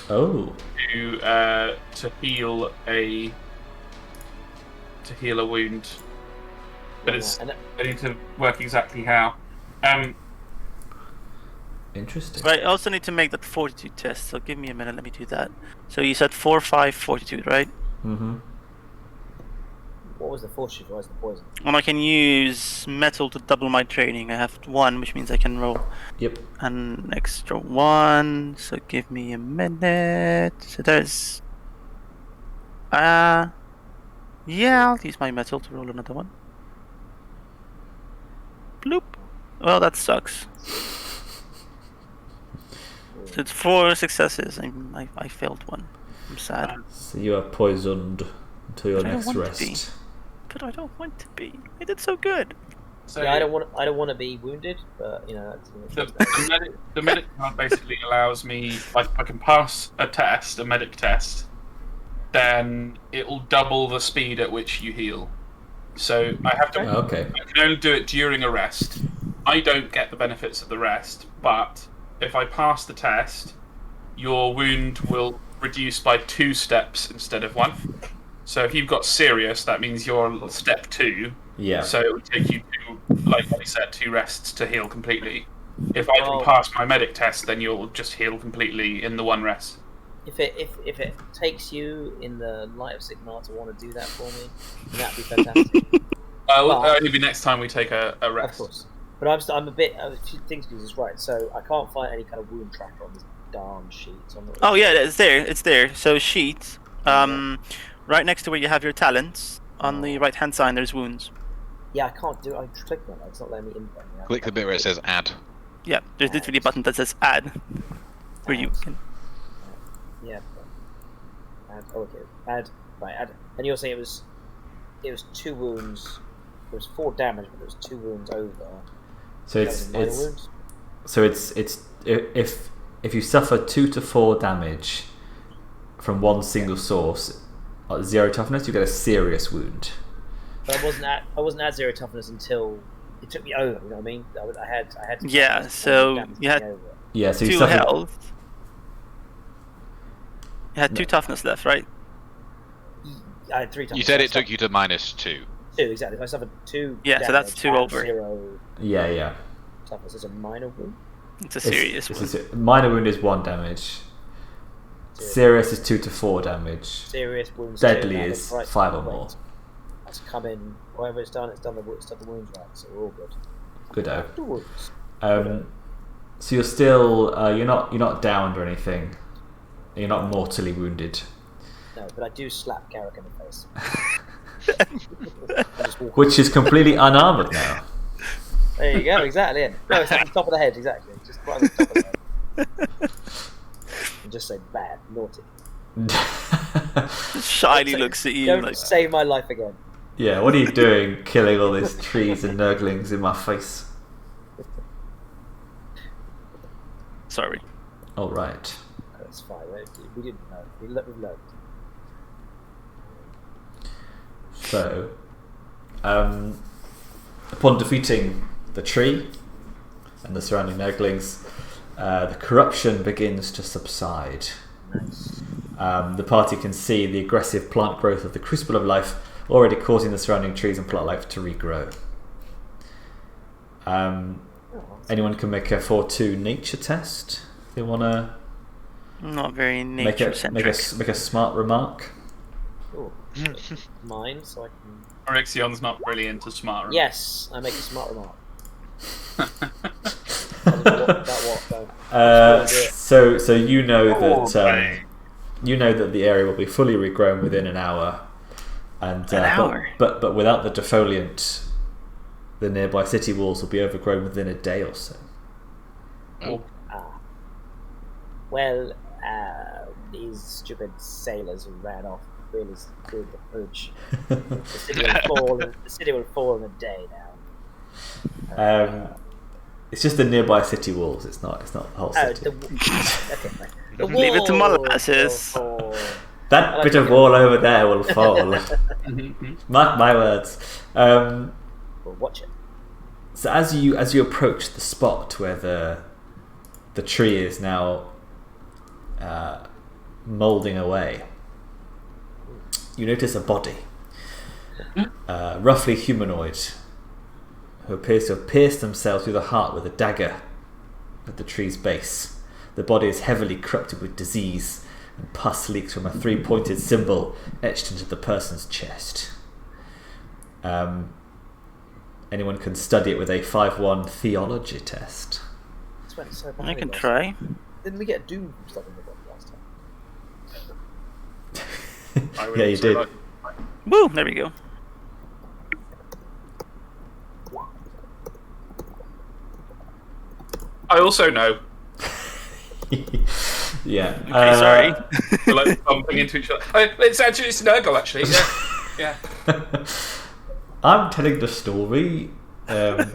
[SPEAKER 4] Oh.
[SPEAKER 5] to heal a wound. But it's
[SPEAKER 3] and
[SPEAKER 5] I need to work exactly how.
[SPEAKER 4] Interesting.
[SPEAKER 2] Right, I also need to make that fortitude test, so give me a minute, let me do that. So you said 4, 5, fortitude, right?
[SPEAKER 4] Mm-hmm.
[SPEAKER 3] what was the fortune? What was the poison?
[SPEAKER 2] And I can use metal to double my training. I have 1, which means I can roll
[SPEAKER 4] Yep.
[SPEAKER 2] an extra 1, so give me a minute. So there's... yeah, I'll use my metal to roll another one. Bloop. Well, that sucks. So it's 4 successes. I failed 1. I'm sad.
[SPEAKER 4] So you are poisoned until your
[SPEAKER 2] I don't
[SPEAKER 4] next
[SPEAKER 2] want to
[SPEAKER 4] rest.
[SPEAKER 2] be. But I don't want to be. I did so good.
[SPEAKER 5] So
[SPEAKER 3] Yeah, I don't want to be wounded, but you know that's.
[SPEAKER 5] the medic card basically allows me, like, if I can pass a medic test, then it will double the speed at which you heal. So I have to.
[SPEAKER 4] Okay.
[SPEAKER 5] I can only do it during a rest. I don't get the benefits of the rest, but if I pass the test, your wound will reduce by 2 steps instead of 1. So if you've got serious, that means you're step 2.
[SPEAKER 4] Yeah.
[SPEAKER 5] So it would take you like I said, 2 rests to heal completely. If I can
[SPEAKER 3] Oh.
[SPEAKER 5] pass my medic test, then you'll just heal completely in the 1 rest.
[SPEAKER 3] If it takes you in the light of Sigmar to want to do that for me, then that'd be fantastic.
[SPEAKER 5] It'll
[SPEAKER 3] Well-
[SPEAKER 5] only be next time we take a
[SPEAKER 3] Of
[SPEAKER 5] rest.
[SPEAKER 3] course. But I'm a bit. Things is right. So I can't find any kind of wound tracker on this darn sheet. So I'm not
[SPEAKER 2] Oh yeah, it's there. It's there. So sheet. Right next to where you have your talents, on the right hand side there's wounds.
[SPEAKER 3] Yeah, I can't do. I clicked on it. It's not letting me input.
[SPEAKER 1] Click the bit where it says add.
[SPEAKER 2] Yeah, there's literally a button that says add, where you can.
[SPEAKER 3] Yeah. Add. Oh, okay. Add. Right. Add. And you're saying it was 2 wounds. It was 4 damage, but it was 2 wounds over.
[SPEAKER 4] So
[SPEAKER 3] That was minor wounds?
[SPEAKER 4] it's if you suffer 2 to 4 damage from one single source at 0 toughness, you get a serious wound.
[SPEAKER 3] But I wasn't at 0 toughness until it took me over. You know what I mean? I had.
[SPEAKER 2] Yeah,
[SPEAKER 3] toughness
[SPEAKER 2] so
[SPEAKER 3] damage
[SPEAKER 2] you
[SPEAKER 3] took
[SPEAKER 2] had
[SPEAKER 3] me over.
[SPEAKER 4] Yeah. So you
[SPEAKER 2] 2
[SPEAKER 4] suffer.
[SPEAKER 2] health. You had 2 toughness left, right?
[SPEAKER 3] I had 3 toughness.
[SPEAKER 1] You said
[SPEAKER 3] I
[SPEAKER 1] it took you to -2.
[SPEAKER 3] 2 exactly. If I suffered 2.
[SPEAKER 2] Yeah, so that's
[SPEAKER 3] damage
[SPEAKER 2] 2
[SPEAKER 3] at
[SPEAKER 2] over.
[SPEAKER 3] 0
[SPEAKER 4] Yeah.
[SPEAKER 3] toughness. It's a minor wound.
[SPEAKER 2] It's a serious one.
[SPEAKER 4] Minor wound is 1 damage. Serious is 2 to 4 damage.
[SPEAKER 3] Serious wounds.
[SPEAKER 4] Deadly
[SPEAKER 3] 2,
[SPEAKER 4] is
[SPEAKER 3] right,
[SPEAKER 4] 5 or more.
[SPEAKER 3] That's come in. Whatever it's done the wounds right. So we're all good.
[SPEAKER 4] Goodo.
[SPEAKER 3] The wounds.
[SPEAKER 4] So you're still you're not downed or anything. You're not mortally wounded.
[SPEAKER 3] No, but I do slap Carrich in the face.
[SPEAKER 4] Which is completely unarmored now.
[SPEAKER 3] There you go, exactly. Yeah. No, it's at the top of the head, exactly. Just right at the top of the head. And just say bad, naughty.
[SPEAKER 2] Shiny looks at you
[SPEAKER 3] Don't
[SPEAKER 2] like,
[SPEAKER 3] save my life again.
[SPEAKER 4] Yeah, what are you doing, killing all these trees and nurglings in my face?
[SPEAKER 2] sorry.
[SPEAKER 4] All right.
[SPEAKER 3] That's fine. We didn't know. We've learned.
[SPEAKER 4] So, upon defeating the tree and the surrounding nurglings, the corruption begins to subside.
[SPEAKER 3] Nice.
[SPEAKER 4] The party can see the aggressive plant growth of the Crucible of Life already causing the surrounding trees and plant life to regrow. Anyone can make a 4-2 nature test if they want to
[SPEAKER 2] Not very
[SPEAKER 4] make
[SPEAKER 2] nature-centric.
[SPEAKER 4] a smart remark.
[SPEAKER 3] Oh, mine, so I can.
[SPEAKER 5] Orixion's not really into smart remarks.
[SPEAKER 3] Yes, I make a smart remark.
[SPEAKER 4] So you know that you know that the area will be fully regrown within an hour, and
[SPEAKER 2] An hour?
[SPEAKER 4] But without the defoliant, the nearby city walls will be overgrown within a day or so.
[SPEAKER 3] Well, these stupid sailors who ran off really screwed the pooch. The city will fall in a day now.
[SPEAKER 4] It's just the nearby city walls. It's not the whole city.
[SPEAKER 2] Leave it to Molasses.
[SPEAKER 4] That bit of wall over there will fall. Mark my words.
[SPEAKER 3] We'll watch it.
[SPEAKER 4] So as you approach the spot where the tree is now moulding away, you notice a body, roughly humanoid, who appears to have pierced themselves through the heart with a dagger at the tree's base. The body is heavily corrupted with disease, and pus leaks from a 3-pointed symbol etched into the person's chest. Anyone can study it with a 5-1 theology test.
[SPEAKER 3] So
[SPEAKER 2] I can try.
[SPEAKER 3] Didn't we get Doom stuff in the book last time?
[SPEAKER 4] Yeah, you did.
[SPEAKER 2] Woo! There we go.
[SPEAKER 5] I also know.
[SPEAKER 4] Yeah.
[SPEAKER 2] Okay, sorry.
[SPEAKER 5] We're like bumping into each other. It's Nurgle, actually. Yeah.
[SPEAKER 4] I'm telling the story. Yeah,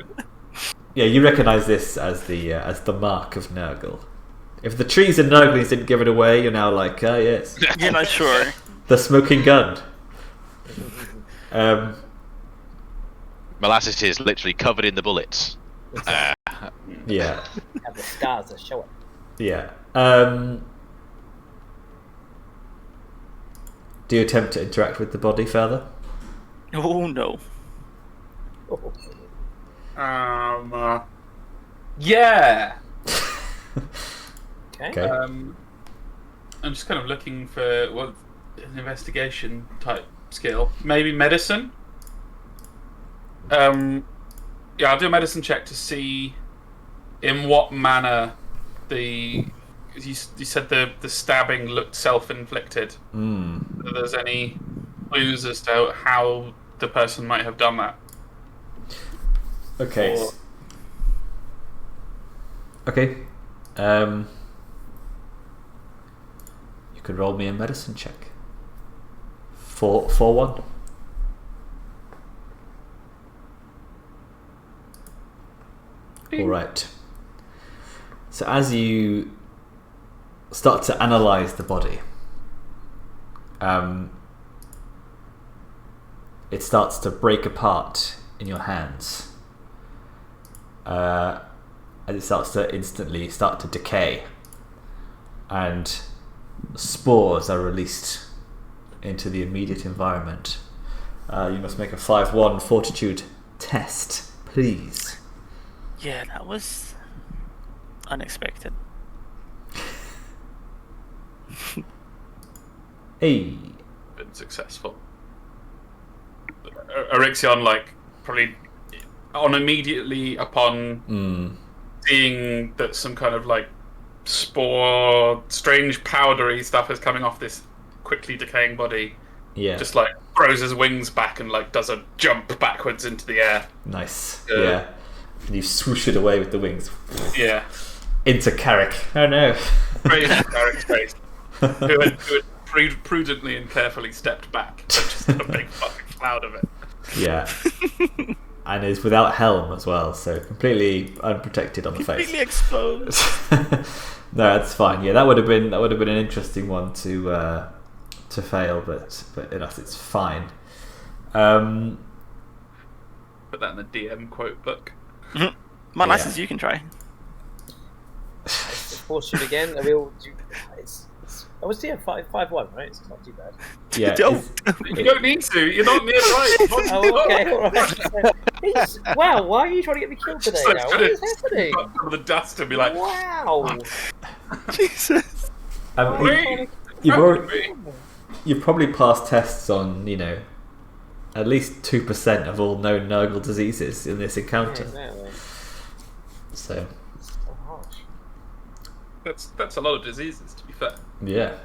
[SPEAKER 4] you recognise this as the mark of Nurgle. If the trees and Nurglings didn't give it away, you're now like, yes.
[SPEAKER 2] You're not sure.
[SPEAKER 4] The smoking gun.
[SPEAKER 1] Molasses is literally covered in the bullets.
[SPEAKER 4] Yeah.
[SPEAKER 3] Have the scars to show it.
[SPEAKER 4] Yeah. Do you attempt to interact with the body further?
[SPEAKER 2] Oh no.
[SPEAKER 5] Yeah.
[SPEAKER 3] Okay.
[SPEAKER 5] I'm just kind of looking for an investigation type skill. Maybe medicine. Yeah, I'll do a medicine check to see in what manner you said the stabbing looked self-inflicted. Whether there's any clues as to how the person might have done that.
[SPEAKER 4] Okay. Okay. You could roll me a medicine check. 4-1. All right. So as you start to analyze the body, it starts to break apart in your hands. As it starts to instantly start to decay, and spores are released into the immediate environment. You must make a 5-1 fortitude test, please.
[SPEAKER 2] Yeah, that was unexpected.
[SPEAKER 4] Hey.
[SPEAKER 5] been successful. Orixion, like, probably immediately upon seeing that some kind of like spore, strange powdery stuff is coming off this quickly decaying body.
[SPEAKER 4] Yeah.
[SPEAKER 5] Just like throws his wings back and like does a jump backwards into the air.
[SPEAKER 4] Nice. Yeah. And you swoosh it away with the wings.
[SPEAKER 5] Yeah.
[SPEAKER 4] Into Carrich. Oh no.
[SPEAKER 5] Straight into Carrick's face. Who had prudently and carefully stepped back. Just a big fucking cloud of it.
[SPEAKER 4] Yeah. And is without helm as well, so completely unprotected on the face.
[SPEAKER 2] Completely exposed.
[SPEAKER 4] No, that's fine. Yeah, that would have been an interesting one to fail, but in us it's fine.
[SPEAKER 5] Put that in the DM quote book.
[SPEAKER 2] Molasses, you can try.
[SPEAKER 3] Fortune again. I mean, it's I was here 5-1, right? It's not too bad.
[SPEAKER 4] Yeah.
[SPEAKER 5] You don't need to. You're not near right.
[SPEAKER 3] Oh, okay, all right. Wow, why are you trying to get me killed today now? What is happening?
[SPEAKER 5] Some of the dust and be like,
[SPEAKER 3] wow.
[SPEAKER 2] Jesus.
[SPEAKER 4] You've probably passed tests on, at least 2% of all known Nurgle diseases in this encounter.
[SPEAKER 3] Yeah, exactly.
[SPEAKER 4] So
[SPEAKER 3] harsh.
[SPEAKER 5] that's a lot of diseases, to be fair.
[SPEAKER 4] yeah.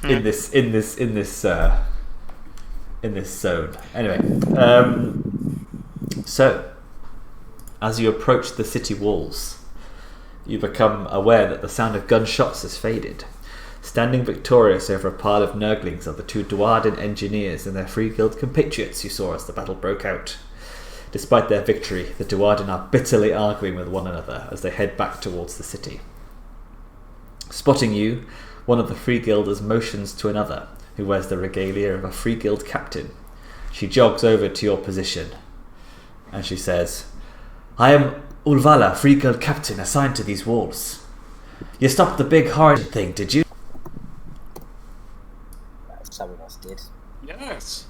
[SPEAKER 4] In this zone. Anyway, so as you approach the city walls, you become aware that the sound of gunshots has faded. Standing victorious over a pile of Nurglings are the two Duardin engineers and their Free Guild compatriots you saw as the battle broke out. Despite their victory, the Duardin are bitterly arguing with one another as they head back towards the city. Spotting you, one of the Free Guilders motions to another, who wears the regalia of a Free Guild captain. She jogs over to your position, and she says, "I am Ulvalla, Free Guild captain assigned to these walls. You stopped the big horrid thing, did you?"
[SPEAKER 3] Some of us did.
[SPEAKER 5] Yes.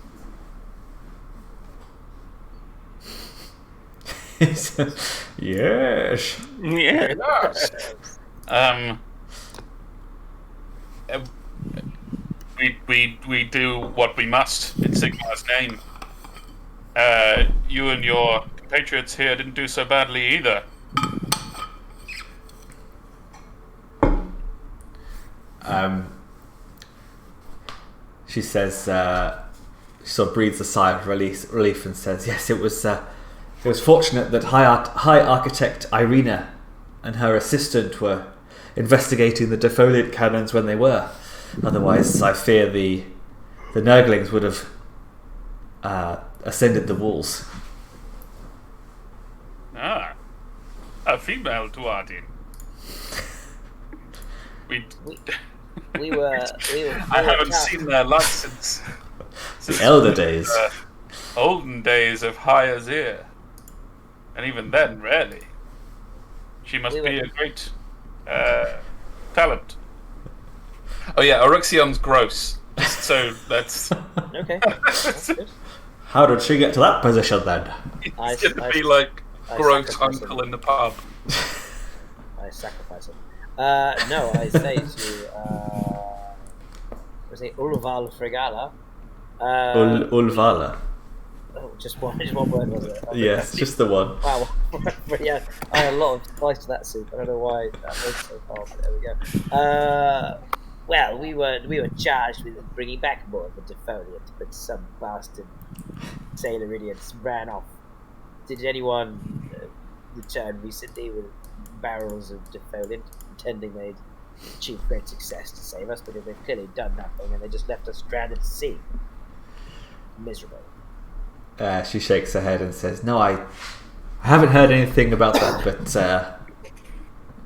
[SPEAKER 4] Yes.
[SPEAKER 2] Yeah.
[SPEAKER 5] We do what we must in Sigmar's name. You and your compatriots here didn't do so badly either.
[SPEAKER 4] She says, she sort of breathes a sigh of relief and says, "Yes, it was fortunate that High Architect Irina and her assistant were investigating the defoliant cannons when they were. Otherwise, I fear the Nurglings would have ascended the walls."
[SPEAKER 5] Ah, a female Duardin.
[SPEAKER 3] We were
[SPEAKER 5] I haven't seen their light since
[SPEAKER 4] The elder days.
[SPEAKER 5] Olden days of High Azir. And even then, rarely. She must be a great talent. Oh yeah, Orixion's gross. So that's...
[SPEAKER 3] Okay. That's good.
[SPEAKER 4] How did she get to that position then?
[SPEAKER 5] It's going to be like gross uncle in the pub.
[SPEAKER 3] I sacrifice him. No, I say to was it Ulvalla Fregala?
[SPEAKER 4] Ulvalla.
[SPEAKER 3] Oh, just one word was it?
[SPEAKER 4] Yes, just the one.
[SPEAKER 3] Wow, but yeah, I had a lot of spice to that soup. I don't know why that was so hard, but there we go. Well, we were charged with bringing back more of the defoliant, but some bastard sailor idiots ran off. Did anyone return recently with barrels of defoliant, pretending they'd achieved great success to save us, but they've clearly done nothing, and they just left us stranded at sea. Miserable.
[SPEAKER 4] She shakes her head and says, "No, I haven't heard anything about that, but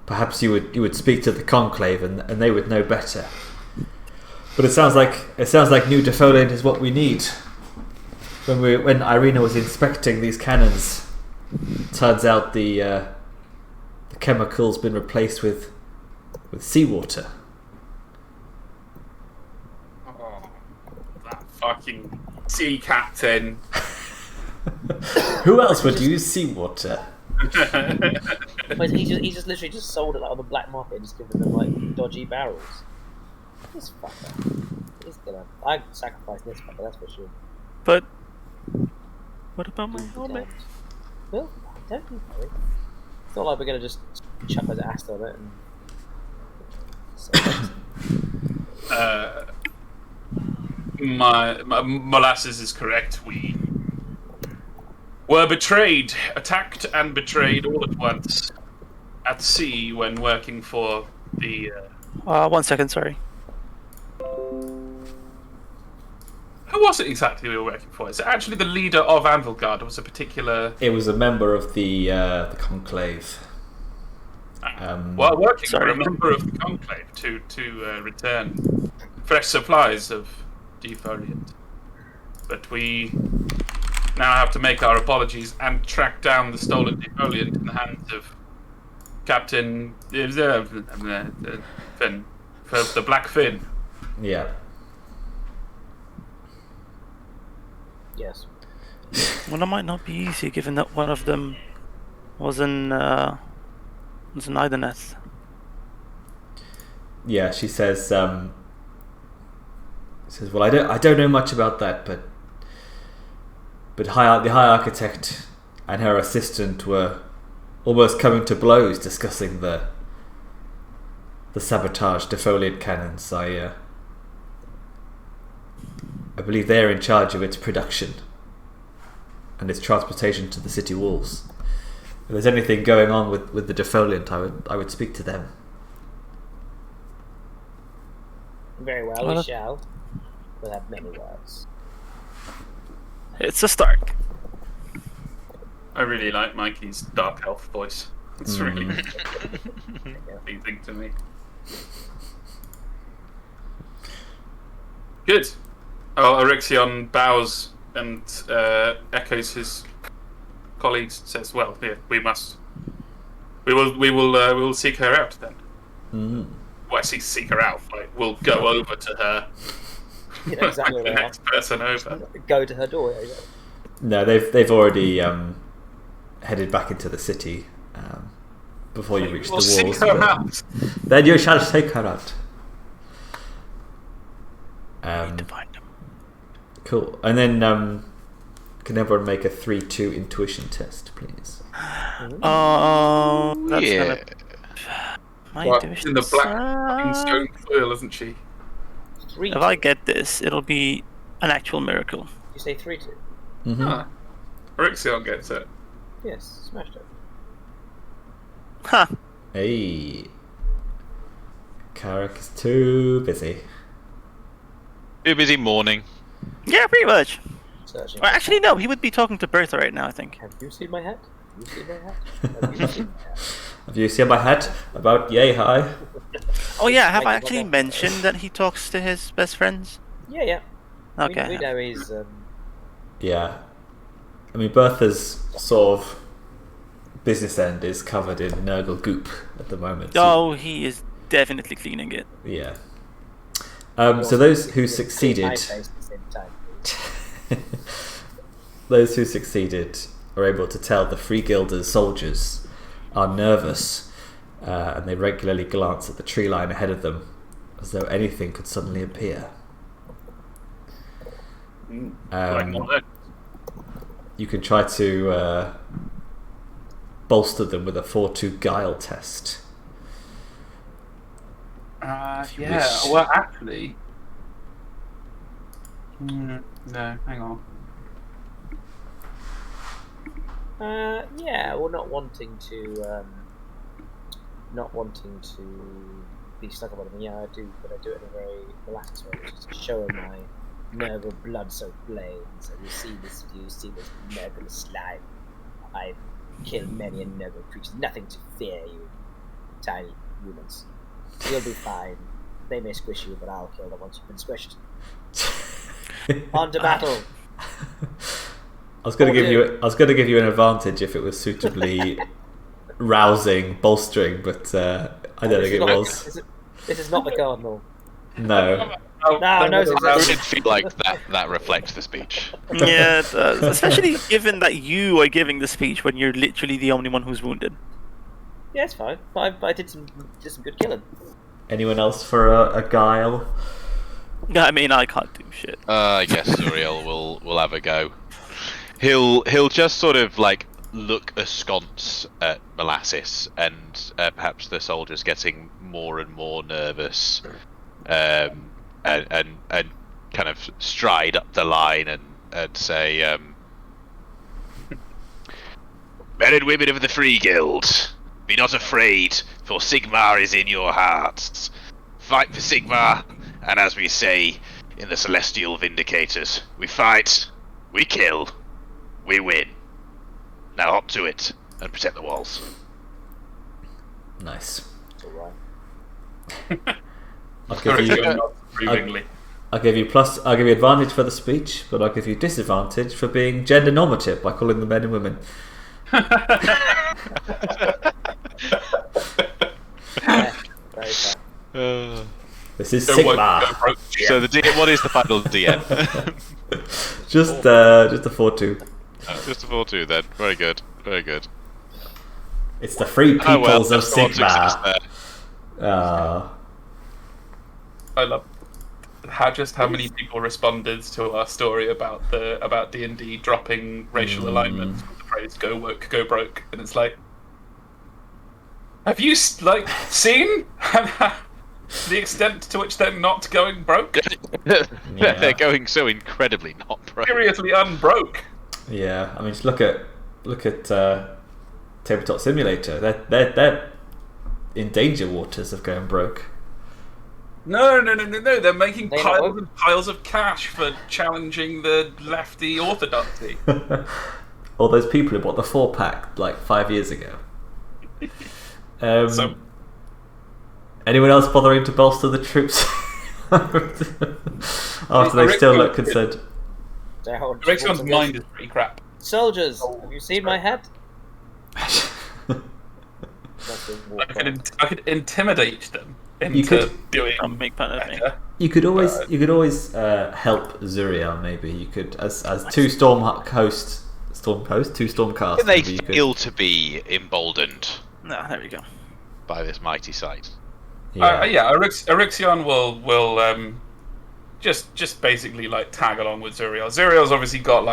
[SPEAKER 4] perhaps you would speak to the conclave, and they would know better. But it sounds like new defoliant is what we need. When Irina was inspecting these cannons, turns out the chemical's been replaced with seawater."
[SPEAKER 5] Oh, that fucking sea captain.
[SPEAKER 4] Who else would use seawater?
[SPEAKER 3] But he just literally just sold it like on the black market, just giving them like dodgy barrels. This fucker. He's gonna. I'd sacrifice this fucker, that's for sure.
[SPEAKER 2] But what about my helmet?
[SPEAKER 3] Well, don't be worried. It's not like we're gonna just chuck his ass on it and.
[SPEAKER 5] My Molasses is correct. We were betrayed, attacked and betrayed all at once at sea when working for the.
[SPEAKER 2] 1 second, sorry.
[SPEAKER 5] Who was it exactly we were working for? Is it actually the leader of Anvilgard? Or was a particular?
[SPEAKER 4] It was a member of the conclave.
[SPEAKER 5] Well, working for a member of the conclave to return fresh supplies of defoliant. But we now have to make our apologies and track down the stolen defoliant in the hands of Captain Finn, for the Blackfin.
[SPEAKER 4] Yeah.
[SPEAKER 3] Yes.
[SPEAKER 2] Well, that might not be easy, given that one of them was an Ideneth.
[SPEAKER 4] Yeah, she says. Says, well, I don't know much about that, but the High Architect and her assistant were almost coming to blows discussing the sabotage defoliant cannons. I believe they're in charge of its production and its transportation to the city walls. If there's anything going on with the defoliant, I would speak to them.
[SPEAKER 3] Very well, we shall. We'll have many words.
[SPEAKER 2] It's a start.
[SPEAKER 5] I really like Mikey's dark elf voice. It's really pleasing to me. Good. Oh, Orixion bows and echoes his colleagues. Says, "Well, yeah, we will seek her out then." Well, I seek her out. Like, we'll go over to her.
[SPEAKER 3] Yeah, exactly.
[SPEAKER 5] Like the next person over.
[SPEAKER 3] Go to her door. Yeah.
[SPEAKER 4] No, they've already headed back into the city before you reach the walls.
[SPEAKER 5] Seek her out.
[SPEAKER 4] Then you shall take her out.
[SPEAKER 2] Need to find them.
[SPEAKER 4] Cool. And then can everyone make a 3-2 intuition test, please?
[SPEAKER 2] That's
[SPEAKER 1] Yeah.
[SPEAKER 2] gonna... My
[SPEAKER 5] Well,
[SPEAKER 2] intuition
[SPEAKER 5] in the black
[SPEAKER 2] sucks.
[SPEAKER 5] stone foil, isn't she?
[SPEAKER 3] 3.
[SPEAKER 2] If I get this, it'll be an actual miracle.
[SPEAKER 3] You say 3-2.
[SPEAKER 4] Mm-hmm.
[SPEAKER 5] Ah, Orixion gets it.
[SPEAKER 3] Yes, smashed it.
[SPEAKER 2] Huh.
[SPEAKER 4] Hey. Carrich is too busy.
[SPEAKER 1] Too busy mourning.
[SPEAKER 2] Yeah, pretty much.
[SPEAKER 3] Searching.
[SPEAKER 2] Well, actually, no. He would be talking to Bertha right now, I think.
[SPEAKER 3] Have you seen my hat? Have you seen my hat? Have you seen my hat?
[SPEAKER 4] Have you seen my hat? About yay high?
[SPEAKER 2] Oh yeah, have I
[SPEAKER 3] Thank you,
[SPEAKER 2] actually
[SPEAKER 3] Bob.
[SPEAKER 2] mentioned that he talks to his best friends?
[SPEAKER 3] Yeah.
[SPEAKER 2] Okay.
[SPEAKER 3] We know he's.
[SPEAKER 4] Yeah. I mean, Bertha's sort of business end is covered in Nurgle goop at the moment.
[SPEAKER 2] Oh, he is definitely cleaning it.
[SPEAKER 4] Yeah. So those who succeeded, those who succeeded are able to tell the Free Guilders soldiers are nervous, and they regularly glance at the tree line ahead of them, as though anything could suddenly appear. You can try to bolster them with a 4-2 guile test.
[SPEAKER 5] Yeah,
[SPEAKER 4] wish.
[SPEAKER 5] well, actually... no, hang on.
[SPEAKER 3] Yeah, well, not wanting to be stuck on anything. Yeah, I do, but I do it in a very relaxed way, just to show my Nurgle blood-soaked blades. And you see this Nurgle slime. I've killed many a Nurgle creature. Nothing to fear, you tiny humans. You'll be fine. They may squish you, but I'll kill them once you've been squished. On to battle.
[SPEAKER 4] I was going to give you an advantage if it was suitably rousing, bolstering, but I don't think it was.
[SPEAKER 3] This is not the Cardinal.
[SPEAKER 4] No.
[SPEAKER 3] No,
[SPEAKER 1] It did feel like that reflects the speech.
[SPEAKER 2] Yeah, it does. Especially given that you are giving the speech when you're literally the only one who's wounded.
[SPEAKER 3] Yeah, it's fine. I did some good killing.
[SPEAKER 4] Anyone else for a guile?
[SPEAKER 2] I mean, I can't do shit.
[SPEAKER 1] I guess Zuriel will have a go. He'll just sort of like look askance at Molasses, and perhaps the soldiers getting more and more nervous, and kind of stride up the line and say, "Men and women of the Free Guild, be not afraid, for Sigmar is in your hearts. Fight for Sigmar, and as we say in the Celestial Vindicators, we fight, we kill, we win. Now hop to it and protect the walls."
[SPEAKER 4] Nice.
[SPEAKER 3] It's alright.
[SPEAKER 4] I'll give you advantage for the speech, but I'll give you disadvantage for being gender normative by calling them men and women.
[SPEAKER 3] Yeah, very fair.
[SPEAKER 4] This is Sigmar.
[SPEAKER 1] So what is the final DM?
[SPEAKER 4] just a 4-2.
[SPEAKER 1] Just a 4-2 then. Very good. Very good.
[SPEAKER 4] It's the free peoples of
[SPEAKER 1] that's not
[SPEAKER 4] Sigmar.
[SPEAKER 1] success there.
[SPEAKER 5] I love how many people responded to our story about D&D dropping racial alignment with the phrase "go woke, go broke," and it's like, have you seen the extent to which they're not going broke?
[SPEAKER 1] They're going so incredibly not broke.
[SPEAKER 5] Seriously unbroke.
[SPEAKER 4] Yeah, I mean, just look at Tabletop Simulator. They're in danger waters of going broke.
[SPEAKER 5] No. They're making piles and piles of cash for challenging the lefty orthodoxy.
[SPEAKER 4] All those people who bought the 4-pack like 5 years ago. Anyone else bothering to bolster the troops after they still look concerned?
[SPEAKER 5] Orixion's mind is pretty crap.
[SPEAKER 3] Soldiers, have you seen my hat?
[SPEAKER 5] I could intimidate them into doing.
[SPEAKER 2] Make fun of me.
[SPEAKER 4] You could always help Zuriel. Maybe you could as two Stormcast.
[SPEAKER 1] They feel to be emboldened.
[SPEAKER 2] No, there we go.
[SPEAKER 1] By this mighty sight.
[SPEAKER 5] Orixion will just basically like tag along with Zuriel. Zuriel's obviously got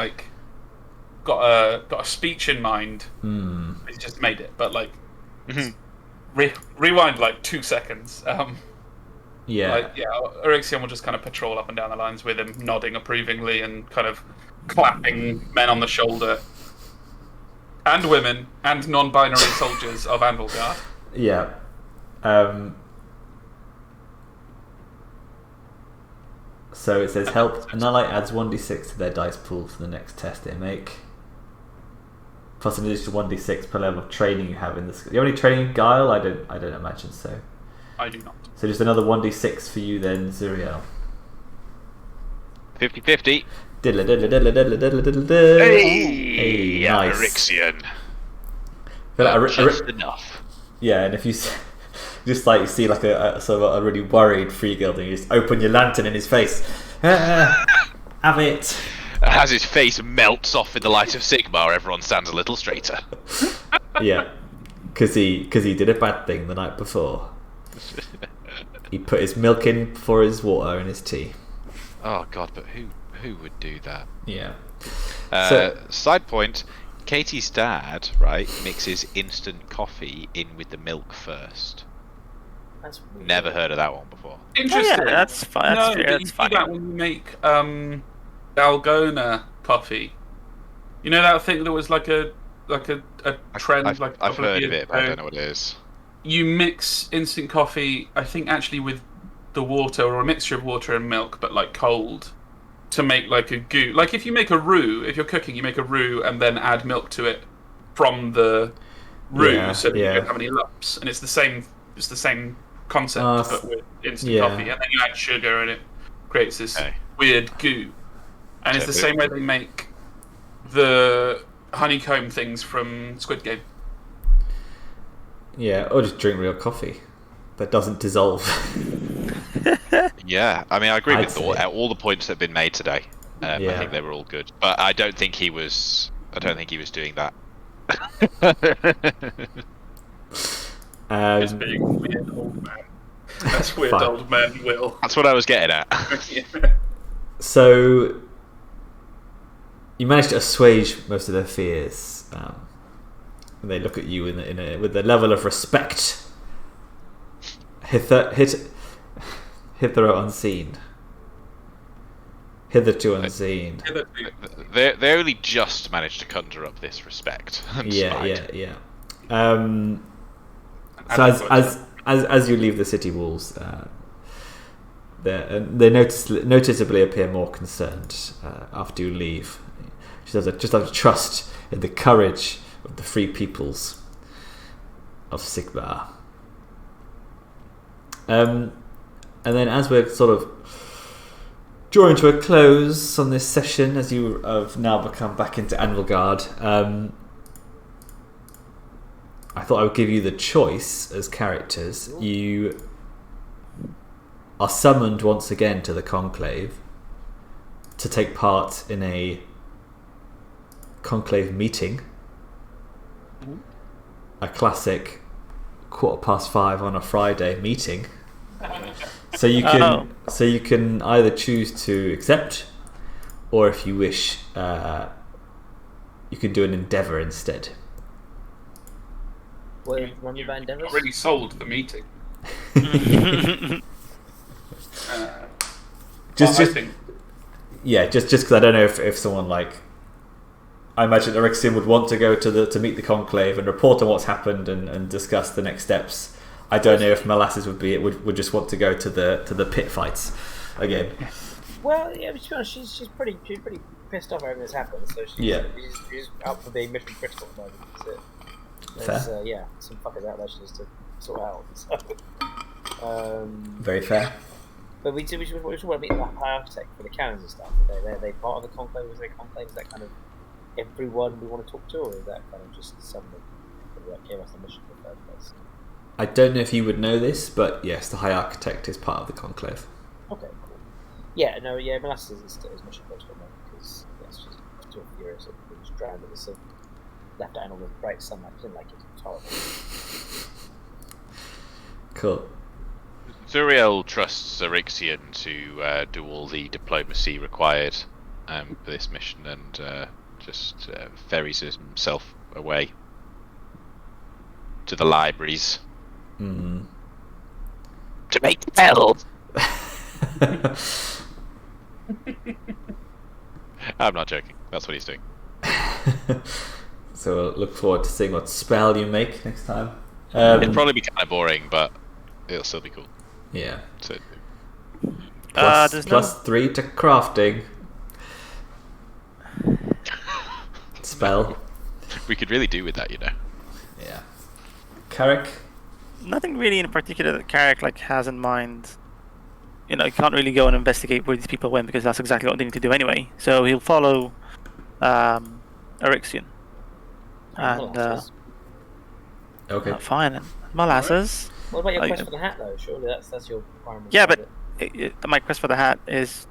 [SPEAKER 5] a speech in mind. He's just made it, but like rewind like 2 seconds. Orixion will just kind of patrol up and down the lines with him, nodding approvingly and kind of clapping men on the shoulder, and women and non-binary soldiers of Anvilgard.
[SPEAKER 4] Yeah. So it says help. An ally adds 1d6 to their dice pool for the next test they make. Plus an additional 1d6 per level of training you have in this. Do you have any training in Guile? I don't imagine so.
[SPEAKER 5] I do not.
[SPEAKER 4] So just another 1d6 for you then, Zuriel.
[SPEAKER 1] 50-50.
[SPEAKER 4] Diddle diddle diddle diddle diddle diddle diddle.
[SPEAKER 1] Hey,
[SPEAKER 4] nice.
[SPEAKER 1] Orixion.
[SPEAKER 4] Just
[SPEAKER 1] enough.
[SPEAKER 4] Yeah, and if you just like you see like a sort of a really worried free guild, and you just open your lantern in his face. Have it.
[SPEAKER 1] As his face melts off in the light of Sigmar, everyone stands a little straighter.
[SPEAKER 4] Yeah, because he did a bad thing the night before. He put his milk in for his water and his tea.
[SPEAKER 1] Oh god, but who would do that?
[SPEAKER 4] Yeah.
[SPEAKER 1] Side point: Katie's dad, right, mixes instant coffee in with the milk first.
[SPEAKER 3] That's weird.
[SPEAKER 1] Never heard of that one before.
[SPEAKER 5] Interesting.
[SPEAKER 2] Oh, yeah, that's fine. That's fair.
[SPEAKER 5] You
[SPEAKER 2] That's
[SPEAKER 5] do
[SPEAKER 2] fine.
[SPEAKER 5] that when you make Dalgona coffee. You know that thing that was like a trend.
[SPEAKER 1] I've heard of it, but I don't know what it is.
[SPEAKER 5] You mix instant coffee, I think, actually with the water or a mixture of water and milk, but like cold, to make like a goo. Like if you make a roux, if you're cooking, you make a roux and then add milk to it from the roux, so that you don't have any lumps. And it's the same concept, but with instant coffee. And then you add sugar, and it creates this weird goo. And it's the same way they make the honeycomb things from Squid Game.
[SPEAKER 4] Yeah, or just drink real coffee that doesn't dissolve.
[SPEAKER 1] Yeah, I mean, I agree with all the points that have been made today. I think they were all good, but I don't think he was doing that.
[SPEAKER 5] This big weird old man. That's weird,
[SPEAKER 4] Fine.
[SPEAKER 5] old man Will.
[SPEAKER 1] That's what I was getting at.
[SPEAKER 5] Yeah.
[SPEAKER 4] So you manage to assuage most of their fears. They look at you with a level of respect. Hitherto unseen.
[SPEAKER 1] They only just managed to conjure up this respect. And spite.
[SPEAKER 4] Yeah. So as you leave the city walls, they noticeably appear more concerned after you leave. She does just have to trust in the courage of the free peoples of Sigmar. And then as we're sort of drawing to a close on this session, as you have now become back into Anvilgard, I thought I would give you the choice as characters. You are summoned once again to the Conclave to take part in a Conclave meeting. A classic 5:15 on a Friday meeting. So you can either choose to accept, or if you wish, you can do an endeavour instead.
[SPEAKER 3] Well, run your endeavours.
[SPEAKER 5] Already sold the meeting.
[SPEAKER 4] Just because I don't know if someone like, I imagine Orixion would want to go to meet the Conclave and report on what's happened and discuss the next steps. I don't know if Molasses would just want to go to the pit fights again.
[SPEAKER 3] Well, yeah, but to be honest, she's pretty pissed off over this happened. So she's up for being mission critical at the moment. There's, some fuckers out there she needs to sort out. So,
[SPEAKER 4] very fair.
[SPEAKER 3] But we just want to meet the Arak-attack for the cannons and stuff. Are they part of the Conclave? Is there a Conclave? Is that kind of everyone we want to talk to, or is that kind of just someone that gave us the mission in the first place?
[SPEAKER 4] I don't know if you would know this, but yes, the High Architect is part of the Conclave.
[SPEAKER 3] Okay, cool. Yeah, Molasses is mission critical now because she's too furious and was drowned in the sea. Left out in all the bright sunlight. Didn't like it. It's horrible.
[SPEAKER 4] Cool.
[SPEAKER 1] Zuriel trusts Orixion to do all the diplomacy required for this mission, and just ferries himself away to the libraries
[SPEAKER 4] Mm-hmm.
[SPEAKER 1] to make hell. I'm not joking. That's what he's doing.
[SPEAKER 4] So we'll look forward to seeing what spell you make next time.
[SPEAKER 1] It'll probably be kind of boring, but it'll still be cool.
[SPEAKER 4] Yeah.
[SPEAKER 1] So,
[SPEAKER 4] plus 3 to crafting. Spell.
[SPEAKER 1] we could really do with that, you know.
[SPEAKER 4] Yeah. Carrich?
[SPEAKER 2] Nothing really in particular that Carrich has in mind. You can't really go and investigate where these people went because that's exactly what they need to do anyway. So he'll follow Orixion. And
[SPEAKER 4] okay.
[SPEAKER 2] Fine. And Molasses.
[SPEAKER 3] What about your quest for the hat, though? Surely that's your primary.
[SPEAKER 2] Yeah, but my quest for the hat is,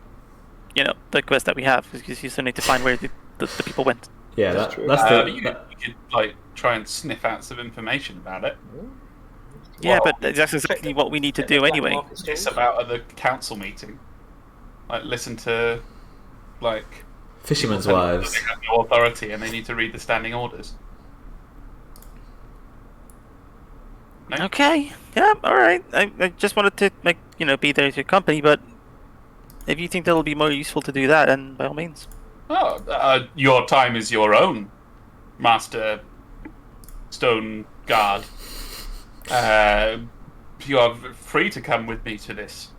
[SPEAKER 2] the quest that we have. Because you still need to find where the people went.
[SPEAKER 4] Yeah,
[SPEAKER 3] that's true.
[SPEAKER 5] You could try and sniff out some information about it.
[SPEAKER 2] Yeah, but that's exactly what we need to do anyway.
[SPEAKER 5] It's about at the council meeting. Listen to
[SPEAKER 4] Fishermen's
[SPEAKER 5] people
[SPEAKER 4] wives.
[SPEAKER 5] They have no authority and they need to read the standing orders. No?
[SPEAKER 2] Okay. Yeah. All right. I just wanted to be there to accompany, but if you think that'll be more useful to do that, then by all means.
[SPEAKER 5] Oh, your time is your own, Master Stoneguard. You are free to come with me to this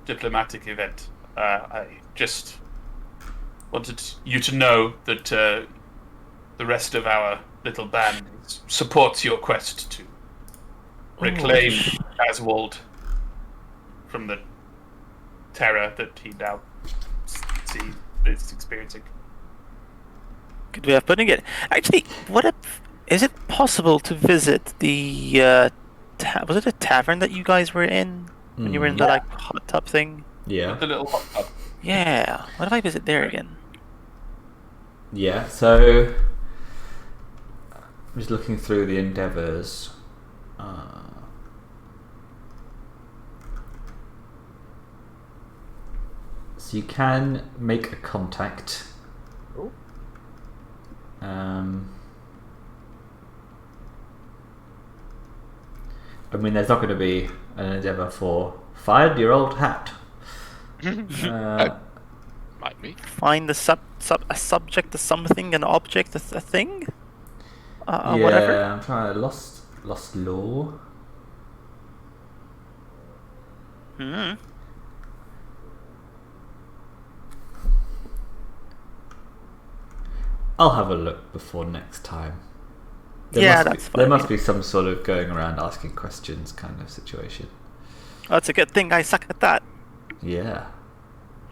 [SPEAKER 5] diplomatic event. I just wanted you to know that the rest of our little band supports your quest to reclaim Dazwald from the terror that he now is experiencing.
[SPEAKER 2] Good way of putting it. Actually, is it possible to visit the was it a tavern that you guys were in when you were in the hot tub thing?
[SPEAKER 4] Yeah.
[SPEAKER 5] The little hot tub.
[SPEAKER 2] Yeah. What if I visit there again?
[SPEAKER 4] Yeah, so I'm just looking through the endeavours. So you can make a contact.
[SPEAKER 3] Ooh.
[SPEAKER 4] I mean, there's not going to be an endeavour for find your old hat.
[SPEAKER 1] Might be.
[SPEAKER 2] Find a subject, a something, an object, a thing.
[SPEAKER 4] Yeah,
[SPEAKER 2] Whatever.
[SPEAKER 4] I'm trying to lost law.
[SPEAKER 2] Hmm.
[SPEAKER 4] I'll have a look before next time.
[SPEAKER 2] That's fine.
[SPEAKER 4] There must be some sort of going around asking questions kind of situation.
[SPEAKER 2] That's a good thing I suck at that.
[SPEAKER 4] Yeah.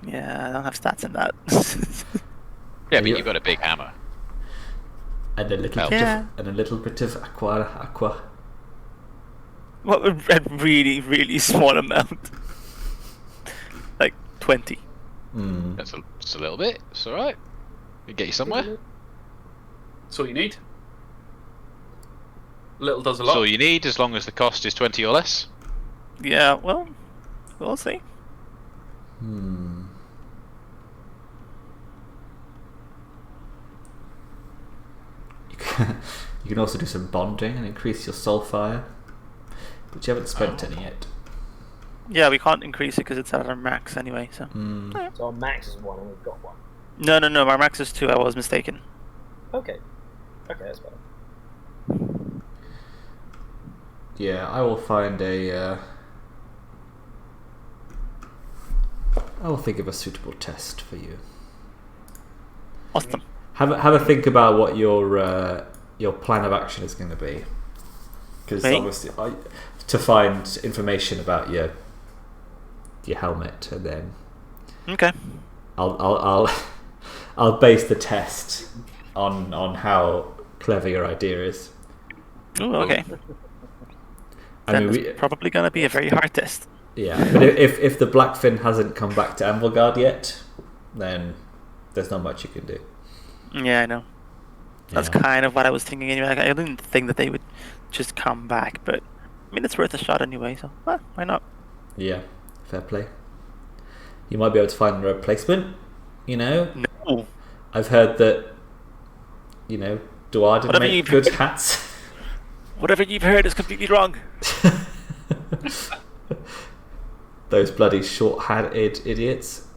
[SPEAKER 2] Yeah, I don't have stats in that.
[SPEAKER 1] Yeah, but you've got a big hammer.
[SPEAKER 4] And a little bit of aqua.
[SPEAKER 2] What a really, really small amount. Like 20.
[SPEAKER 1] That's a little bit. It's all right. It'll get you somewhere.
[SPEAKER 5] That's all you need. Little does a lot.
[SPEAKER 1] That's all you need, as long as the cost is 20 or less.
[SPEAKER 2] Yeah, well, we'll see.
[SPEAKER 4] You can also do some bonding and increase your soul fire, but you haven't spent any yet.
[SPEAKER 2] Yeah, we can't increase it because it's at our max anyway, so...
[SPEAKER 3] So our max is 1 and we've got 1.
[SPEAKER 2] No, our max is 2, I was mistaken.
[SPEAKER 3] Okay. Okay, that's better.
[SPEAKER 4] Yeah, I will find I will think of a suitable test for you.
[SPEAKER 2] Awesome.
[SPEAKER 4] Have a think about what your plan of action is going to be, because obviously to find information about your helmet, and then
[SPEAKER 2] Okay.
[SPEAKER 4] I'll base the test on how clever your idea is.
[SPEAKER 2] Ooh, okay.
[SPEAKER 4] I mean,
[SPEAKER 2] It's probably going to be a very hard test.
[SPEAKER 4] Yeah, but if the Blackfin hasn't come back to Anvilgard yet, then there's not much you can do.
[SPEAKER 2] Yeah, I know. That's kind of what I was thinking anyway. I didn't think that they would just come back, but I mean, it's worth a shot anyway, so why not?
[SPEAKER 4] Yeah, fair play. You might be able to find a replacement, No. I've heard that, Duar didn't make good hats.
[SPEAKER 2] Whatever you've heard is completely wrong.
[SPEAKER 4] Those bloody short-hatted idiots.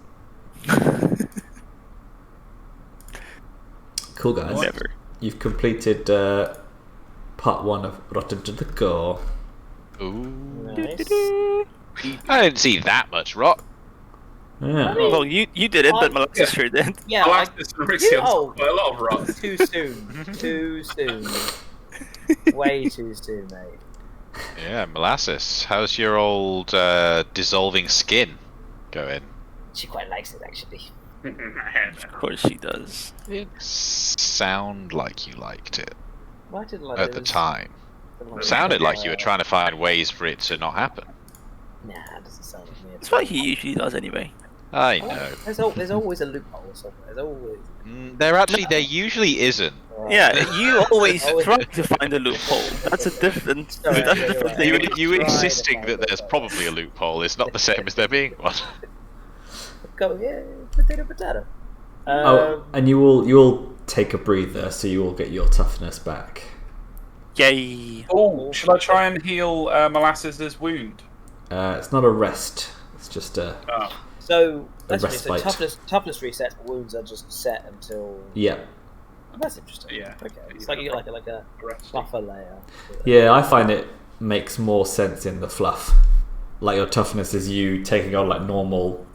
[SPEAKER 4] Cool, guys.
[SPEAKER 2] Never.
[SPEAKER 4] You've completed part 1 of Rotten to the Core.
[SPEAKER 1] Ooh.
[SPEAKER 3] Nice.
[SPEAKER 1] I didn't see that much rot.
[SPEAKER 4] Yeah.
[SPEAKER 2] Well, you did it, but Molasses sure did.
[SPEAKER 3] Yeah,
[SPEAKER 5] Molasses and Orixion quite a lot of rot.
[SPEAKER 3] too soon. Too soon. Way too soon, mate.
[SPEAKER 1] Yeah, Molasses. How's your old dissolving skin going?
[SPEAKER 3] She quite likes it, actually.
[SPEAKER 2] Of course she does.
[SPEAKER 1] It sound like you liked it
[SPEAKER 3] Why did like
[SPEAKER 1] at the time. Sounded like you were trying to find ways for it to not happen.
[SPEAKER 3] Nah, it doesn't sound like me.
[SPEAKER 2] That's what he usually does anyway.
[SPEAKER 1] I know.
[SPEAKER 3] There's always a loophole somewhere. There's always.
[SPEAKER 1] There usually isn't.
[SPEAKER 2] Yeah, you always try to find a loophole. That's a different.
[SPEAKER 3] Sorry,
[SPEAKER 2] that's a
[SPEAKER 3] you're
[SPEAKER 2] different
[SPEAKER 3] right.
[SPEAKER 2] thing.
[SPEAKER 1] You
[SPEAKER 3] Try to
[SPEAKER 1] insisting
[SPEAKER 3] find
[SPEAKER 1] that
[SPEAKER 3] a
[SPEAKER 1] there's
[SPEAKER 3] loophole.
[SPEAKER 1] probably a loophole is not the same as there being one.
[SPEAKER 3] Go, yeah, potato.
[SPEAKER 4] And you will take a breather, so you will get your toughness back.
[SPEAKER 2] Yay!
[SPEAKER 5] Oh, should I try and heal Molasses' wound?
[SPEAKER 4] It's not a rest. It's just a
[SPEAKER 3] So that's
[SPEAKER 4] respite.
[SPEAKER 3] toughness resets, but wounds are just set until.
[SPEAKER 4] yeah.
[SPEAKER 3] That's interesting.
[SPEAKER 5] Yeah.
[SPEAKER 3] Okay. It's like you get like a buffer layer.
[SPEAKER 4] Yeah, I find it makes more sense in the fluff. Like your toughness is you taking on like normal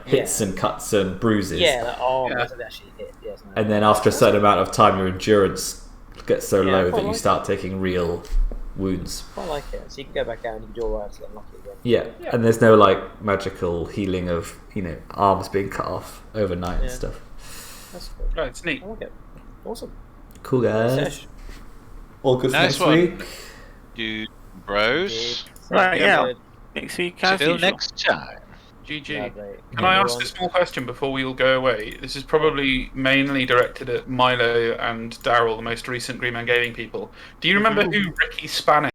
[SPEAKER 4] hits and cuts and bruises.
[SPEAKER 3] Yeah, that's what they actually hit. Yes, no.
[SPEAKER 4] And then after a certain amount of time, your endurance gets so low that you
[SPEAKER 3] like
[SPEAKER 4] start taking real wounds.
[SPEAKER 3] I like it. So you can go back down and you can do alright to get lucky again.
[SPEAKER 4] Yeah, and there's no magical healing of arms being cut off overnight and stuff.
[SPEAKER 3] That's cool.
[SPEAKER 5] Oh, it's neat.
[SPEAKER 3] I like it. Awesome.
[SPEAKER 4] Cool, guys.
[SPEAKER 3] Sesh.
[SPEAKER 4] All good for
[SPEAKER 1] Nice
[SPEAKER 4] next
[SPEAKER 1] one.
[SPEAKER 4] week.
[SPEAKER 1] Dude, bros.
[SPEAKER 2] Right,
[SPEAKER 5] Yeah,
[SPEAKER 2] yeah. Next week, as
[SPEAKER 1] Till
[SPEAKER 2] usual.
[SPEAKER 1] next time.
[SPEAKER 5] GG.
[SPEAKER 3] Lovely.
[SPEAKER 5] Can I ask a small question before we all go away? This is probably mainly directed at Milo and Daryl, the most recent Green Man Gaming people. Do you remember who Ricky Spanner